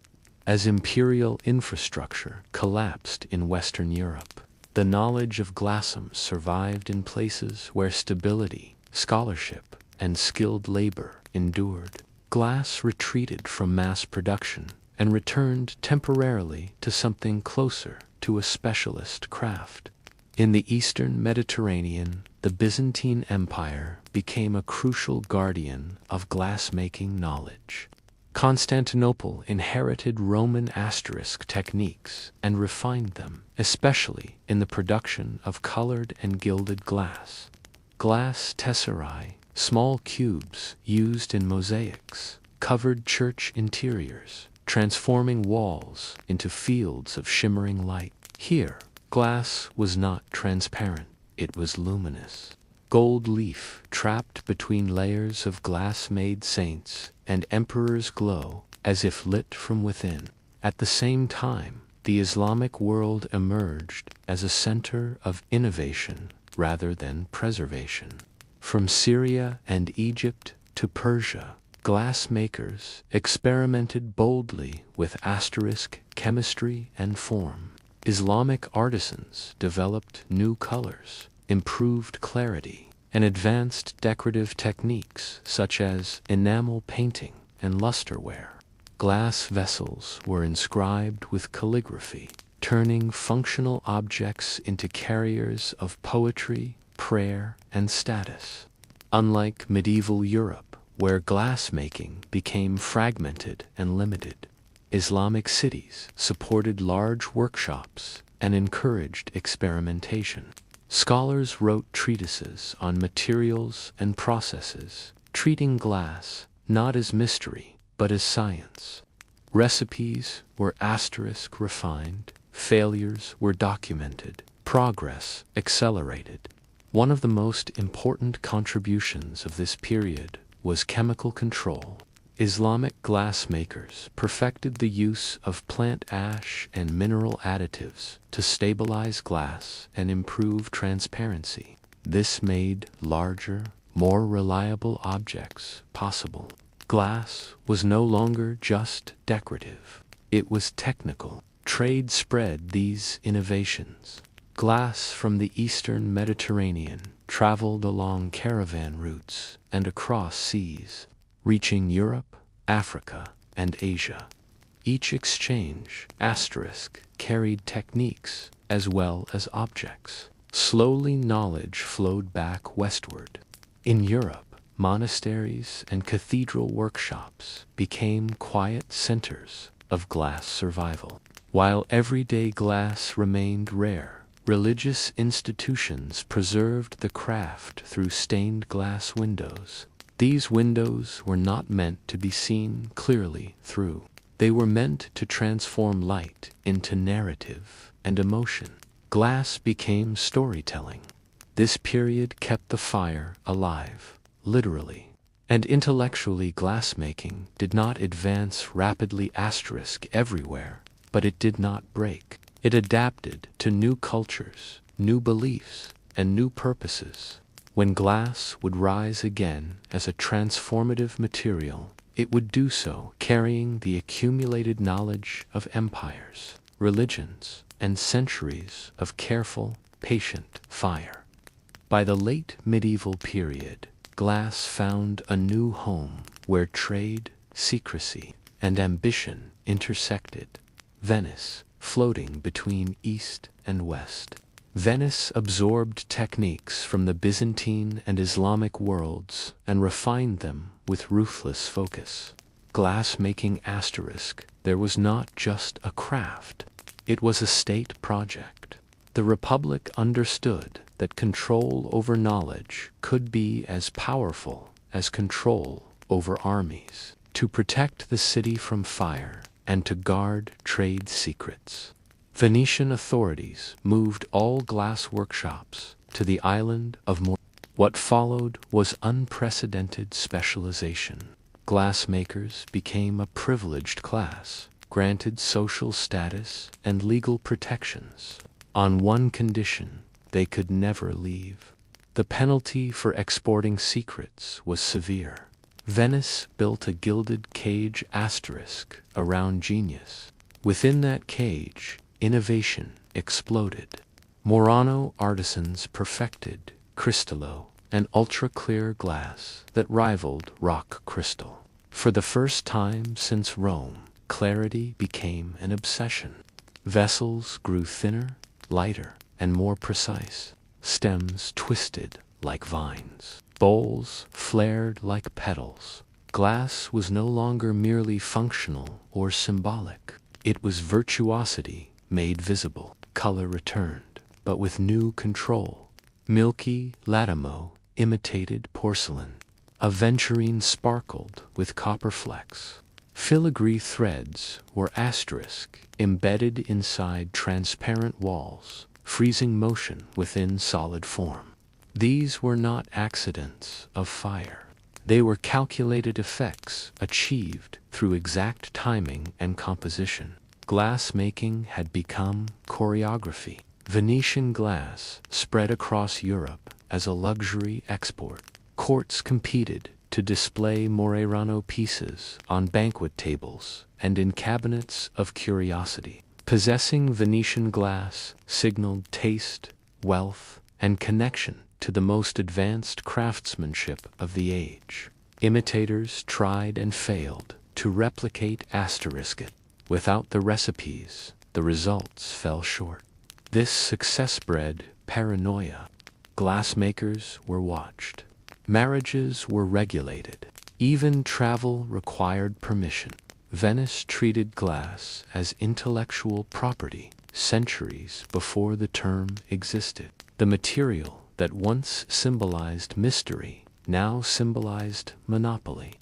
Speaker 1: As imperial infrastructure collapsed in Western Europe, the knowledge of glassum survived in places where stability, scholarship, and skilled labor endured. Glass retreated from mass production and returned temporarily to something closer to a specialist craft. In the Eastern Mediterranean, the Byzantine Empire became a crucial guardian of glass-making knowledge. Constantinople inherited Roman asterisk techniques and refined them, especially in the production of colored and gilded glass. Glass tesserae, small cubes used in mosaics, covered church interiors, transforming walls into fields of shimmering light. Here, glass was not transparent, it was luminous. Gold leaf trapped between layers of glass-made saints and emperors glow as if lit from within. At the same time, the Islamic world emerged as a center of innovation rather than preservation. From Syria and Egypt to Persia, glassmakers experimented boldly with asterisk chemistry and form. Islamic artisans developed new colors, improved clarity, and advanced decorative techniques such as enamel painting and lusterware. Glass vessels were inscribed with calligraphy, turning functional objects into carriers of poetry, prayer, and status. Unlike medieval Europe, where glassmaking became fragmented and limited, Islamic cities supported large workshops and encouraged experimentation. Scholars wrote treatises on materials and processes, treating glass not as mystery but as science. Recipes were asterisk refined, failures were documented, progress accelerated. One of the most important contributions of this period was chemical control. Islamic glassmakers perfected the use of plant ash and mineral additives to stabilize glass and improve transparency. This made larger, more reliable objects possible. Glass was no longer just decorative. It was technical. Trade spread these innovations. Glass from the eastern Mediterranean traveled along caravan routes and across seas, reaching Europe, Africa, and Asia. Each exchange, asterisk, carried techniques as well as objects. Slowly knowledge flowed back westward. In Europe, monasteries and cathedral workshops became quiet centers of glass survival. While everyday glass remained rare, religious institutions preserved the craft through stained glass windows. These windows were not meant to be seen clearly through. They were meant to transform light into narrative and emotion. Glass became storytelling. This period kept the fire alive, literally. And intellectually, glassmaking did not advance rapidly asterisk everywhere, but it did not break. It adapted to new cultures, new beliefs, and new purposes. When glass would rise again as a transformative material, it would do so carrying the accumulated knowledge of empires, religions, and centuries of careful, patient fire. By the late medieval period, glass found a new home where trade, secrecy, and ambition intersected. Venice, floating between East and West. Venice absorbed techniques from the Byzantine and Islamic worlds and refined them with ruthless focus. Glass-making asterisk, there was not just a craft, it was a state project. The Republic understood that control over knowledge could be as powerful as control over armies. To protect the city from fire and to guard trade secrets, Venetian authorities moved all glass workshops to the island of More. What followed was unprecedented specialization. Glassmakers became a privileged class, granted social status and legal protections. On one condition, they could never leave. The penalty for exporting secrets was severe. Venice built a gilded cage asterisk around genius. Within that cage, innovation exploded. Murano artisans perfected cristallo, an ultra-clear glass that rivaled rock crystal. For the first time since Rome, clarity became an obsession. Vessels grew thinner, lighter, and more precise. Stems twisted like vines. Bowls flared like petals. Glass was no longer merely functional or symbolic. It was virtuosity made visible. Color returned, but with new control. Milky latamo imitated porcelain. Aventurine sparkled with copper flecks. Filigree threads were embedded inside transparent walls, freezing motion within solid form. These were not accidents of fire. They were calculated effects achieved through exact timing and composition. Glass making had become choreography. Venetian glass spread across Europe as a luxury export. Courts competed to display Murano pieces on banquet tables and in cabinets of curiosity. Possessing Venetian glass signaled taste, wealth, and connection to the most advanced craftsmanship of the age. Imitators tried and failed to replicate it. Without the recipes, the results fell short. This success bred paranoia. Glassmakers were watched. Marriages were regulated. Even travel required permission. Venice treated glass as intellectual property centuries before the term existed. The material that once symbolized mystery now symbolized monopoly.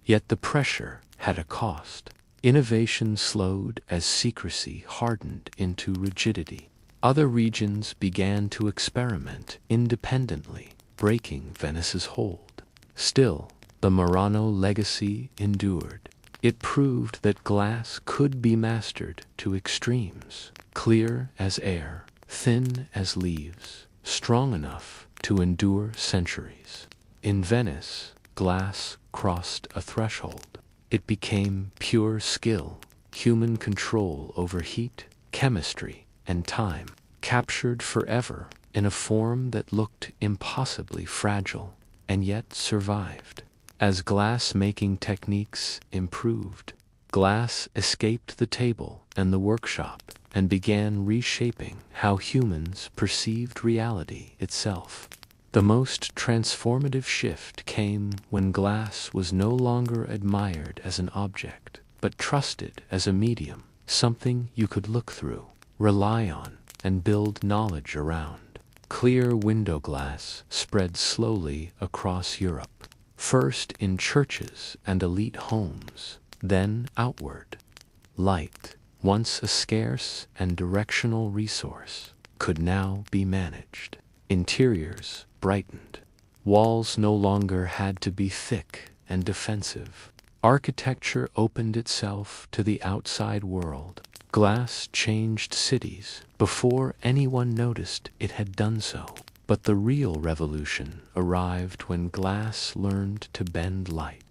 Speaker 1: Yet the pressure had a cost. Innovation slowed as secrecy hardened into rigidity. Other regions began to experiment independently, breaking Venice's hold. Still, the Murano legacy endured. It proved that glass could be mastered to extremes, clear as air, thin as leaves, strong enough to endure centuries. In Venice, glass crossed a threshold. It became pure skill, human control over heat, chemistry, and time, captured forever in a form that looked impossibly fragile and yet survived. As glass-making techniques improved, glass escaped the table and the workshop and began reshaping how humans perceived reality itself. The most transformative shift came when glass was no longer admired as an object, but trusted as a medium, something you could look through, rely on, and build knowledge around. Clear window glass spread slowly across Europe, first in churches and elite homes, then outward. Light, once a scarce and directional resource, could now be managed. Interiors brightened. Walls no longer had to be thick and defensive. Architecture opened itself to the outside world. Glass changed cities before anyone noticed it had done so. But the real revolution arrived when glass learned to bend light.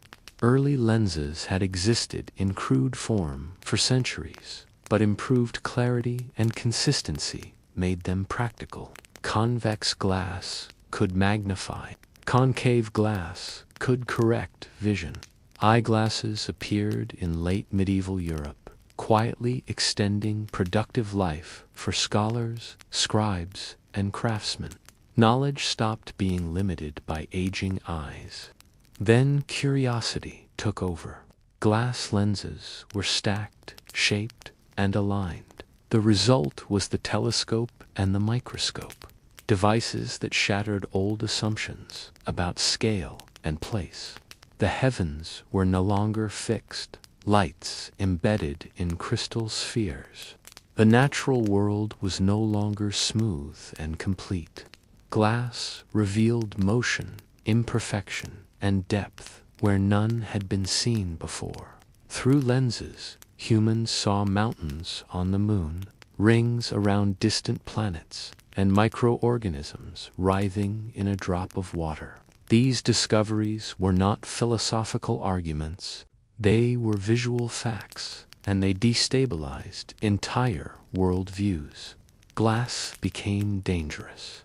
Speaker 1: Early lenses had existed in crude form for centuries, but improved clarity and consistency made them practical. Convex glass could magnify. Concave glass could correct vision. Eyeglasses appeared in late medieval Europe, quietly extending productive life for scholars, scribes, and craftsmen. Knowledge stopped being limited by aging eyes. Then curiosity took over. Glass lenses were stacked, shaped, and aligned. The result was the telescope and the microscope. Devices that shattered old assumptions about scale and place. The heavens were no longer fixed, lights embedded in crystal spheres. The natural world was no longer smooth and complete. Glass revealed motion, imperfection, and depth where none had been seen before. Through lenses, humans saw mountains on the moon, rings around distant planets, and microorganisms writhing in a drop of water. These discoveries were not philosophical arguments, they were visual facts, and they destabilized entire worldviews. Glass became dangerous.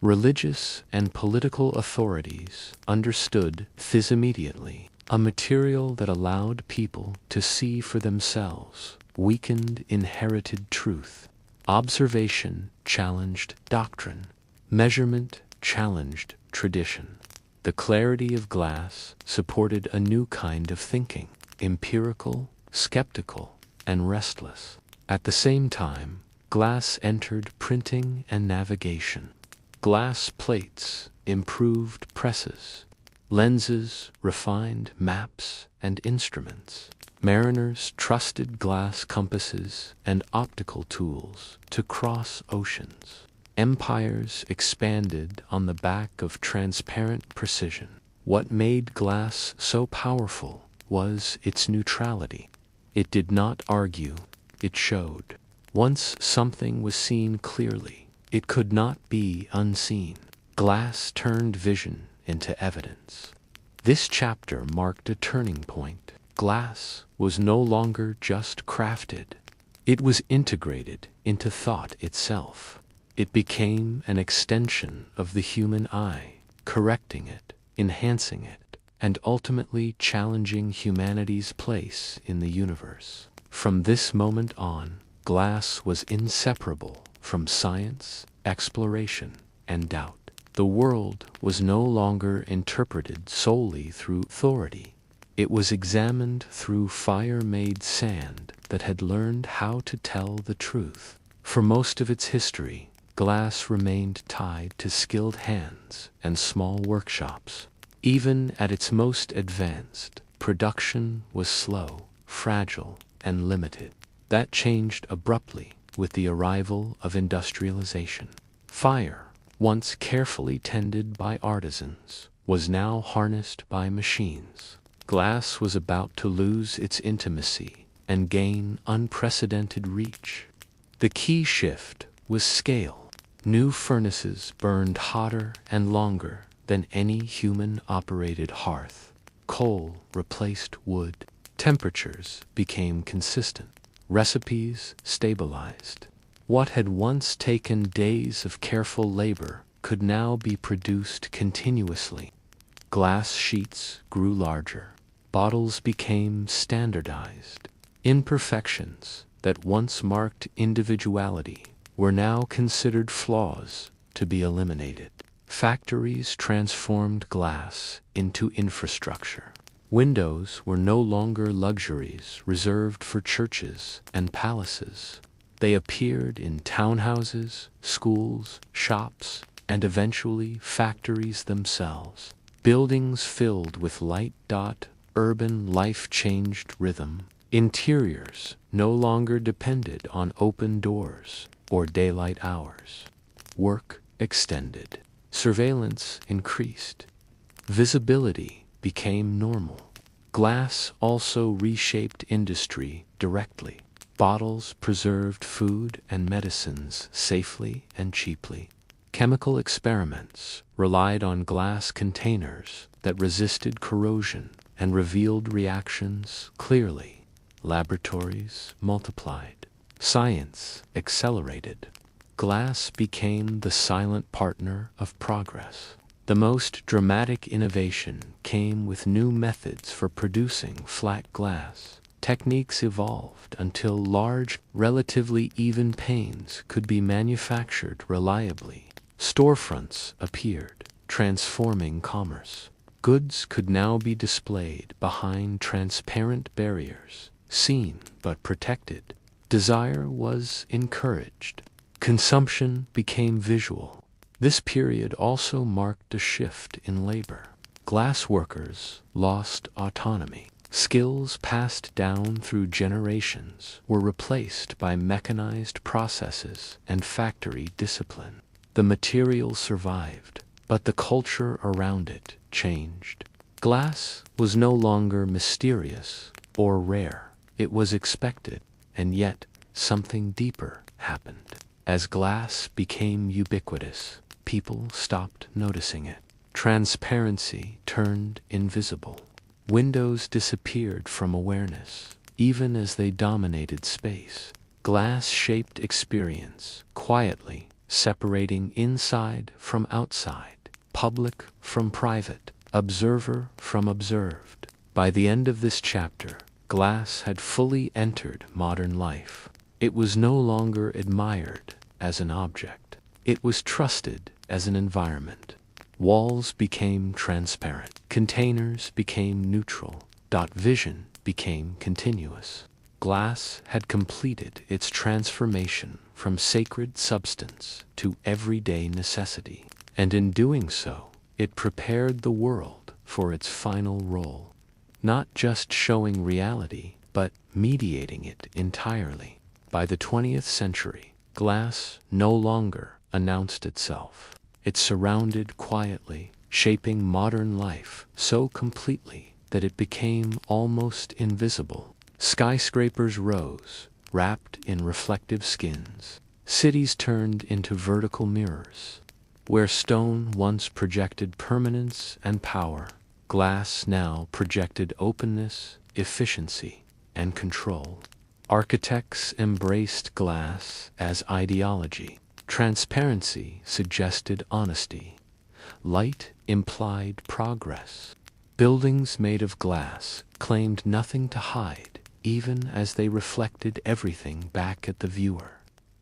Speaker 1: Religious and political authorities understood this immediately. A material that allowed people to see for themselves weakened inherited truth. Observation challenged doctrine. Measurement challenged tradition. The clarity of glass supported a new kind of thinking, empirical, skeptical, and restless. At the same time, glass entered printing and navigation. Glass plates improved presses. Lenses refined maps and instruments. Mariners trusted glass compasses and optical tools to cross oceans. Empires expanded on the back of transparent precision. What made glass so powerful was its neutrality. It did not argue, it showed. Once something was seen clearly, it could not be unseen. Glass turned vision into evidence. This chapter marked a turning point. Glass was no longer just crafted. It was integrated into thought itself. It became an extension of the human eye, correcting it, enhancing it, and ultimately challenging humanity's place in the universe. From this moment on, glass was inseparable from science, exploration, and doubt. The world was no longer interpreted solely through authority. It was examined through fire-made sand that had learned how to tell the truth. For most of its history, glass remained tied to skilled hands and small workshops. Even at its most advanced, production was slow, fragile, and limited. That changed abruptly with the arrival of industrialization. Fire, once carefully tended by artisans, was now harnessed by machines. Glass was about to lose its intimacy and gain unprecedented reach. The key shift was scale. New furnaces burned hotter and longer than any human-operated hearth. Coal replaced wood. Temperatures became consistent. Recipes stabilized. What had once taken days of careful labor could now be produced continuously. Glass sheets grew larger. Bottles became standardized. Imperfections that once marked individuality were now considered flaws to be eliminated. Factories transformed glass into infrastructure. Windows were no longer luxuries reserved for churches and palaces. They appeared in townhouses, schools, shops, and eventually factories themselves. Buildings filled with light. Urban life changed rhythm. Interiors no longer depended on open doors or daylight hours. Work extended. Surveillance increased. Visibility became normal. Glass also reshaped industry directly. Bottles preserved food and medicines safely and cheaply. Chemical experiments relied on glass containers that resisted corrosion and revealed reactions clearly. Laboratories multiplied. Science accelerated. Glass became the silent partner of progress. The most dramatic innovation came with new methods for producing flat glass. Techniques evolved until large, relatively even panes could be manufactured reliably. Storefronts appeared, transforming commerce. Goods could now be displayed behind transparent barriers, seen but protected. Desire was encouraged. Consumption became visual. This period also marked a shift in labor. Glass workers lost autonomy. Skills passed down through generations were replaced by mechanized processes and factory discipline. The material survived, but the culture around it changed. Glass was no longer mysterious or rare. It was expected, and yet something deeper happened. As glass became ubiquitous, people stopped noticing it. Transparency turned invisible. Windows disappeared from awareness, even as they dominated space. Glass shaped experience quietly, separating inside from outside, public from private, observer from observed. By the end of this chapter, glass had fully entered modern life. It was no longer admired as an object. It was trusted as an environment. Walls became transparent. Containers became neutral. Vision became continuous. Glass had completed its transformation from sacred substance to everyday necessity, and in doing so, it prepared the world for its final role, not just showing reality, but mediating it entirely. By the 20th century, glass no longer announced itself. It surrounded quietly, shaping modern life so completely that it became almost invisible. Skyscrapers rose, wrapped in reflective skins. Cities turned into vertical mirrors. Where stone once projected permanence and power, glass now projected openness, efficiency, and control. Architects embraced glass as ideology. Transparency suggested honesty. Light implied progress. Buildings made of glass claimed nothing to hide, even as they reflected everything back at the viewer.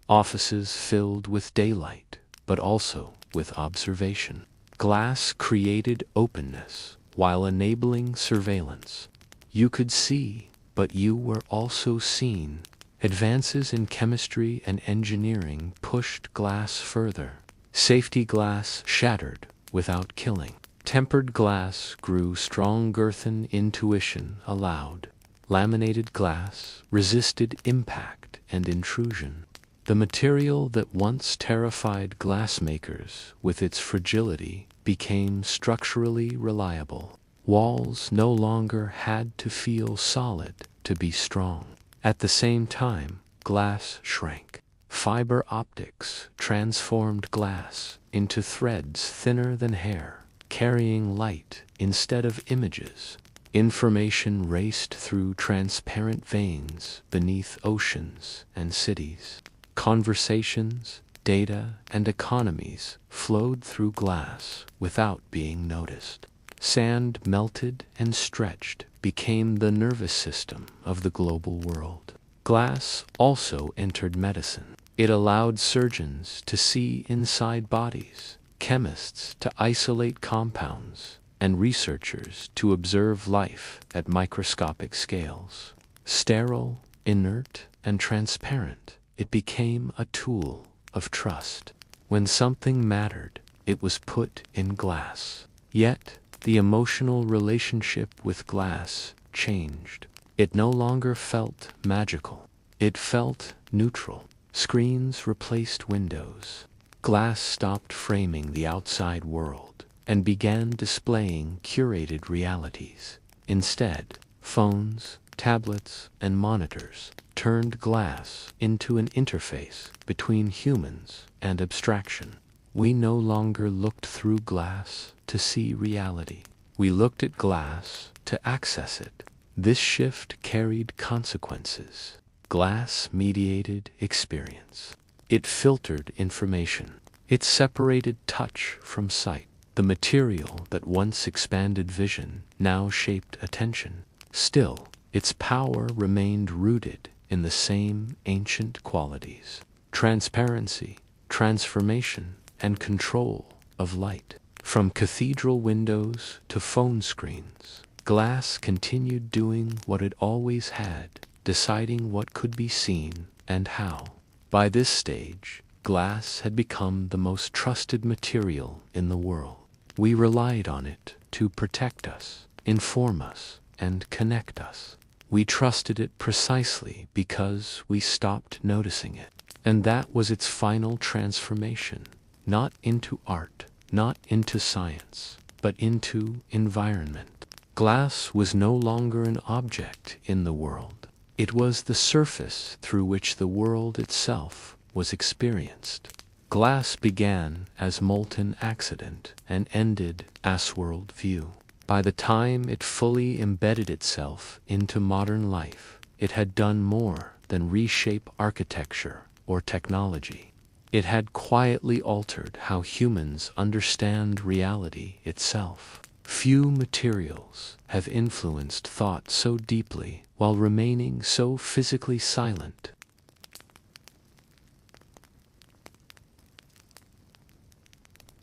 Speaker 1: Offices filled with daylight, but also with observation. Glass created openness while enabling surveillance. You could see, but you were also seen. Advances in chemistry and engineering pushed glass further. Safety glass shattered without killing. Tempered glass grew stronger than intuition allowed. Laminated glass resisted impact and intrusion. The material that once terrified glassmakers with its fragility became structurally reliable. Walls no longer had to feel solid to be strong. At the same time, glass shrank. Fiber optics transformed glass into threads thinner than hair, carrying light instead of images. Information raced through transparent veins beneath oceans and cities. Conversations, data, and economies flowed through glass without being noticed. Sand melted and stretched, became the nervous system of the global world. Glass also entered medicine. It allowed surgeons to see inside bodies, chemists to isolate compounds, and researchers to observe life at microscopic scales. Sterile, inert, and transparent, it became a tool of trust. When something mattered, it was put in glass. Yet, the emotional relationship with glass changed. It no longer felt magical. It felt neutral. Screens replaced windows. Glass stopped framing the outside world and began displaying curated realities. Instead, phones, tablets, and monitors turned glass into an interface between humans and abstraction. We no longer looked through glass to see reality. We looked at glass to access it. This shift carried consequences. Glass mediated experience. It filtered information. It separated touch from sight. The material that once expanded vision now shaped attention. Still, its power remained rooted in the same ancient qualities: transparency, transformation, and control of light. From cathedral windows to phone screens, glass continued doing what it always had, deciding what could be seen and how. By this stage, glass had become the most trusted material in the world. We relied on it to protect us, inform us, and connect us. We trusted it precisely because we stopped noticing it. And that was its final transformation, not into art, not into science, but into environment. Glass was no longer an object in the world. It was the surface through which the world itself was experienced. Glass began as molten accident and ended as world view. By the time it fully embedded itself into modern life, it had done more than reshape architecture or technology. It had quietly altered how humans understand reality itself. Few materials have influenced thought so deeply while remaining so physically silent.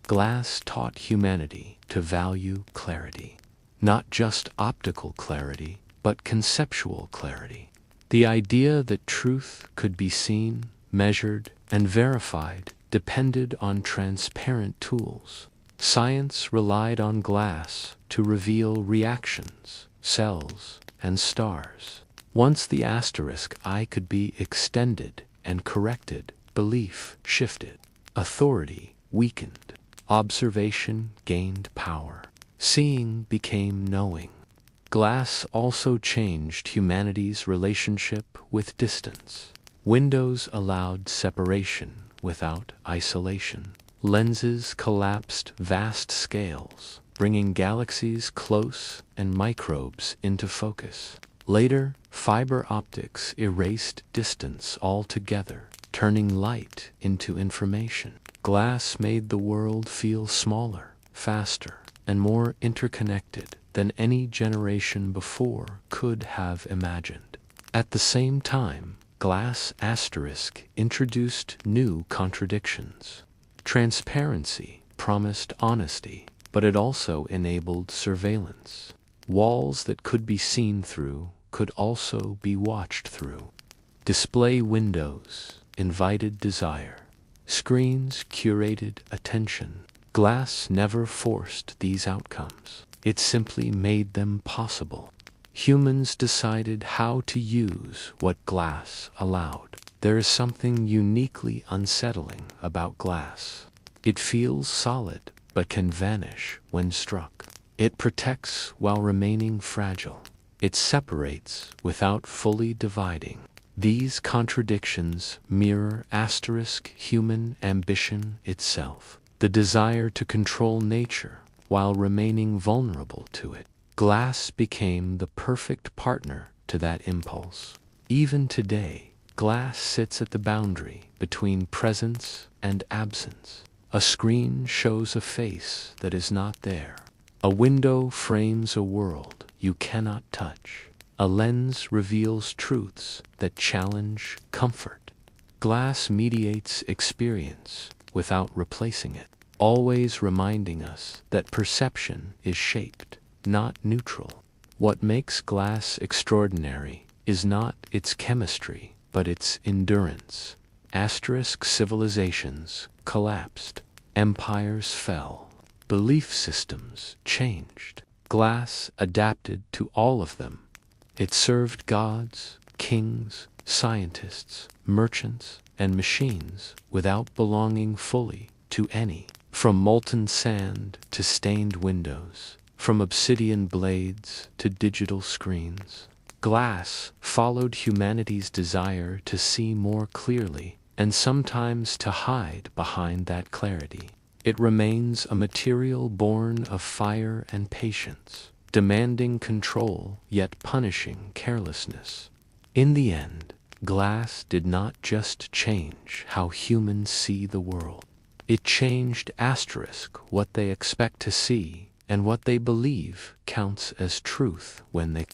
Speaker 1: Glass taught humanity to value clarity. Not just optical clarity, but conceptual clarity. The idea that truth could be seen, measured, and verified depended on transparent tools. Science relied on glass to reveal reactions, cells, and stars. Once the asterisk eye could be extended and corrected, belief shifted. Authority weakened. Observation gained power. Seeing became knowing. Glass also changed humanity's relationship with distance. Windows allowed separation without isolation. Lenses collapsed vast scales, bringing galaxies close and microbes into focus. Later, fiber optics erased distance altogether, turning light into information. Glass made the world feel smaller, faster, and more interconnected than any generation before could have imagined. At the same time, glass asterisk introduced new contradictions. Transparency promised honesty, but it also enabled surveillance. Walls that could be seen through could also be watched through. Display windows invited desire. Screens curated attention. Glass never forced these outcomes. It simply made them possible. Humans decided how to use what glass allowed. There is something uniquely unsettling about glass. It feels solid, but can vanish when struck. It protects while remaining fragile. It separates without fully dividing. These contradictions mirror asterisk human ambition itself. The desire to control nature while remaining vulnerable to it. Glass became the perfect partner to that impulse. Even today, glass sits at the boundary between presence and absence. A screen shows a face that is not there. A window frames a world you cannot touch. A lens reveals truths that challenge comfort. Glass mediates experience without replacing it, always reminding us that perception is shaped, not neutral. What makes glass extraordinary is not its chemistry, but its endurance. Asterisk civilizations collapsed. Empires fell. Belief systems changed. Glass adapted to all of them. It served gods, kings, scientists, merchants, and machines without belonging fully to any. From molten sand to stained windows, from obsidian blades to digital screens, glass followed humanity's desire to see more clearly and sometimes to hide behind that clarity. It remains a material born of fire and patience, demanding control yet punishing carelessness. In the end, glass did not just change how humans see the world. It changed asterisk what they expect to see and what they believe counts as truth when they